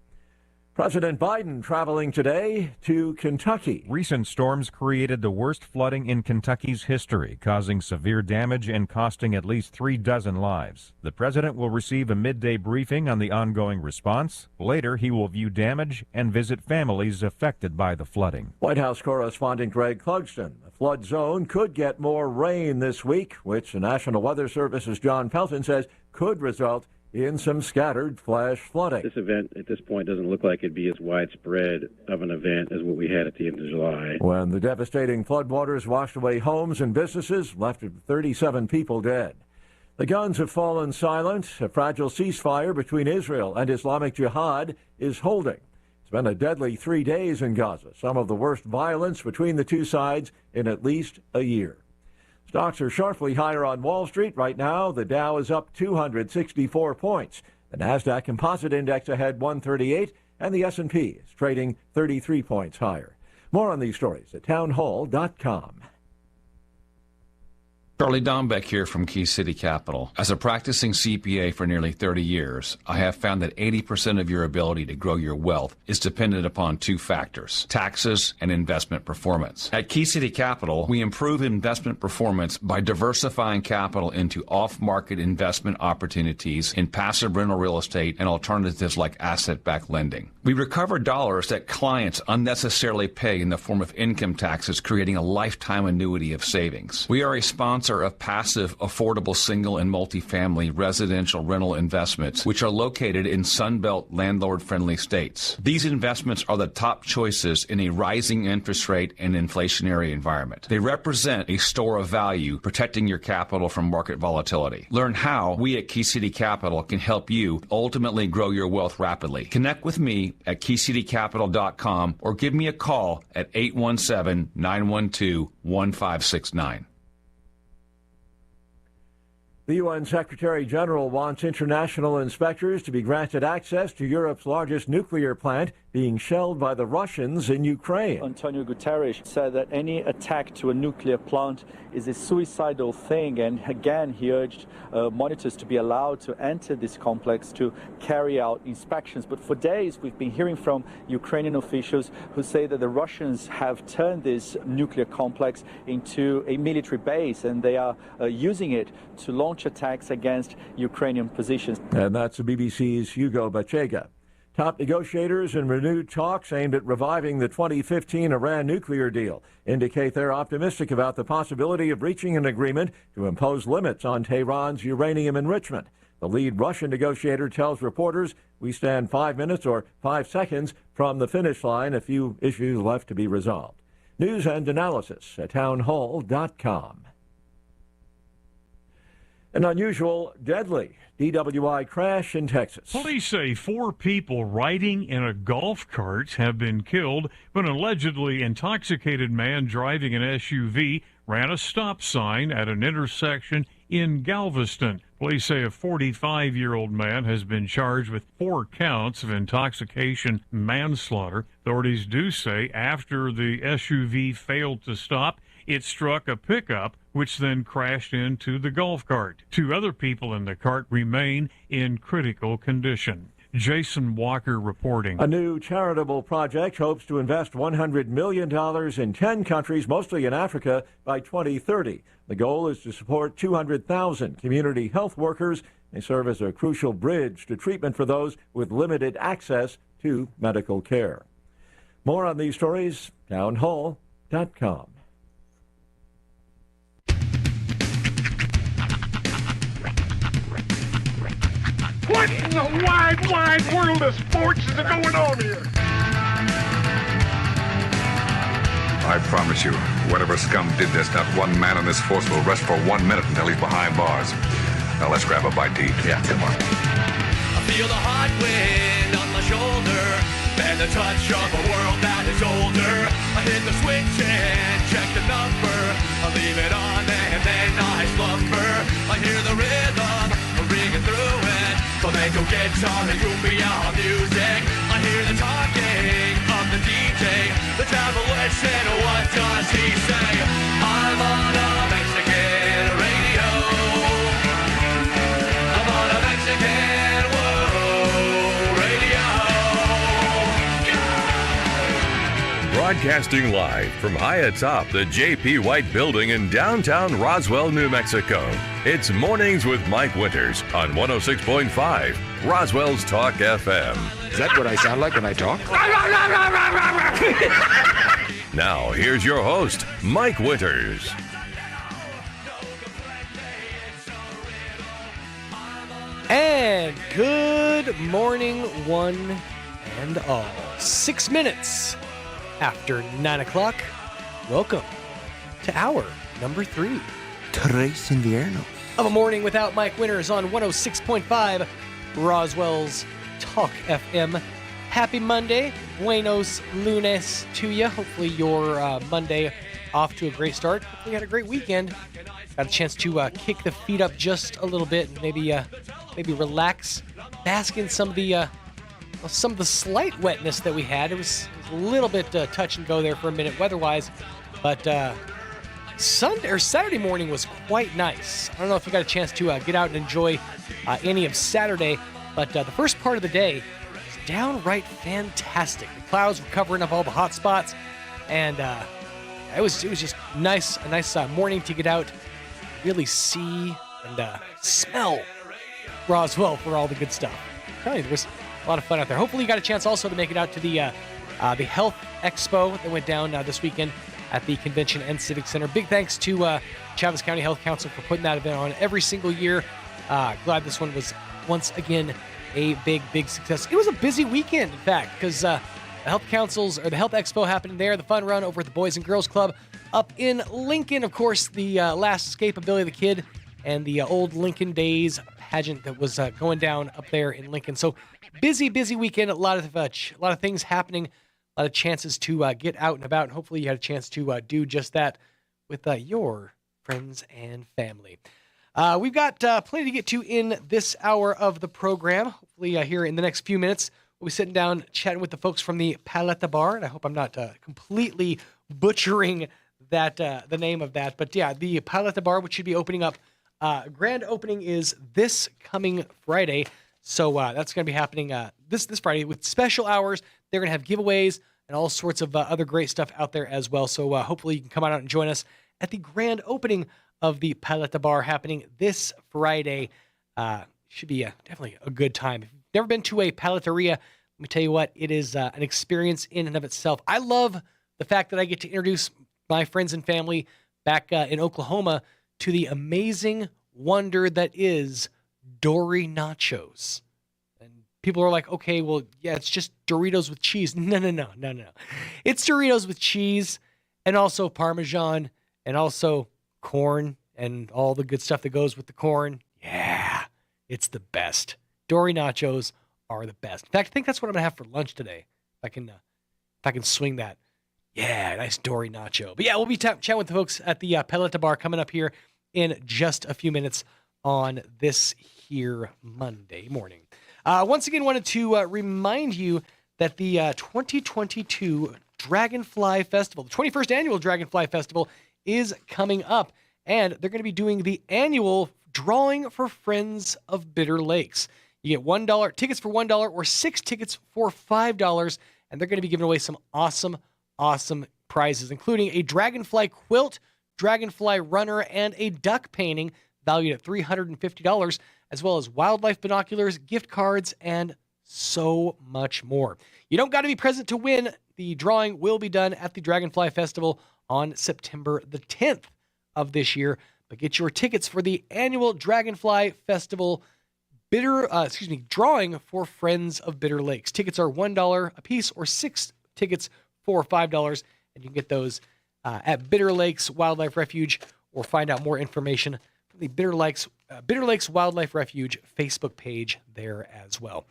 President Biden traveling today to Kentucky. Recent storms created the worst flooding in Kentucky's history, causing severe damage and costing at least 36 lives. The president will receive a midday briefing on the ongoing response. Later, he will view damage and visit families affected by the flooding. White House correspondent Greg Clugston. The flood zone could get more rain this week, which the National Weather Service's John Pelton says could result in some scattered flash flooding. This event at this point doesn't look like it'd be as widespread of an event as what we had at the end of July. When the devastating floodwaters washed away homes and businesses, left 37 people dead. The guns have fallen silent. A fragile ceasefire between Israel and Islamic Jihad is holding. It's been a deadly 3 days in Gaza, some of the worst violence between the two sides in at least a year. Stocks are sharply higher on Wall Street. Right now, the Dow is up 264 points. The NASDAQ Composite Index ahead 138, and the S&P is trading 33 points higher. More on these stories at townhall.com. Charlie Dombeck here from Key City Capital. As a practicing CPA for nearly 30 years, I have found that 80% of your ability to grow your wealth is dependent upon two factors: taxes and investment performance. At Key City Capital, we improve investment performance by diversifying capital into off-market investment opportunities in passive rental real estate and alternatives like asset-backed lending. We recover dollars that clients unnecessarily pay in the form of income taxes, creating a lifetime annuity of savings. We are a sponsor of passive, affordable single and multifamily residential rental investments, which are located in Sunbelt landlord-friendly states. These investments are the top choices in a rising interest rate and inflationary environment. They represent a store of value, protecting your capital from market volatility. Learn how we at Key City Capital can help you ultimately grow your wealth rapidly. Connect with me at keycitycapital.com or give me a call at 817-912-1569. The UN Secretary General wants international inspectors to be granted access to Europe's largest nuclear plant being shelled by the Russians in Ukraine. Antonio Guterres said that any attack to a nuclear plant is a suicidal thing, and again he urged monitors to be allowed to enter this complex to carry out inspections. But for days we've been hearing from Ukrainian officials who say that the Russians have turned this nuclear complex into a military base, and they are using it to launch attacks against Ukrainian positions. And that's the BBC's Hugo Bachega. Top negotiators in renewed talks aimed at reviving the 2015 Iran nuclear deal indicate they're optimistic about the possibility of reaching an agreement to impose limits on Tehran's uranium enrichment. The lead Russian negotiator tells reporters, "We stand 5 minutes or 5 seconds from the finish line, a few issues left to be resolved." News and analysis at townhall.com. An unusual, deadly DWI crash in Texas. Police say 4 people riding in a golf cart have been killed when an allegedly intoxicated man driving an SUV ran a stop sign at an intersection in Galveston. Police say a 45-year-old man has been charged with 4 counts of intoxication manslaughter. Authorities do say after the SUV failed to stop, it struck a pickup, which then crashed into the golf cart. 2 other people in the cart remain in critical condition. Jason Walker reporting. A new charitable project hopes to invest $100 million in 10 countries, mostly in Africa, by 2030. The goal is to support 200,000 community health workers. They serve as a crucial bridge to treatment for those with limited access to medical care. More on these stories, townhall.com. What in the wide world of sports is going on here? I promise you, whatever scum did this, not one man on this force will rest for 1 minute until he's behind bars. Now let's grab a bite to eat. Yeah, come on. I feel the hot wind on my shoulder and the touch of a world that is older. I hit the switch and check the number. I leave it on and then I slumber. I hear the rhythm ringing through it. Flamenco guitar and cumbia music. I hear the talking of the DJ. The travel listen, what does he say? I'm on a Mexican radio. I'm on a Mexican radio. Broadcasting live from high atop the J.P. White Building in downtown Roswell, New Mexico. It's Mornings with Mike Winters on 106.5 Roswell's Talk FM. Is that what I sound like when I talk? Now, here's your host, Mike Winters. And good morning, one and all. 6 minutes after 9 o'clock. Welcome to hour number 3. Tres Inviernos. Of a morning without Mike Winters on 106.5 Roswell's Talk FM. Happy Monday. Buenos lunes to you. Hopefully your Monday off to a great start. Hopefully you had a great weekend. Got a chance to kick the feet up just a little bit and maybe relax, bask in some of the slight wetness that we had. It was a little bit touch and go there for a minute weather-wise, but Sunday or Saturday morning was quite nice. I don't know if you got a chance to get out and enjoy any of Saturday, but the first part of the day was downright fantastic. The clouds were covering up all the hot spots, and it was just a nice morning to get out, really see and smell Roswell for all the good stuff. I'm telling you, there was a lot of fun out there. Hopefully you got a chance also to make it out to the Health Expo that went down this weekend at the Convention and Civic Center. Big thanks to Chaves County Health Council for putting that event on every single year. Glad this one was once again a big success. It was a busy weekend, in fact, because the Health Expo happening there, the fun run over at the Boys and Girls Club up in Lincoln. Of course, the last escape of Billy the Kid and the old Lincoln Days pageant that was going down up there in Lincoln. So busy weekend. A lot of things happening. A lot of chances to get out and about, and hopefully you had a chance to do just that with your friends and family. We've got plenty to get to in this hour of the program. Hopefully here in the next few minutes, we'll be sitting down chatting with the folks from the Paletta Bar, and I hope I'm not completely butchering that the name of that. But yeah, the Paletta Bar, which should be opening up, grand opening is this coming Friday. So that's going to be happening this Friday with special hours. They're going to have giveaways and all sorts of other great stuff out there as well. So hopefully you can come out and join us at the grand opening of the Paletta Bar happening this Friday. Should be definitely a good time. If you've never been to a paleteria, let me tell you what, it is an experience in and of itself. I love the fact that I get to introduce my friends and family back in Oklahoma to the amazing wonder that is Dory Nachos. People are like, okay, well, yeah, it's just Doritos with cheese. No. It's Doritos with cheese and also Parmesan and also corn and all the good stuff that goes with the corn. Yeah, it's the best. Dory Nachos are the best. In fact, I think that's what I'm going to have for lunch today. If I can swing that. Yeah, nice Dory Nacho. But yeah, we'll be chatting with the folks at the Paletta Bar coming up here in just a few minutes on this here Monday morning. Once again, wanted to remind you that the 2022 Dragonfly Festival, the 21st annual Dragonfly Festival, is coming up, and they're going to be doing the annual drawing for Friends of Bitter Lakes. You get $1 tickets for $1 or 6 tickets for $5, and they're going to be giving away some awesome prizes, including a dragonfly quilt, dragonfly runner, and a duck painting valued at $350, as well as wildlife binoculars, gift cards, and so much more. You don't got to be present to win. The drawing will be done at the Dragonfly Festival on September the 10th of this year. But get your tickets for the annual Dragonfly Festival drawing for Friends of Bitter Lakes. Tickets are $1 a piece or 6 tickets for $5, and you can get those at Bitter Lakes Wildlife Refuge or find out more information from the Bitter Lakes Wildlife Refuge Facebook page there as well.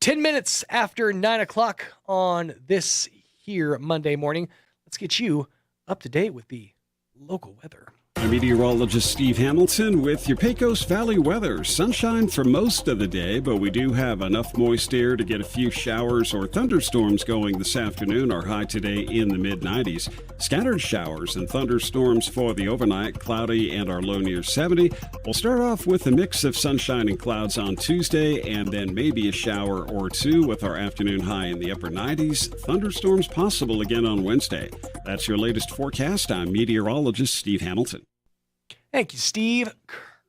10 minutes after 9 o'clock on this here Monday morning, let's get you up to date with the local weather. I'm meteorologist Steve Hamilton with your Pecos Valley weather. Sunshine for most of the day, but we do have enough moist air to get a few showers or thunderstorms going this afternoon. Our high today in the mid-90s. Scattered showers and thunderstorms for the overnight, cloudy and our low near 70. We'll start off with a mix of sunshine and clouds on Tuesday, and then maybe a shower or two with our afternoon high in the upper 90s. Thunderstorms possible again on Wednesday. That's your latest forecast. I'm meteorologist Steve Hamilton. Thank you, Steve.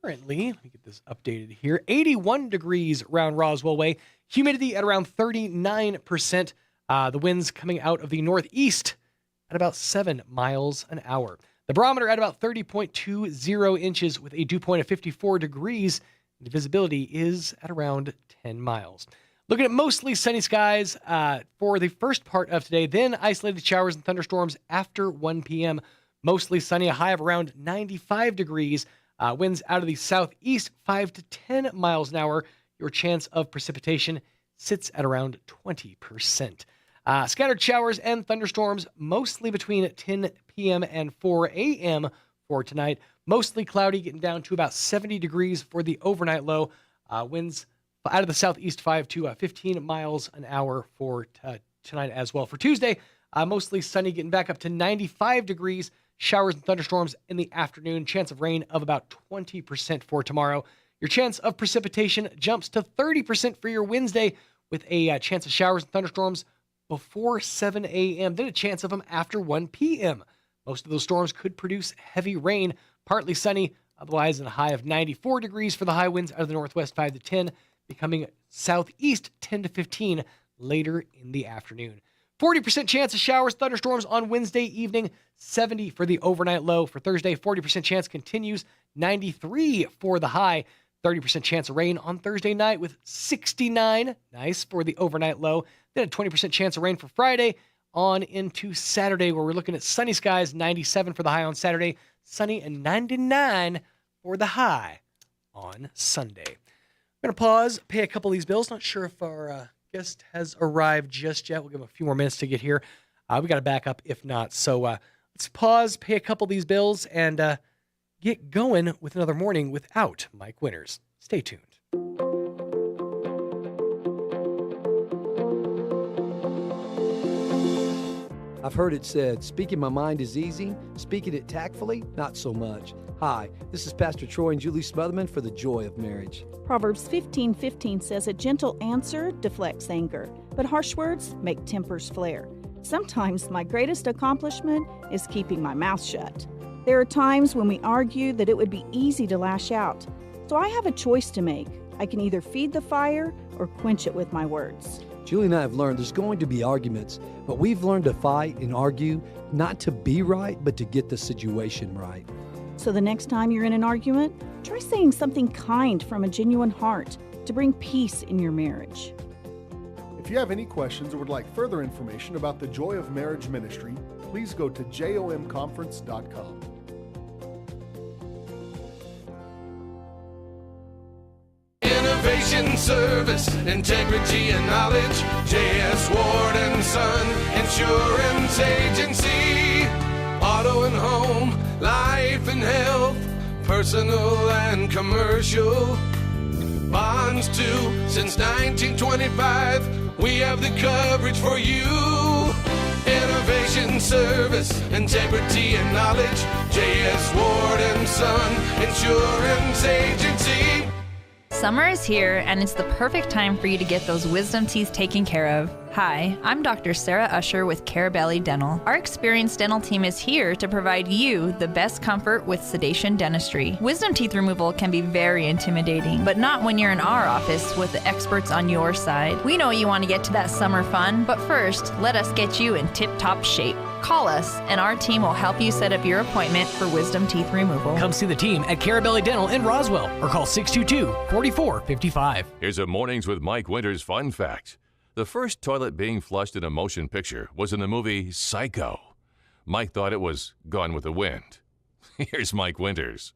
Currently, let me get this updated here, 81 degrees around Roswell Way. Humidity at around 39%. The winds coming out of the northeast at about 7 miles an hour. The barometer at about 30.20 inches with a dew point of 54 degrees. The visibility is at around 10 miles. Looking at mostly sunny skies for the first part of today, then isolated showers and thunderstorms after 1 p.m. Mostly sunny, a high of around 95 degrees. Winds out of the southeast, 5 to 10 miles an hour. Your chance of precipitation sits at around 20%. Scattered showers and thunderstorms, mostly between 10 p.m. and 4 a.m. for tonight. Mostly cloudy, getting down to about 70 degrees for the overnight low. Winds out of the southeast, 5 to 15 miles an hour for tonight as well. For Tuesday, mostly sunny, getting back up to 95 degrees. showers and thunderstorms in the afternoon. Chance of rain of about 20% for tomorrow. Your chance of precipitation jumps to 30% for your Wednesday with a chance of showers and thunderstorms before 7 a.m., then a chance of them after 1 p.m. Most of those storms could produce heavy rain, partly sunny, otherwise in a high of 94 degrees for the high winds out of the northwest 5 to 10, becoming southeast 10 to 15 later in the afternoon. 40% chance of showers, thunderstorms on Wednesday evening, 70 for the overnight low. For Thursday, 40% chance continues, 93 for the high. 30% chance of rain on Thursday night with 69, nice, for the overnight low. Then a 20% chance of rain for Friday on into Saturday, where we're looking at sunny skies, 97 for the high on Saturday, sunny and 99 for the high on Sunday. We're going to pause, pay a couple of these bills. Not sure if our guest has arrived just yet. We'll give him a few more minutes to get here. We got to back up if not. So let's pause, pay a couple of these bills, and get going with another morning without Mike Winters. Stay tuned. I've heard it said, speaking my mind is easy, speaking it tactfully, not so much. Hi, this is Pastor Troy and Julie Smotherman for The Joy of Marriage. Proverbs 15:15 says, a gentle answer deflects anger, but harsh words make tempers flare. Sometimes my greatest accomplishment is keeping my mouth shut. There are times when we argue that it would be easy to lash out. So I have a choice to make. I can either feed the fire or quench it with my words. Julie and I have learned there's going to be arguments, but we've learned to fight and argue, not to be right, but to get the situation right. So the next time you're in an argument, try saying something kind from a genuine heart to bring peace in your marriage. If you have any questions or would like further information about the Joy of Marriage Ministry, please go to jomconference.com. Innovation, service, integrity, and knowledge. J.S. Ward and Son Insurance Agency. Auto and home, life and health, personal and commercial. Bonds too, since 1925. We have the coverage for you. Innovation, service, integrity, and knowledge. J.S. Ward and Son Insurance Agency. Summer is here, and it's the perfect time for you to get those wisdom teeth taken care of. Hi, I'm Dr. Sarah Usher with Carabelli Dental. Our experienced dental team is here to provide you the best comfort with sedation dentistry. Wisdom teeth removal can be very intimidating, but not when you're in our office with the experts on your side. We know you want to get to that summer fun, but first, let us get you in tip-top shape. Call us, and our team will help you set up your appointment for wisdom teeth removal. Come see the team at Carabelli Dental in Roswell, or call 622-4455. Here's a Mornings with Mike Winters fun fact. The first toilet being flushed in a motion picture was in the movie Psycho. Mike thought it was Gone with the Wind. Here's Mike Winters.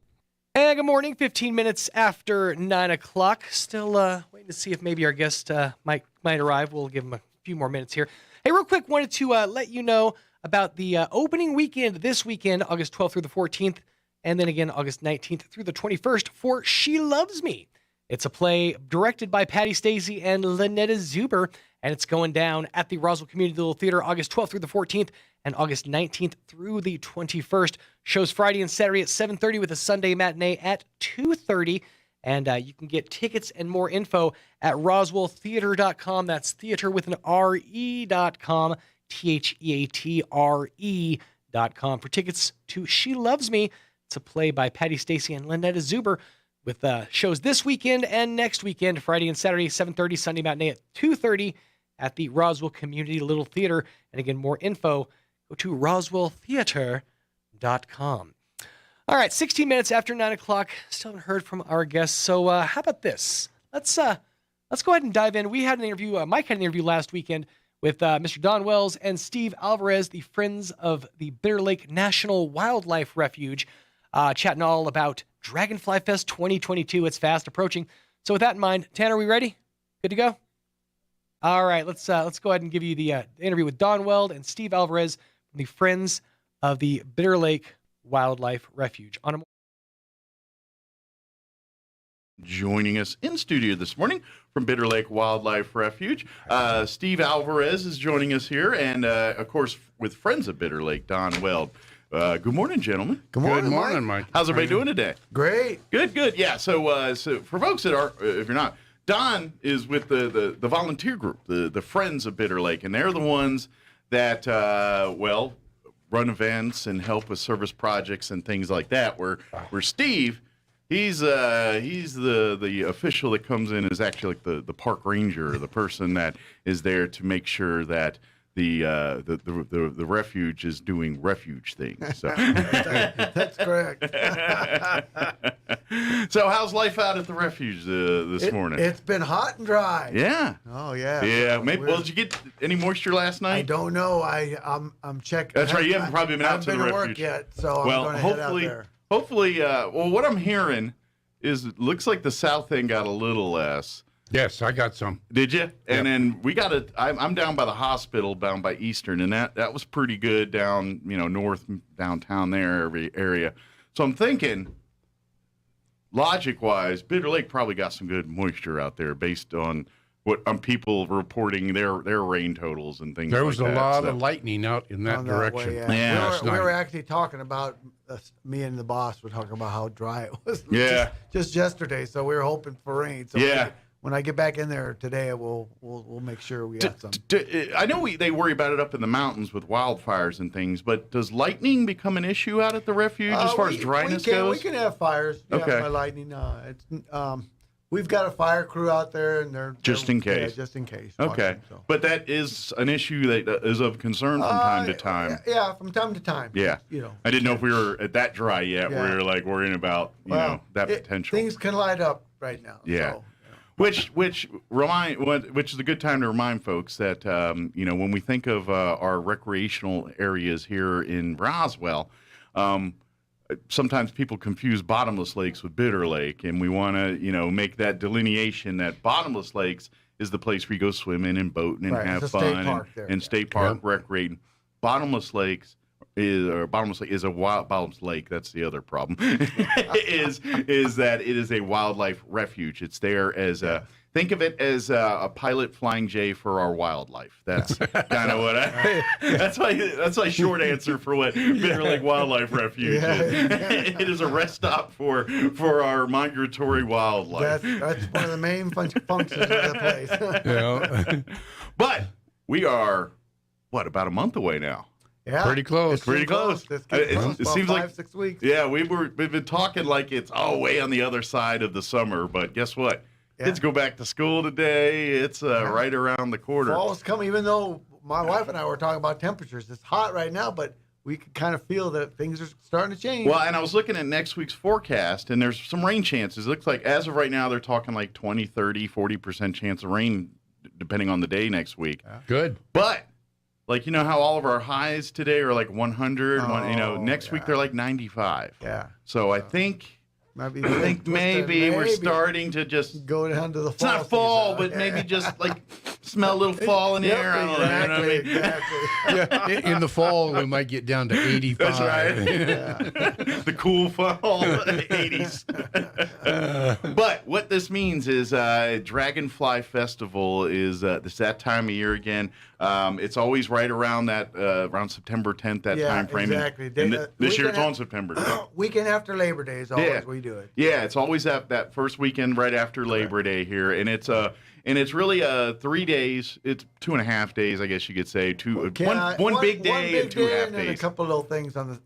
And good morning, 15 minutes after 9 o'clock. Still waiting to see if maybe our guest might arrive. We'll give him a few more minutes here. Hey, real quick, wanted to let you know about the opening weekend this weekend, August 12th through the 14th, and then again August 19th through the 21st for She Loves Me. It's a play directed by Patty Stacy and Lynetta Zuber, and it's going down at the Roswell Community Little Theater August 12th through the 14th and August 19th through the 21st. Shows Friday and Saturday at 7:30 with a Sunday matinee at 2:30. And you can get tickets and more info at roswelltheater.com. That's theater with an RE.com, THEATRE.com. For tickets to She Loves Me, it's a play by Patty Stacy and Lynetta Zuber, with shows this weekend and next weekend, Friday and Saturday, 7:30, Sunday matinee at 2:30 at the Roswell Community Little Theater. And again, more info, go to roswelltheater.com. All right, 16 minutes after 9 o'clock. Still haven't heard from our guests. So how about this? Let's go ahead and dive in. We had an interview, Mike had an interview last weekend with Mr. Don Wells and Steve Alvarez, the Friends of the Bitter Lake National Wildlife Refuge, chatting all about Dragonfly Fest 2022. It's fast approaching. So with that in mind, Tanner, are we ready? Good to go? All right, let's go ahead and give you the interview with Don Weld and Steve Alvarez from the Friends of the Bitter Lake Wildlife Refuge. Joining us in studio this morning from Bitter Lake Wildlife Refuge, Steve Alvarez is joining us here, and of course with Friends of Bitter Lake, Don Weld. Good morning, gentlemen. Good morning, Mike. How's everybody doing today? Great. Good. Yeah. So for folks that are, if you're not, Don is with the volunteer group, the Friends of Bitter Lake, and they're the ones that run events and help with service projects and things like that. Where Steve, he's the official that comes in is actually like the park ranger, the person that is there to make sure that the refuge is doing refuge things. So. That's correct. So how's life out at the refuge this morning? It's been hot and dry. Yeah. Oh yeah. Yeah. Maybe. Well, did you get any moisture last night? I don't know. I'm checking. That's right. You haven't probably been out to the refuge. I haven't been to work yet, so I'm going to head out there. Hopefully. Well, what I'm hearing is it looks like the south end got a little less. Yes, I got some. Did you? Yep. And then we got I'm down by the hospital, down by Eastern, and that was pretty good down, north downtown there area. So I'm thinking, logic-wise, Bitter Lake probably got some good moisture out there based on what people reporting their rain totals and things. There was a lot of lightning out in that direction. Yeah. We were actually talking about me and the boss were talking about how dry it was. Yeah. Just yesterday, so we were hoping for rain. So yeah. When I get back in there today, we'll make sure we got some. I know they worry about it up in the mountains with wildfires and things, but does lightning become an issue out at the refuge as far as dryness goes? We can have fires. Okay. By lightning. We've got a fire crew out there, and they're just in case. Yeah, just in case. Okay, so. But that is an issue that is of concern from time to time. Yeah, from time to time. Yeah. I didn't know if we were at that dry yet. Yeah. Where you're like worrying about that potential. Things can light up right now. Yeah. So. Which is a good time to remind folks that when we think of our recreational areas here in Roswell, sometimes people confuse bottomless lakes with Bitter Lake, and we want to make that delineation that bottomless lakes is the place where you go swimming and boating and have fun and state park recreating. Bottomless lakes is a wild bottomless lake. That's the other problem. is that it is a wildlife refuge. It's there as think of it as a pilot flying J for our wildlife. That's kind of what that's my short answer for what Bitter Lake Wildlife Refuge is. It is a rest stop for our migratory wildlife. That's one of the main functions of the place. Yeah. But we are about a month away now. Yeah, pretty close. Pretty close. It seems like 6 weeks. Yeah, we've been talking like it's way on the other side of the summer, but guess what? Yeah. Kids go back to school today. It's right around the corner. Fall's coming, even though my wife and I were talking about temperatures. It's hot right now, but we can kind of feel that things are starting to change. Well, and I was looking at next week's forecast, and there's some rain chances. It looks like as of right now, they're talking like 20, 30, 40% chance of rain, depending on the day next week. Yeah. Good. But like, how all of our highs today are like 100. Next week they're like 95. Yeah. So I think maybe we're starting to just go down to the fall. It's not fall, but maybe just like smell a little fall in the air. I don't know. You know what I mean? Exactly. Yeah, in the fall we might get down to 85. That's right. The cool fall 80s. But what this means is Dragonfly Festival is it's that time of year again. It's always right around around September 10th, that time frame. Exactly. And this year it's on September 10th. Weekend after Labor Day is always we do it. Yeah, it's always that first weekend right after Labor Day here, and it's really 3 days. It's 2.5 days, I guess you could say. One big day and 2.5 days. And then a couple of little things on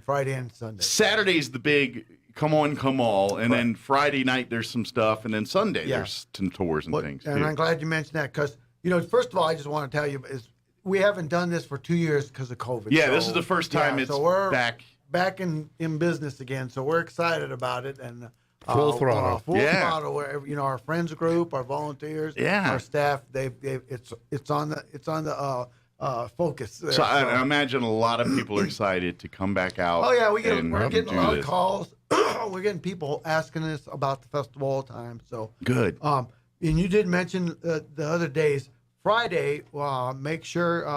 Friday and Sunday. Saturday's the big come on, come all, and then Friday night there's some stuff, and then Sunday there's some tours and things. And I'm glad you mentioned that because first of all, I just want to tell you is we haven't done this for 2 years because of COVID. Yeah, this is the first time it's back in business again, so we're excited about it and full throttle. Throttle. Where our friends group, our volunteers, our staff, it's on the focus. There, so I imagine a lot of people are excited to come back out. Oh yeah, we're getting a lot of calls. We're getting people asking us about the festival all the time. So good. And you did mention the other days. Friday, make sure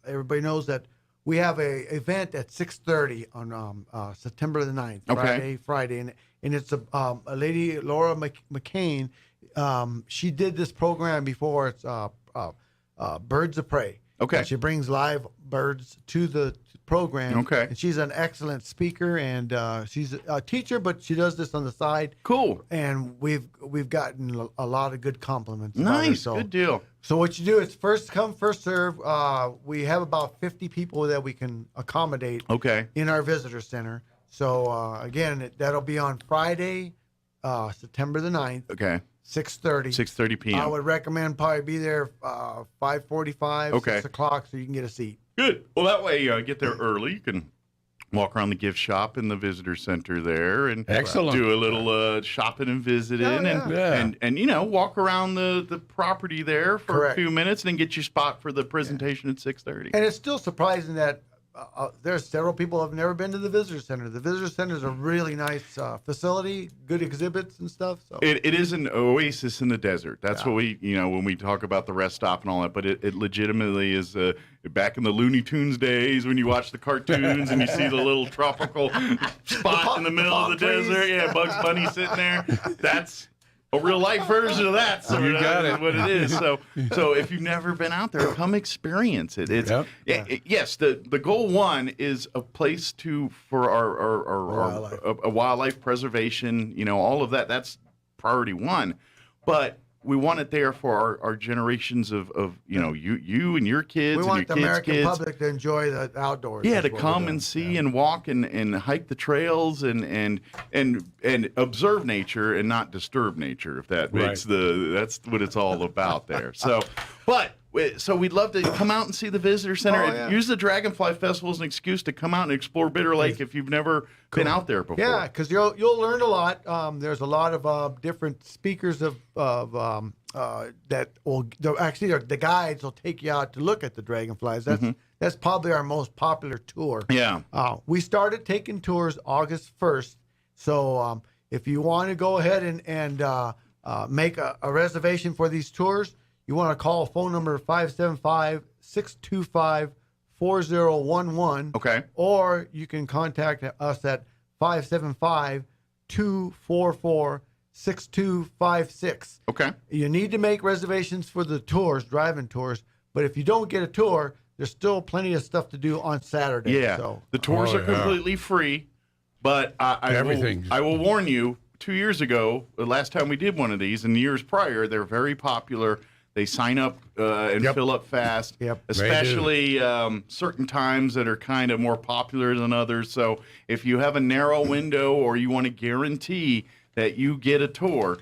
everybody knows that we have a event at 6:30 on September the 9th, Friday, and it's a lady, Laura McCain. She did this program before. It's Birds of Prey, Okay. And she brings live birds to the program. Okay. And she's an excellent speaker, and she's a teacher, but she does this on the side. Cool. And we've gotten a lot of good compliments. About her, Nice. so. Good deal. So what you do is first come, first serve. We have about 50 people that we can accommodate in our visitor center. So again, that'll be on Friday, September the 9th. Okay. 6:30. 6:30 p.m. I would recommend probably be there 5:45, 6 o'clock, so you can get a seat. Good. Well, that way get there early. You can walk around the gift shop in the visitor center there and do a little shopping and visiting and walk around the property there for a few minutes and then get your spot for the presentation at 6:30. And it's still surprising that there's several people who have never been to the visitor center. The visitor center is a really nice facility, good exhibits and stuff. So It is an oasis in the desert. That's what we, when we talk about the rest stop and all that, but it legitimately is back in the Looney Tunes days when you watch the cartoons and you see the little tropical spot in the middle of the desert. Yeah, Bugs Bunny sitting there. That's a real life version of that. So you got it. What it is. So if you've never been out there, come experience it. It's yes. The goal one is a place for our wildlife preservation. All of that. That's priority one. But we want it there for our generations of you and your kids. we and want your the kids' American kids. public to enjoy the outdoors. Yeah, That's to what come we're and doing. see and walk and hike the trails and observe nature and not disturb nature. If that makes that's what it's all about there. So we'd love to come out and see the visitor center. Use the Dragonfly Festival as an excuse to come out and explore Bitter Lake if you've never been out there before. Yeah, because you'll learn a lot. There's a lot of different speakers that will actually the guides will take you out to look at the dragonflies. That's probably our most popular tour. Yeah. We started taking tours August 1st. So if you want to go ahead and make a reservation for these tours, you want to call phone number 575-625-4011. Okay. Or you can contact us at 575-244-6256. Okay. You need to make reservations for the tours, driving tours. But if you don't get a tour, there's still plenty of stuff to do on Saturday. Yeah. So. The tours are completely free, but I will warn you, 2 years ago, the last time we did one of these, and the years prior, they're very popular. They sign up and fill up fast, especially certain times that are kind of more popular than others. So if you have a narrow window or you want to guarantee that you get a tour,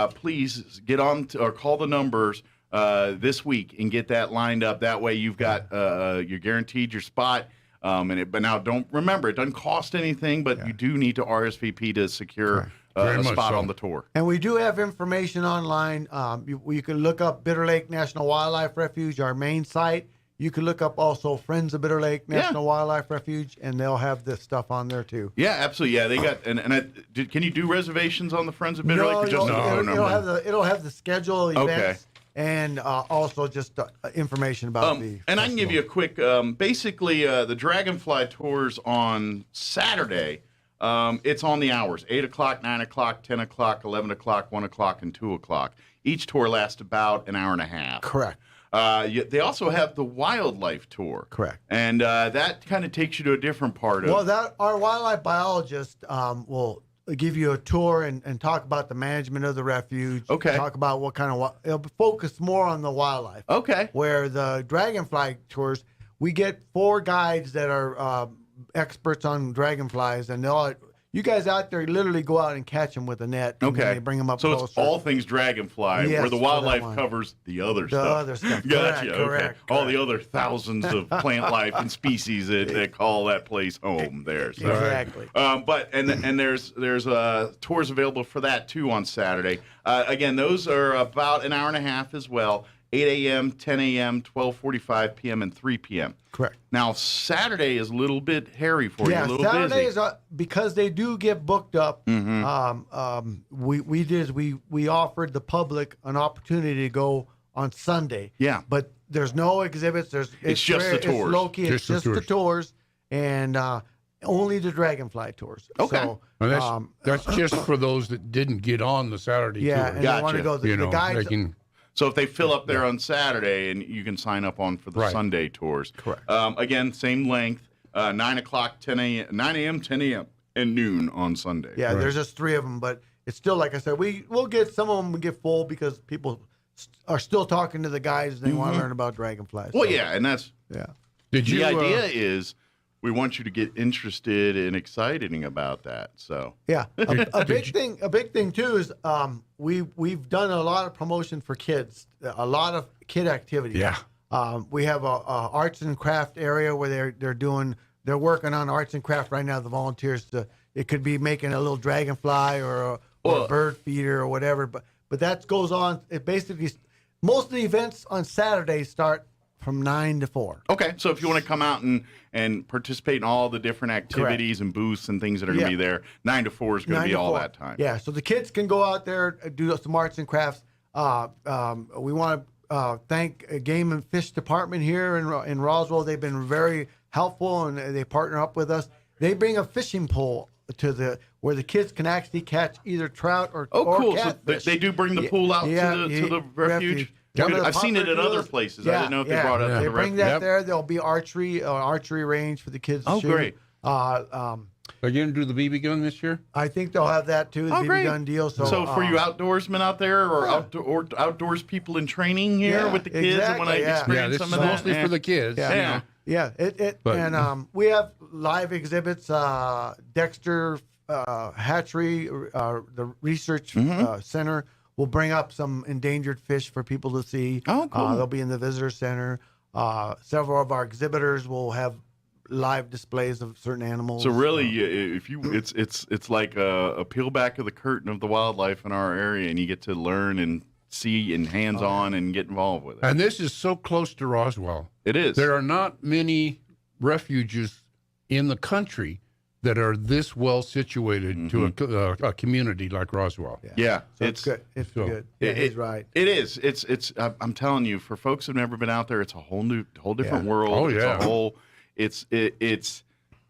please get on or call the numbers this week and get that lined up. That way you've got you're guaranteed your spot. But now don't remember, it doesn't cost anything, but you do need to RSVP to secure a spot on the tour. And we do have information online. You can look up Bitter Lake National Wildlife Refuge, our main site. You can look up also Friends of Bitter Lake National Wildlife Refuge, and they'll have this stuff on there too. Yeah, absolutely. Yeah, they got can you do reservations on the Friends of Bitter Lake? It'll have the schedule events. Okay. And also just information about the and I can festival. give you a quick, basically the Dragonfly tours on Saturday, it's on the hours, 8 o'clock, 9 o'clock, 10 o'clock, 11 o'clock, 1 o'clock, and 2 o'clock. Each tour lasts about an hour and a half. Correct. They also have the wildlife tour. Correct. And that kind of takes you to a different part of Well, our wildlife biologist will give you a tour and talk about the management of the refuge. Okay. Talk about what kind of it'll focus more on the wildlife. Okay. Where the dragonfly tours, we get 4 guides that are experts on dragonflies, and you guys out there literally go out and catch them with a net. And Okay. they bring them up so closer. it's all things dragonfly, Yes, where the for that wildlife one. covers the other The stuff. other stuff. Gotcha. Correct, Okay. All the other thousands of plant life and species that call that place home there. So. Exactly. But there's tours available for that too on Saturday. Again, those are about an hour and a half as well. 8 a.m., 10 a.m., 12:45 p.m., and 3 p.m. Correct. Now, Saturday is a little bit hairy for you, a little Saturday busy. is because they do get booked up. We offered the public an opportunity to go on Sunday. Yeah. But there's no exhibits. It's just the tours. It's low-key. It's just the tours, and only the dragonfly tours. Okay. So, Well, that's just for those that didn't get on the Saturday yeah, tour. and they want to go. The guides. So if they fill up there on Saturday, and you can sign up for the Sunday tours. Correct. Again, same length, 9 o'clock, 10 a.m., 10 a.m., and noon on Sunday. Yeah, there's just 3 of them, but it's still, like I said, we'll get some of them get full because people are still talking to the guys and they want to learn about dragonflies. Well, yeah, and that's the idea is we want you to get interested and excited about that. So yeah, a big thing too is we've done a lot of promotion for kids, a lot of kid activities. Yeah, we have a arts and craft area where they're working on arts and craft right now. The volunteers, it could be making a little dragonfly or a bird feeder or whatever, but that goes on. It basically, most of the events on Saturday start from 9 to 4. Okay, so if you want to come out and participate in all the different activities and booths and things that are going to be there, 9 to 4 is going to be all that time. Yeah, so the kids can go out there, do some arts and crafts. We want to thank Game and Fish Department here in Roswell. They've been very helpful, and they partner up with us. They bring a fishing pole where the kids can actually catch either trout or cool. catfish. So they do bring the pool out to the refuge. I've seen it at other places. I didn't know if they brought it up to the refuge. They bring that there. There'll be archery range for the kids to shoot. Great. Are you going to do the BB gun this year? I think they'll have that too, the BB gun deal. So for you outdoorsmen out there or outdoors people in training here with the kids that want to experience some of that? Mostly for the kids. Yeah. We have live exhibits. Dexter Hatchery, the research center, will bring up some endangered fish for people to see. Oh, cool. They'll be in the visitor center. Several of our exhibitors will have live displays of certain animals. So really, it's like a peel back of the curtain of the wildlife in our area, and you get to learn and see and hands-on and get involved with it. And this is so close to Roswell. It is. There are not many refuges in the country that are this well situated to a community like Roswell. Yeah, so it's good. It's good. He's right. It is. It's. I'm telling you, for folks who've never been out there, it's a whole different world. Oh yeah. It's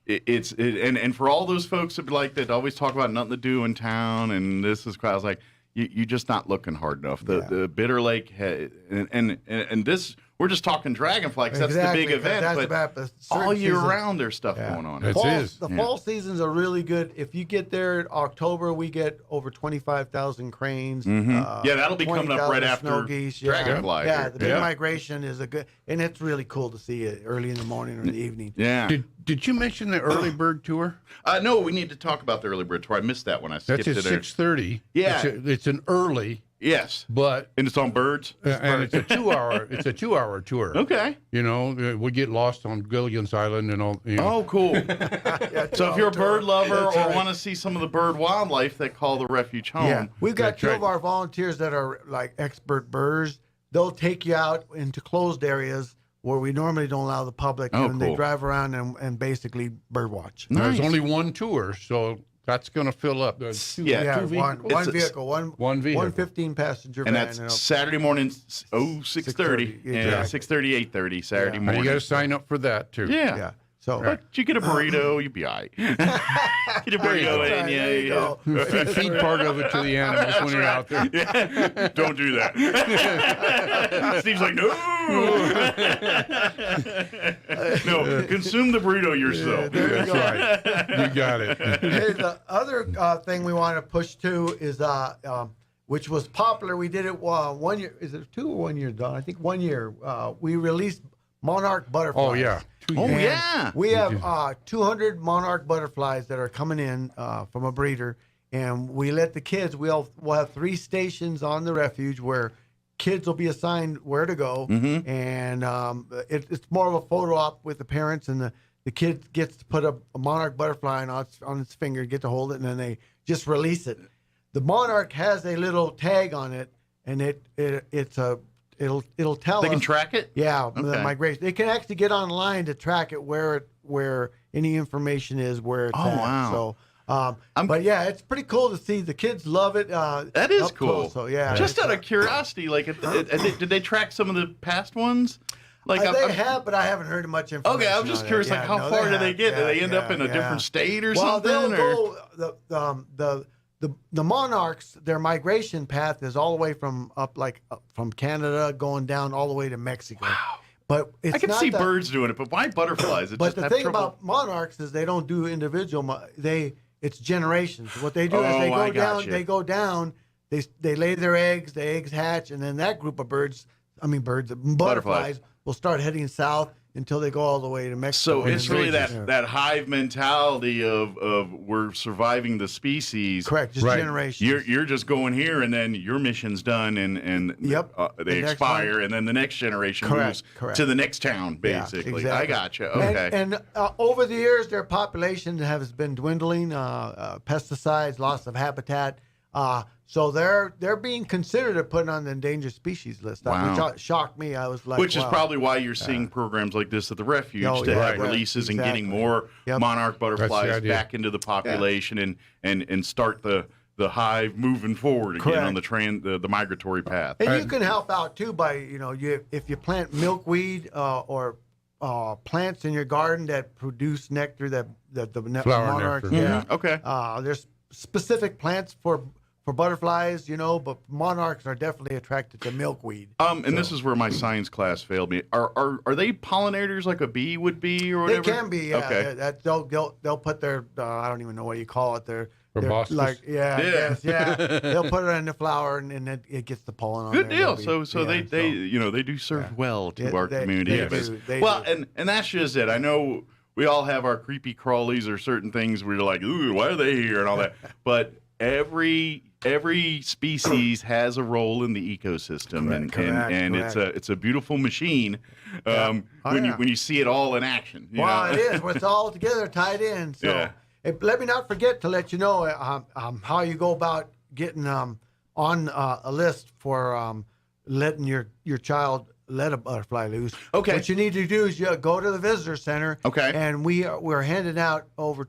and for all those folks that always talk about nothing to do in town and this is, I was like, you're just not looking hard enough. The Bitter Lake and this. We're just talking dragonfly because that's the big event, but all year round there's stuff going on. The fall seasons are really good. If you get there in October, we get over 25,000 cranes. That'll be coming up right after snow geese. dragonfly. Yeah, the big migration is and it's really cool to see it early in the morning or in the evening. Yeah. Did you mention the early bird tour? No, we need to talk about the early bird tour. I missed that when I skipped it. That's at 6:30. Yeah, it's an early. Yes, and it's on birds. And it's a 2-hour. It's a 2-hour tour. Okay. We get lost on Gilligan's Island and all. Oh, cool. So if you're a bird lover or want to see some of the bird wildlife, they call the refuge home. We've got two of our volunteers that are like expert birders. They'll take you out into closed areas where we normally don't allow the public, and they drive around and basically bird watch. Nice. There's only one tour, so. That's going to fill up. One vehicle, one 15-passenger van. And that's Saturday morning, 6:30. Yeah, 6:30, 8:30 Saturday morning. And you got to sign up for that, too. Yeah. So, but you get a burrito, you'll be all right. Get a burrito and feed part of it to the animals when you're out there. Yeah. Don't do that. Steve's like, no. No, consume the burrito yourself. That's right. You got it. Hey, the other thing we want to push to is, which was popular. We did it 1 year. Is it 2 or 1 year, Don? I think 1 year. We released monarch butterflies. Oh, yeah. We have 200 monarch butterflies that are coming in from a breeder, and we let the kids. We'll have 3 stations on the refuge where kids will be assigned where to go, and it's more of a photo op with the parents, and the kid gets to put a monarch butterfly on its finger, get to hold it, and then they just release it. The monarch has a little tag on it, and it'll tell us. They can track it? Yeah, the migration. They can actually get online to track it where any information is, where it's at. Wow. So, but yeah, it's pretty cool to see. The kids love it. That is cool. Close, so yeah. Just out of curiosity, did they track some of the past ones? They have, but I haven't heard much information. Okay, I was just curious, how far do they get? Do they end up in a different state or something? They'll go. the monarchs, their migration path is all the way from from Canada going down all the way to Mexico. Wow. But it's I can not see that, birds doing it, but why butterflies? But the thing about monarchs is they don't do individual. It's generations. What they do is they go down. They go down. They lay their eggs. The eggs hatch, and then that group of butterflies will start heading south until they go all the way to Mexico. So it's really that hive mentality of we're surviving the species. Correct, just generations. You're just going here, and then your mission's done, and they expire, and then the next generation moves to the next town, basically. Yeah, exactly. I gotcha. Okay. And over the years, their population has been dwindling. Pesticides, loss of habitat. So they're being considered to put on the endangered species list, which shocked me. I was like, which is probably why you're seeing programs like this at the refuge to have releases and getting more monarch butterflies back into the population and start the hive moving forward again on the migratory path. And you can help out too by if you plant milkweed or plants in your garden that produce nectar that the monarchs. Nectar. Yeah. Okay. There's specific plants for butterflies, but monarchs are definitely attracted to milkweed. And this is where my science class failed me. Are they pollinators like a bee would be or whatever? They can be. Yeah. Okay. They'll put their I don't even know what you call it. Their proboscis? They'll put it in the flower and it gets the pollen on. Good deal. So they do serve well to our community. And that's just it. I know we all have our creepy crawlies or certain things where you're like, ooh, why are they here and all that, but every species has a role in the ecosystem, and it's a beautiful machine when you see it all in action. It is. It's all together tied in. So let me not forget to let you know how you go about getting on a list for letting your child let a butterfly loose. Okay. What you need to do is you go to the visitor center. Okay. And we're handing out over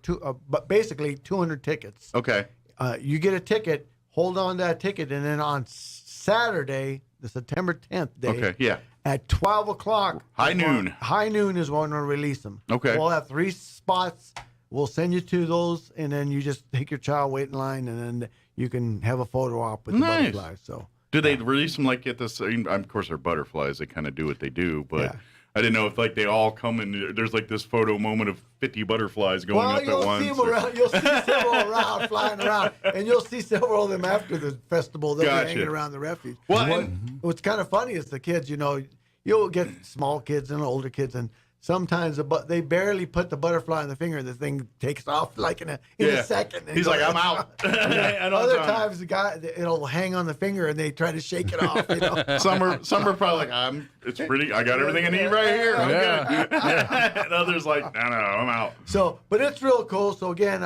basically 200 tickets. Okay. You get a ticket, hold on to that ticket, and then on Saturday, the September 10th day, at 12 o'clock. High noon is when we'll release them. Okay. We'll have 3 spots. We'll send you to those, and then you just take your child, wait in line, and then you can have a photo op with the butterflies. So. Do they release them like at this? Of course, they're butterflies. They kind of do what they do, but I didn't know if they all come and there's this photo moment of 50 butterflies going up at once. You'll see several around, flying around, and you'll see several of them after the festival. They'll be hanging around the refuge. What's kind of funny is the kids, you'll get small kids and older kids, and sometimes they barely put the butterfly in the finger, and the thing takes off like in a second. He's like, I'm out. Other times it'll hang on the finger, and they try to shake it off. Some are probably like, it's pretty. I got everything I need right here. I'm good. And others like, no, I'm out. So, but it's real cool. So again,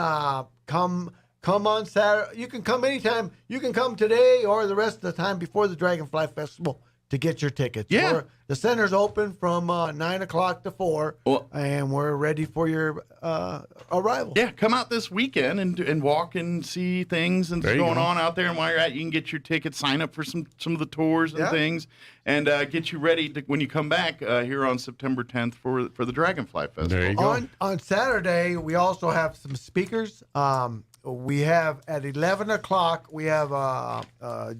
come on Saturday. You can come anytime. You can come today or the rest of the time before the Dragonfly Festival to get your tickets. Yeah. The center's open from 9 o'clock to 4, and we're ready for your arrival. Yeah, come out this weekend and walk and see things and what's going on out there. And while you're at, you can get your tickets, sign up for some of the tours and things, and get you ready when you come back here on September 10th for the Dragonfly Festival. There you go. On Saturday, we also have some speakers. We have at 11 o'clock, we have a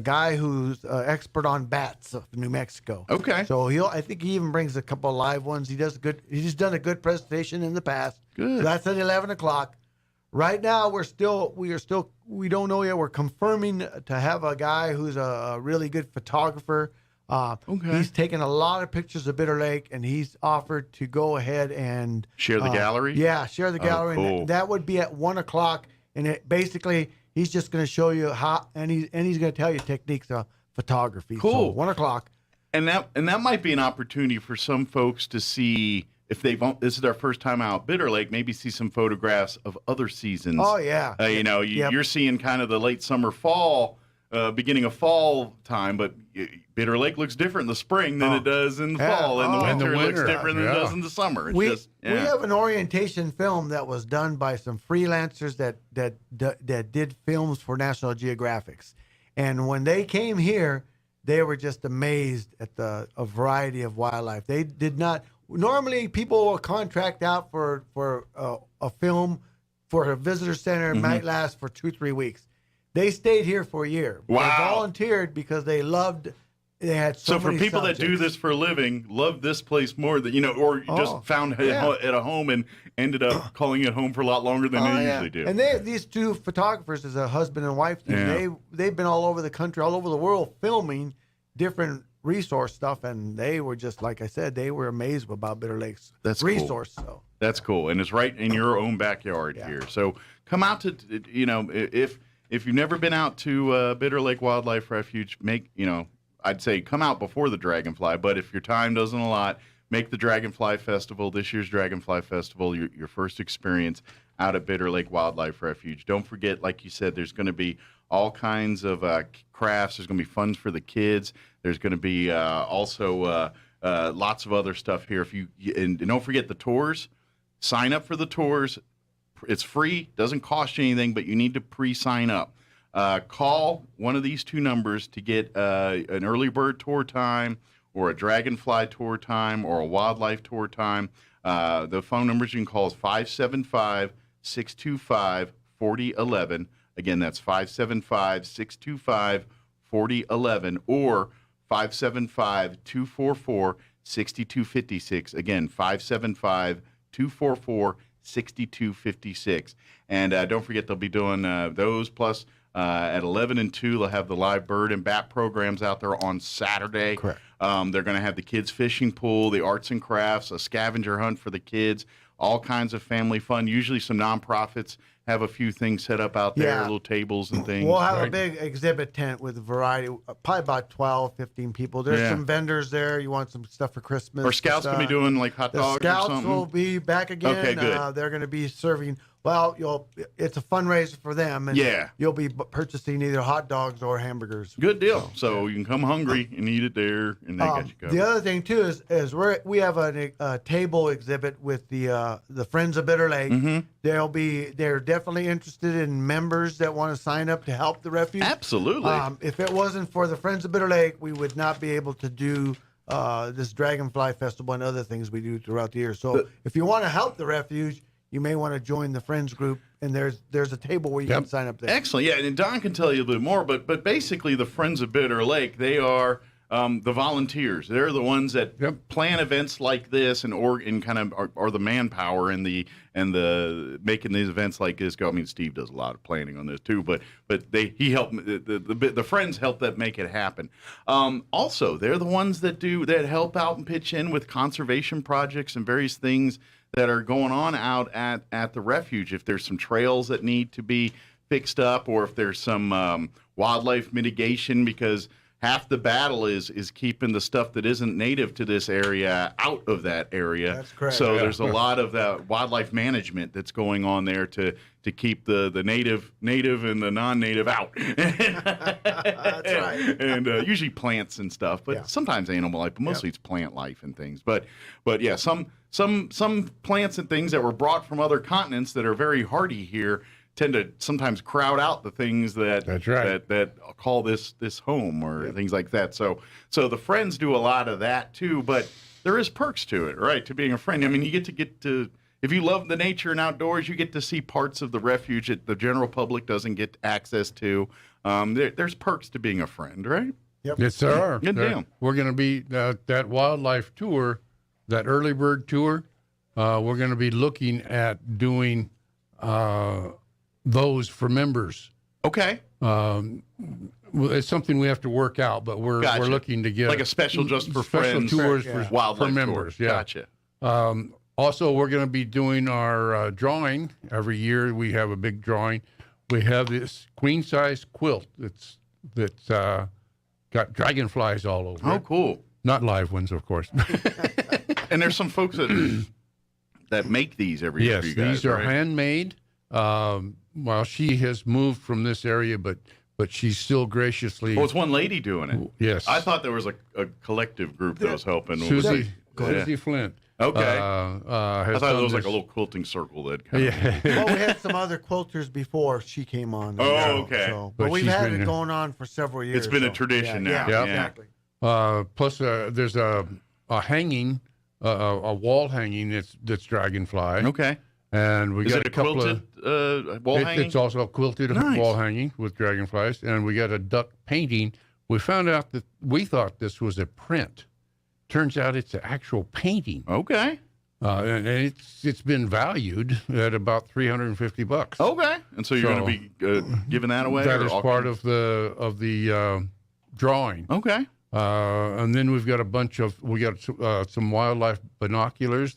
guy who's expert on bats of New Mexico. Okay. So I think he even brings a couple of live ones. He's done a good presentation in the past. Good. So that's at 11 o'clock. Right now, we don't know yet. We're confirming to have a guy who's a really good photographer. He's taken a lot of pictures of Bitter Lake, and he's offered to go ahead and share the gallery. Yeah, share the gallery. Cool. And that would be at 1 o'clock, and it basically he's just going to show you how, and he's going to tell you techniques of photography. Cool. So 1 o'clock, and that might be an opportunity for some folks to see if this is their first time out Bitter Lake, maybe see some photographs of other seasons. Oh yeah. You're seeing kind of the late summer, fall. Beginning of fall time, but Bitter Lake looks different in the spring than it does in the fall, and the winter looks different than it does in the summer. We have an orientation film that was done by some freelancers that did films for National Geographics, and when they came here, they were just amazed at a variety of wildlife. They did not normally people will contract out for a film for a visitor center. It might last for 2-3 weeks. They stayed here for a year. Wow. They volunteered because they loved. They had so for many people subjects. that do this for a living, love this place more than or just found it at a home and ended up calling it home for a lot longer than they usually do. And these two photographers, as a husband and wife team, they've been all over the country, all over the world, filming different resource stuff, and they were just, like I said, they were amazed about Bitter Lake's resource. Cool. So that's cool, and it's right in your own backyard here. So come out to if you've never been out to Bitter Lake Wildlife Refuge, I'd say come out before the Dragonfly, but if your time doesn't allow, make the Dragonfly Festival, this year's Dragonfly Festival, your first experience out at Bitter Lake Wildlife Refuge. Don't forget, like you said, there's going to be all kinds of crafts. There's going to be funds for the kids. There's going to be also lots of other stuff here. And don't forget the tours. Sign up for the tours. It's free, doesn't cost you anything, but you need to pre-sign up. Call one of these two numbers to get an early bird tour time or a dragonfly tour time or a wildlife tour time. The phone numbers you can call is 575-625-4011. Again, that's 575-625-4011 or 575-244-6256. Again, 575-244-6256. And don't forget, they'll be doing those plus at 11 and 2, they'll have the live bird and bat programs out there on Saturday. Correct. They're going to have the kids' fishing pool, the arts and crafts, a scavenger hunt for the kids, all kinds of family fun. Usually some nonprofits have a few things set up out there, little tables and things. We'll have a big exhibit tent with a variety, probably about 12, 15 people. There's some vendors there. You want some stuff for Christmas. Or Scouts going to be doing like hot dogs or Scouts something? will be back again. Okay, good. They're going to be serving, it's a fundraiser for them. And you'll be purchasing either hot dogs or hamburgers. Good deal. So you can come hungry and eat it there, and they got you covered. The other thing, too, is we have a table exhibit with the Friends of Bitter Lake. They're definitely interested in members that want to sign up to help the refuge. Absolutely. If it wasn't for the Friends of Bitter Lake, we would not be able to do this Dragonfly Festival and other things we do throughout the year. So if you want to help the refuge, you may want to join the Friends group, and there's a table where you can sign up there. Excellent. Yeah, and Don can tell you a bit more, but basically the Friends of Bitter Lake, they are the volunteers. They're the ones that plan events like this and kind of are the manpower and the making these events like this go. I mean, Steve does a lot of planning on this too, but he helped the Friends help that make it happen. Also, they're the ones that help out and pitch in with conservation projects and various things that are going on out at the refuge. If there's some trails that need to be fixed up, or if there's some wildlife mitigation, because half the battle is keeping the stuff that isn't native to this area out of that area. That's correct. So there's a lot of wildlife management that's going on there to keep the native and the non-native out. That's right. And usually plants and stuff, but sometimes animal life, but mostly it's plant life and things. But yeah, some plants and things that were brought from other continents that are very hardy here tend to sometimes crowd out the things that call this home or things like that. So the Friends do a lot of that too, but there is perks to it, right? To being a friend. I mean, you get to if you love the nature and outdoors, you get to see parts of the refuge that the general public doesn't get access to. There's perks to being a friend, right? Yep. Yes, there are. Good deal. We're going to be that wildlife tour, that early bird tour. We're going to be looking at doing those for members. Okay. It's something we have to work out, but we're looking to get like a special just for special friends tours wildlife for members. Tour. Yeah. Gotcha. Also, we're going to be doing our drawing every year. We have a big drawing. We have this queen size quilt that's got dragonflies all over. Oh, it. cool! Not live ones, of course. And there's some folks that make these every year. Yes, for you guys, these are right? handmade. Well, she has moved from this area, but she's still graciously. Oh, it's one lady doing it. Yes. I thought there was a collective group that was helping. Susie Flint. Okay. I thought it was like a little quilting circle that kind of. Well, we had some other quilters before she came on. Oh, okay. But we've had it going on for several years. It's been a tradition now. Yeah, exactly. Plus, there's a hanging, a wall hanging that's dragonfly. Okay. And we Is got it a couple quilted wall hanging? It's also a quilted wall hanging with dragonflies, and we got a duck painting. We found out that we thought this was a print. Turns out it's an actual painting. Okay. And it's been valued at about $350. Okay. And so you're going to be giving that away? That is part of the drawing. Okay. And then we've got some wildlife binoculars.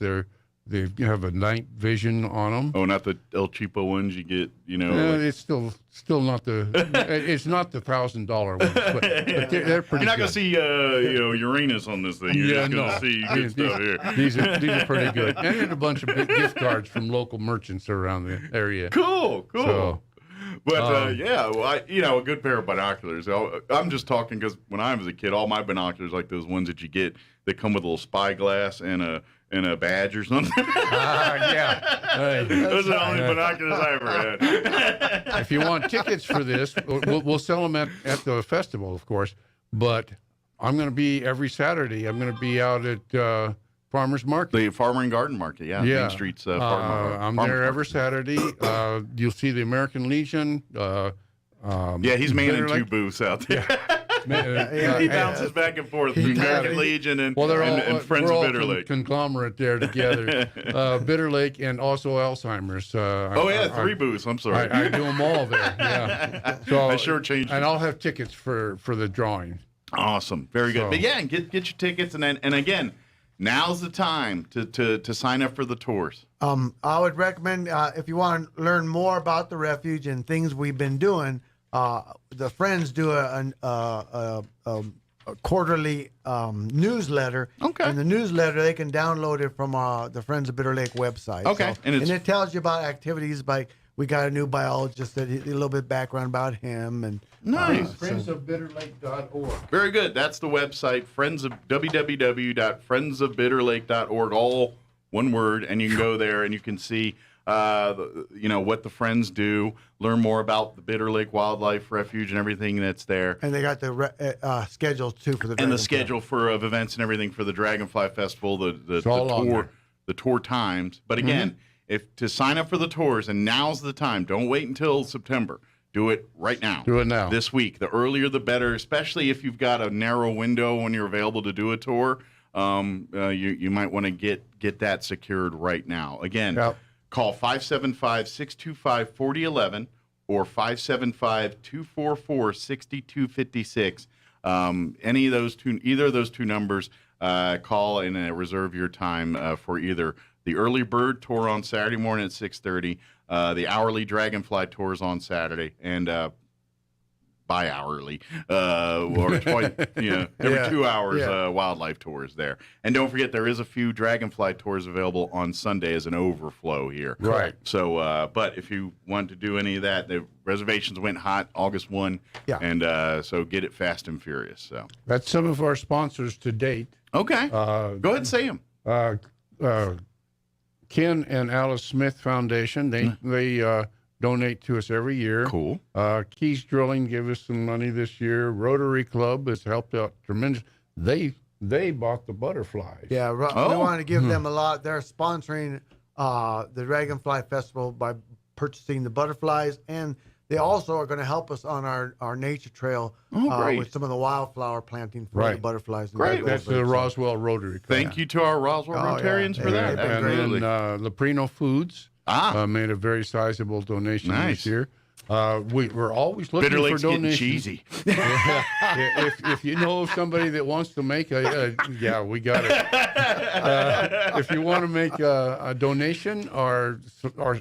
They have a night vision on them. Oh, not the El Cheapo ones you get, It's still not the it's not the $1,000 ones, but they're pretty. You're not good. going to see Uranus on this thing. You're just going to see good stuff here. These are pretty good, and then a bunch of big gift cards from local merchants around the area. Cool. So, but a good pair of binoculars. I'm just talking because when I was a kid, all my binoculars, like those ones that you get, they come with a little spyglass and a badge or something. Yeah. Those are the only binoculars I ever had. If you want tickets for this, we'll sell them at the festival, of course. But I'm going to be every Saturday. I'm going to be out at Farmers Market. The Farmer and Garden Market, Main Street's I'm there every Saturday. You'll see the American Legion. He's manning two booths out there. He bounces back and forth. The American Legion and Friends of Bitter Lake. Conglomerate there together. Bitter Lake and also Alzheimer's. Three booths. I'm sorry. I do them all there. Yeah. So I sure changed. And I'll have tickets for the drawing. Awesome. Very good. But get your tickets and again, now's the time to sign up for the tours. I would recommend if you want to learn more about the refuge and things we've been doing. The Friends do a quarterly newsletter. Okay. And the newsletter, they can download it from the Friends of Bitter Lake website. Okay. So, and it tells you about activities. Like we got a new biologist, a little bit background about him. And nice. Friendsofbitterlake.org. Very good. That's the website, www.friendsofbitterlake.org, all one word. And you can go there and you can see what the Friends do, learn more about the Bitter Lake Wildlife Refuge and everything that's there. And they got the schedule too for the schedule for of events and everything for the Dragonfly Festival, the tour times. But again, if to sign up for the tours, and now's the time. Don't wait until September. Do it right now. Do it now. This week. The earlier the better, especially if you've got a narrow window when you're available to do a tour. You might want to get that secured right now. Again. Yep. Call 575-625-4011 or 575-244-6256. Either of those two numbers, call and reserve your time for either the early bird tour on Saturday morning at 6:30, the hourly Dragonfly tours on Saturday, and bi-hourly, or twice, every 2 hours, wildlife tours there. And don't forget, there is a few Dragonfly tours available on Sunday as an overflow here. Right. So, but if you want to do any of that, the reservations went hot August 1, and so get it fast and furious. So that's some of our sponsors to date. Okay. Go ahead and say them. Ken and Alice Smith Foundation, they donate to us every year. Cool. Keys Drilling gave us some money this year. Rotary Club has helped out tremendous. They bought the butterflies. Yeah, we want to give them a lot. They're sponsoring the Dragonfly Festival by purchasing the butterflies, and they also are going to help us on our nature trail with some of the wildflower planting for the butterflies. Great. That's the Roswell Rotary Club. Thank you to our Roswell Rotarians for that. And then Leprino Foods made a very sizable donation this year. We're always looking Bitter Lake's for donations. Getting cheesy. If you know of somebody that wants to make we got it. If you want to make a donation or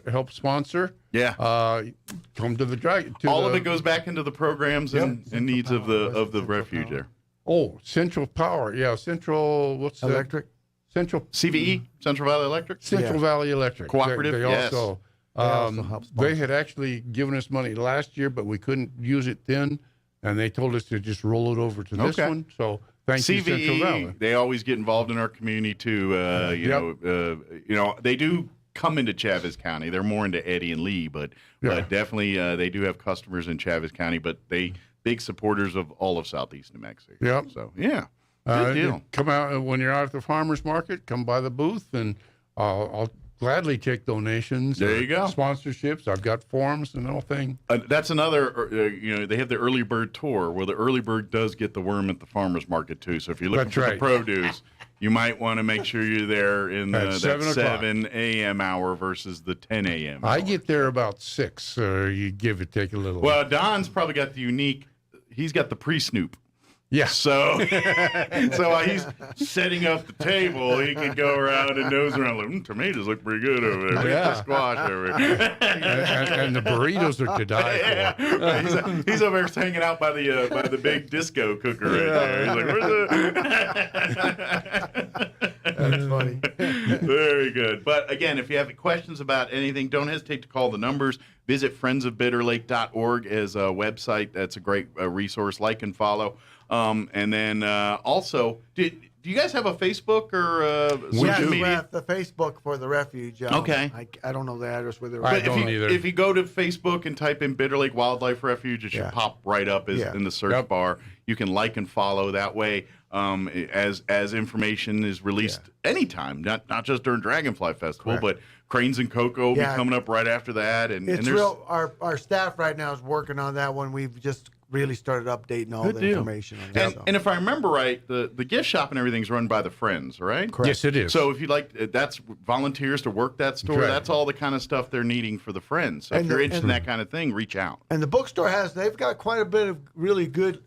help sponsor, come to the Dragon. All of it goes back into the programs and needs of the refuge there. Oh, Central Power, Central. What's Electric? Central CVE, Central Valley Electric. Central Valley Electric Cooperative. They also. They had actually given us money last year, but we couldn't use it then, and they told us to just roll it over to this one. So thank you, Central Valley. They always get involved in our community too. They do come into Chavez County. They're more into Eddy and Lee, but definitely they do have customers in Chavez County. But they big supporters of all of Southeast New Mexico. Yep. So good deal. Come out when you're out at the farmers market. Come by the booth, and I'll gladly take donations. There you go. Sponsorships. I've got forms and the whole thing. That's another, they have the early bird tour where the early bird does get the worm at the farmer's market too. So if you're looking for the produce, you might want to make sure you're there in that 7 a.m. hour versus the 10 a.m. I get there about 6, so you give it, take a little. Well, Don's probably got the unique, he's got the pre-snoop. Yeah. So while he's setting up the table, he can go around and nose around like, tomatoes look pretty good over there. Yeah. The squash over there. and the burritos are to die for. Yeah. He's over there hanging out by the big disco cooker right there. He's like, where's That's funny. Very good. But again, if you have questions about anything, don't hesitate to call the numbers. Visit friendsofbitterlake.org as a website. That's a great resource. Like and follow. And then also, do you guys have a Facebook or social media? We have the Facebook for the refuge. Okay. I don't know the address where they're But if you go to Facebook and type in Bitter Lake Wildlife Refuge, it should pop right up in the search bar. You can like and follow that way. As information is released anytime, not just during Dragonfly Festival, but Cranes and Cocoa will be coming up right after that. And it's there's real. Our staff right now is working on that one. We've just really started updating all the information on that. And if I remember right, the gift shop and everything's run by the Friends, right? Correct. Yes, it is. So if you like, that's volunteers to work that store. Right. That's all the kind of stuff they're needing for the Friends. So if you're interested in that kind of thing, reach out. And the bookstore they've got quite a bit of really good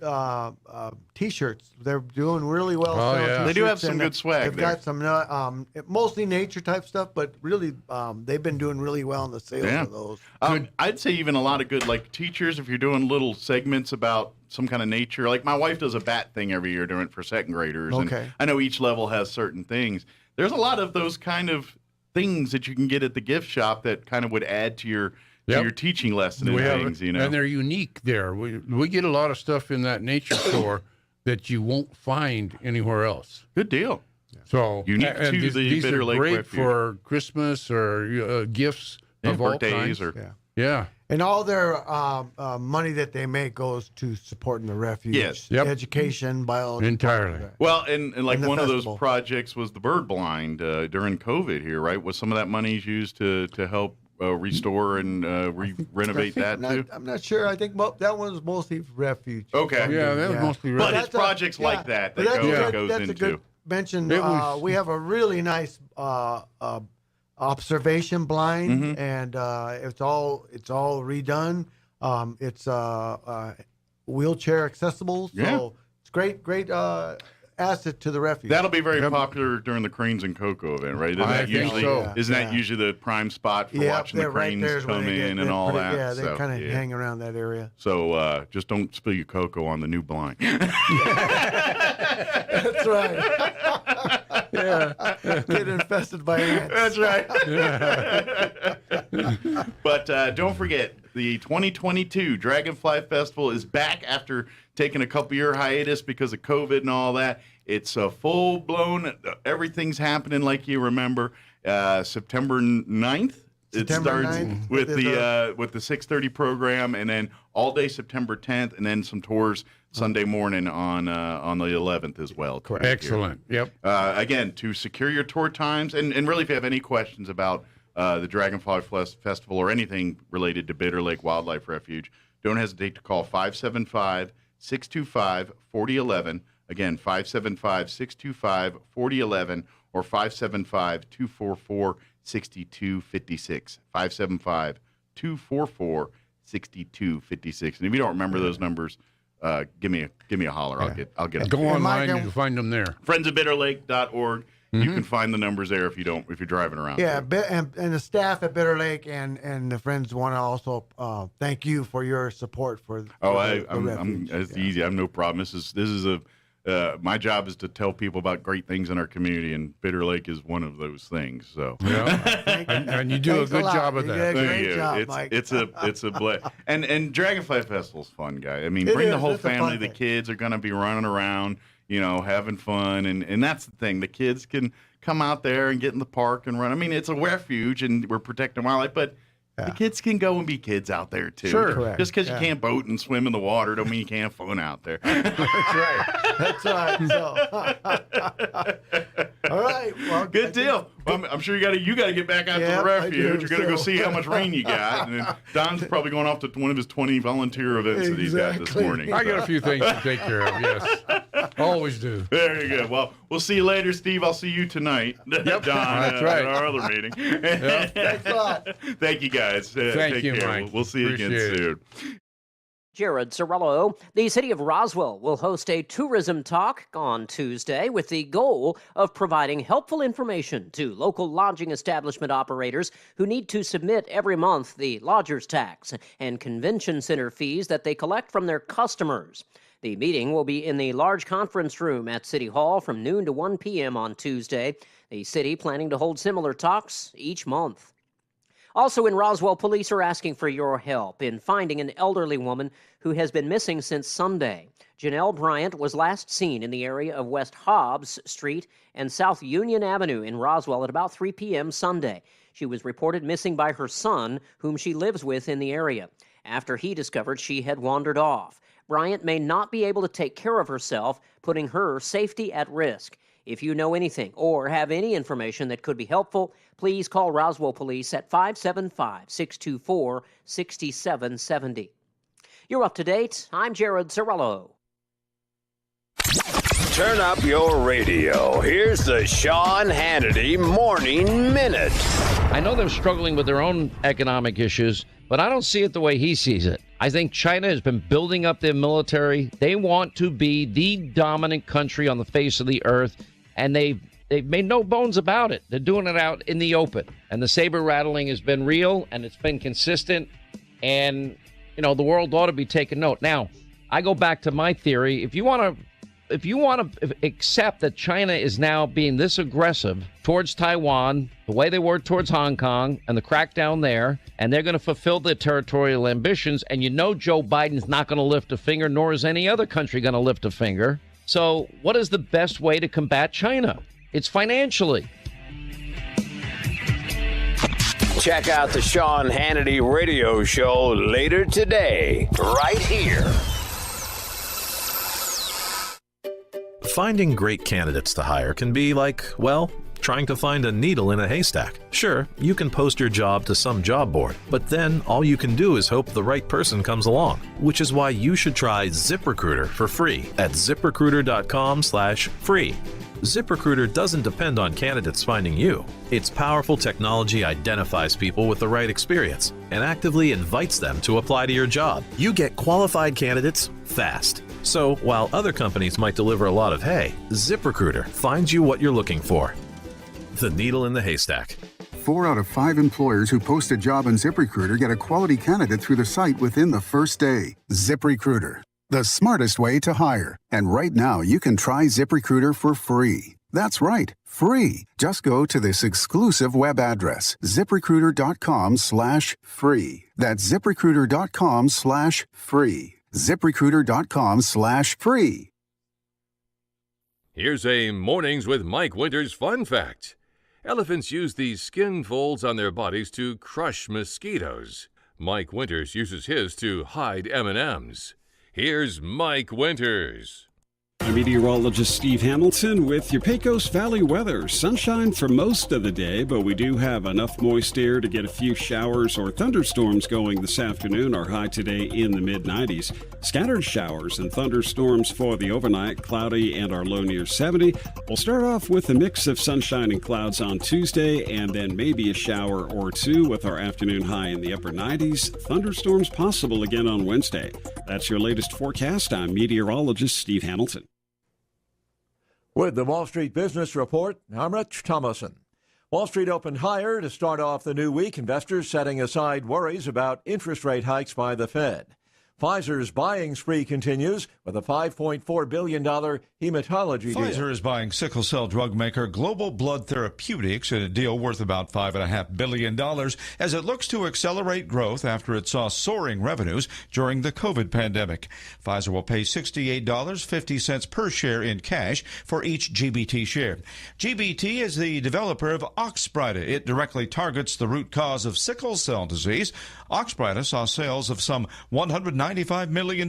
T-shirts. They're doing really well. Oh, yeah. They do have some good swag They've got some mostly nature type stuff, but really they've been doing really well in the sales of those. I'd say even a lot of good, like teachers, if you're doing little segments about some kind of nature. Like my wife does a bat thing every year doing it for second graders. Okay. And I know each level has certain things. There's a lot of those kind of things that you can get at the gift shop that kind of would add to your teaching lesson and things, you know. And they're unique there. We get a lot of stuff in that nature store that you won't find anywhere else. Good deal. So unique to the these Bitter are Lake great Refuge. for Christmas or gifts of all birthdays kinds. or And all their money that they make goes to supporting the refuge. Yes. Education, biology. Entirely. Well, and like And the one of festival. those projects was the bird blind during COVID here, right? Was some of that money used to help restore and renovate that too? I'm not sure. I think that one was mostly refuge. Okay. Yeah, that was mostly But refuge. it's projects like that But that's goes that's into. a good mention. It was- We have a really nice observation blind, and it's all redone. It's wheelchair accessible, so it's great asset to the refuge. That'll be very popular during the Cranes and Cocoa event, right? Isn't I that think usually so. isn't that usually the prime spot for watching the they're right cranes there is where come they get- in they're and all pretty- that? Yeah, they So, kind of hang around that area. So just don't spill your cocoa on the new blind. That's right. Get infested by ants. That's right. But don't forget, the 2022 Dragonfly Festival is back after taking a couple-year hiatus because of COVID and all that. It's a full-blown, everything's happening like you remember. September 9th. September It starts 9th with is the 6:30 program, and then all day September 10th, and then some tours Sunday morning on the 11th as well. Correct. Excellent. Yep. Again, to secure your tour times, and really if you have any questions about the Dragonfly Festival or anything related to Bitter Lake Wildlife Refuge, don't hesitate to call 575-625-4011. Again, 575-625-4011 or 575-244-6256. 575-244-6256. And if you don't remember those numbers, give me a holler. I'll get them. Go online and you'll find them there. Friendsofbitterlake.org. You can find the numbers there if you're driving around. Yeah, and the staff at Bitter Lake and the friends want to also thank you for your support for. It's easy. I have no problem. This is my job is to tell people about great things in our community, and Bitter Lake is one of those things. So, and you do a good job of that. Thank you. Job, Mike. It's a blast. And Dragonfly Festival's fun, guy. I mean, It bring the is. whole It's a fun family. The thing. kids are going to be running around, having fun, and that's the thing. The kids can come out there and get in the park and run. I mean, it's a refuge, and we're protecting wildlife, but The kids can go and be kids out there too. Sure. Correct. Just because you can't boat and swim in the water don't mean you can't have fun out there. That's right. That's right. So, all right. Well, good deal. Well, I'm sure you got to get back out to the refuge. You're going to go see how much rain you got. And then Don's probably going off to one of his 20 volunteer events that he's got this morning. I got a few things to take care of, yes. Always do. There you go. Well, we'll see you later, Steve. I'll see you tonight, Don, that's right. at our other meeting. Yep. Thanks a lot. Thank you, guys. Thank take you, care. Mike. We'll see you again Appreciate soon. Jared Sorello. The city of Roswell will host a tourism talk on Tuesday with the goal of providing helpful information to local lodging establishment operators who need to submit every month the lodger's tax and convention center fees that they collect from their customers. The meeting will be in the large conference room at City Hall from noon to 1 p.m. on Tuesday. The city planning to hold similar talks each month. Also in Roswell, police are asking for your help in finding an elderly woman who has been missing since Sunday. Janelle Bryant was last seen in the area of West Hobbs Street and South Union Avenue in Roswell at about 3 p.m. Sunday. She was reported missing by her son, whom she lives with in the area, after he discovered she had wandered off. Bryant may not be able to take care of herself, putting her safety at risk. If you know anything or have any information that could be helpful, please call Roswell Police at 575-624-6770. You're up to date. I'm Jared Sorello. Turn up your radio. Here's the Sean Hannity Morning Minute. I know they're struggling with their own economic issues, but I don't see it the way he sees it. I think China has been building up their military. They want to be the dominant country on the face of the earth, and they've made no bones about it. They're doing it out in the open, and the saber rattling has been real, and it's been consistent, and, you know, the world ought to be taking note. Now, I go back to my theory. If you want to accept that China is now being this aggressive towards Taiwan, the way they were towards Hong Kong and the crackdown there, and they're going to fulfill their territorial ambitions, and you know Joe Biden's not going to lift a finger, nor is any other country going to lift a finger. So what is the best way to combat China? It's financially. Check out the Sean Hannity radio show later today, right here. Finding great candidates to hire can be like, well, trying to find a needle in a haystack. Sure, you can post your job to some job board, but then all you can do is hope the right person comes along, which is why you should try ZipRecruiter for free at ZipRecruiter.com/free. ZipRecruiter doesn't depend on candidates finding you. Its powerful technology identifies people with the right experience and actively invites them to apply to your job. You get qualified candidates fast. So while other companies might deliver a lot of hay, ZipRecruiter finds you what you're looking for. The needle in the haystack. 4 out of 5 employers who post a job on ZipRecruiter get a quality candidate through the site within the first day. ZipRecruiter, the smartest way to hire. And right now, you can try ZipRecruiter for free. That's right, free. Just go to this exclusive web address, ZipRecruiter.com/free. That's ZipRecruiter.com/free. ZipRecruiter.com/free. Here's a Mornings with Mike Winters fun fact. Elephants use these skin folds on their bodies to crush mosquitoes. Mike Winters uses his to hide M&Ms. Here's Mike Winters. I'm meteorologist Steve Hamilton with your Pecos Valley weather. Sunshine for most of the day, but we do have enough moist air to get a few showers or thunderstorms going this afternoon. Our high today in the mid-90s. Scattered showers and thunderstorms for the overnight, cloudy and our low near 70. We'll start off with a mix of sunshine and clouds on Tuesday, and then maybe a shower or two with our afternoon high in the upper 90s. Thunderstorms possible again on Wednesday. That's your latest forecast. I'm meteorologist Steve Hamilton. With the Wall Street Business Report, I'm Rich Thomason. Wall Street opened higher to start off the new week. Investors setting aside worries about interest rate hikes by the Fed. Pfizer's buying spree continues with a $5.4 billion hematology deal. Pfizer is buying sickle cell drug maker Global Blood Therapeutics in a deal worth about $5.5 billion as it looks to accelerate growth after it saw soaring revenues during the COVID pandemic. Pfizer will pay $68.50 per share in cash for each GBT share. GBT is the developer of Oxbryta. It directly targets the root cause of sickle cell disease. Oxbryta saw sales of some $195 million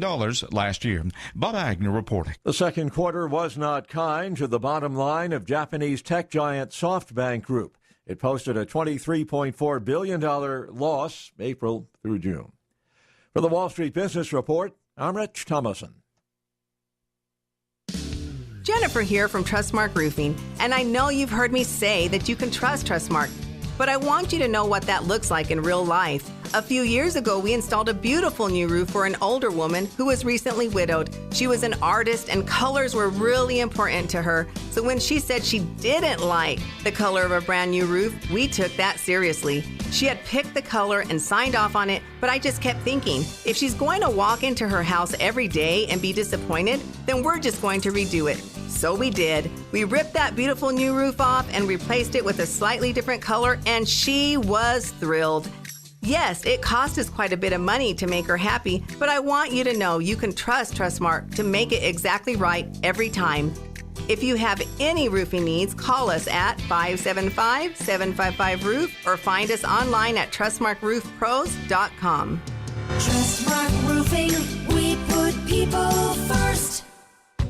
last year. Bob Agnew reporting. The second quarter was not kind to the bottom line of Japanese tech giant SoftBank Group. It posted a $23.4 billion loss April through June. For the Wall Street Business Report, I'm Rich Thomason. Jennifer here from Trustmark Roofing, and I know you've heard me say that you can trust Trustmark, but I want you to know what that looks like in real life. A few years ago, we installed a beautiful new roof for an older woman who was recently widowed. She was an artist and colors were really important to her. So when she said she didn't like the color of a brand new roof, we took that seriously. She had picked the color and signed off on it, but I just kept thinking, if she's going to walk into her house every day and be disappointed, then we're just going to redo it. So we did. We ripped that beautiful new roof off and replaced it with a slightly different color, and she was thrilled. Yes, it cost us quite a bit of money to make her happy, but I want you to know you can trust Trustmark to make it exactly right every time. If you have any roofing needs, call us at 575-755-ROOF or find us online at trustmarkroofpros.com. Trustmark Roofing, we put people first.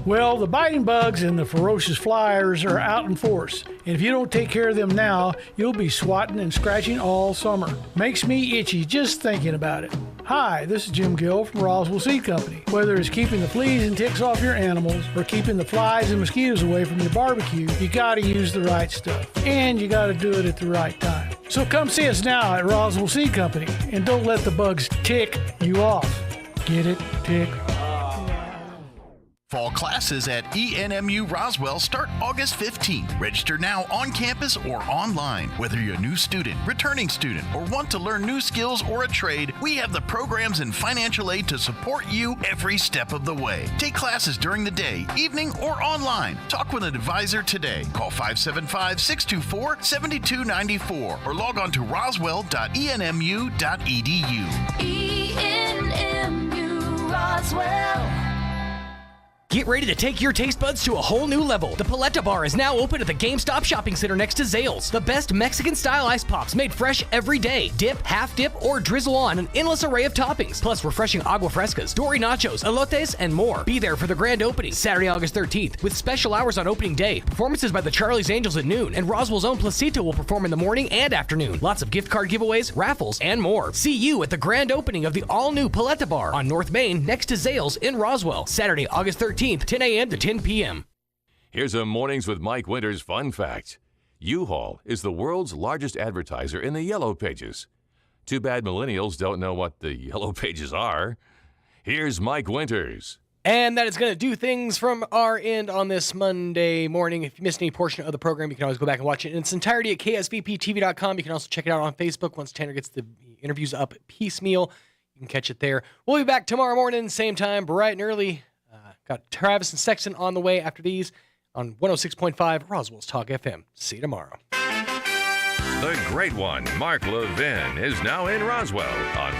Well, the biting bugs and the ferocious flyers are out in force, and if you don't take care of them now, you'll be swatting and scratching all summer. Makes me itchy just thinking about it. Hi, this is Jim Gill from Roswell Seed Company. Whether it's keeping the fleas and ticks off your animals or keeping the flies and mosquitoes away from your barbecue, you gotta use the right stuff, and you gotta do it at the right time. So come see us now at Roswell Seed Company, and don't let the bugs tick you off. Get it? Tick. Fall classes at ENMU Roswell start August 15th. Register now on campus or online. Whether you're a new student, returning student, or want to learn new skills or a trade, we have the programs and financial aid to support you every step of the way. Take classes during the day, evening, or online. Talk with an advisor today. Call 575-624-7294 or log on to roswell.enmu.edu. ENMU Roswell. Get ready to take your taste buds to a whole new level. The Paleta Bar is now open at the GameStop Shopping Center next to Zales. The best Mexican-style ice pops made fresh every day. Dip, half dip, or drizzle on an endless array of toppings. Plus refreshing agua frescas, dory nachos, elotes, and more. Be there for the grand opening, Saturday, August 13th, with special hours on opening day. Performances by the Charlie's Angels at noon, and Roswell's own Placito will perform in the morning and afternoon. Lots of gift card giveaways, raffles, and more. See you at the grand opening of the all-new Paleta Bar on North Main next to Zales in Roswell, Saturday, August 13th. 10 a.m. to 10 p.m. Here's a Mornings with Mike Winters fun fact. U-Haul is the world's largest advertiser in the Yellow Pages. Too bad millennials don't know what the Yellow Pages are. Here's Mike Winters. And that is going to do things from our end on this Monday morning. If you missed any portion of the program, you can always go back and watch it in its entirety at ksvptv.com. You can also check it out on Facebook once Tanner gets the interviews up piecemeal. You can catch it there. We'll be back tomorrow morning, same time, bright and early. Got Travis and Sexton on the way after these on 106.5 Roswell's Talk FM. See you tomorrow. The great one, Mark Levin, is now in Roswell on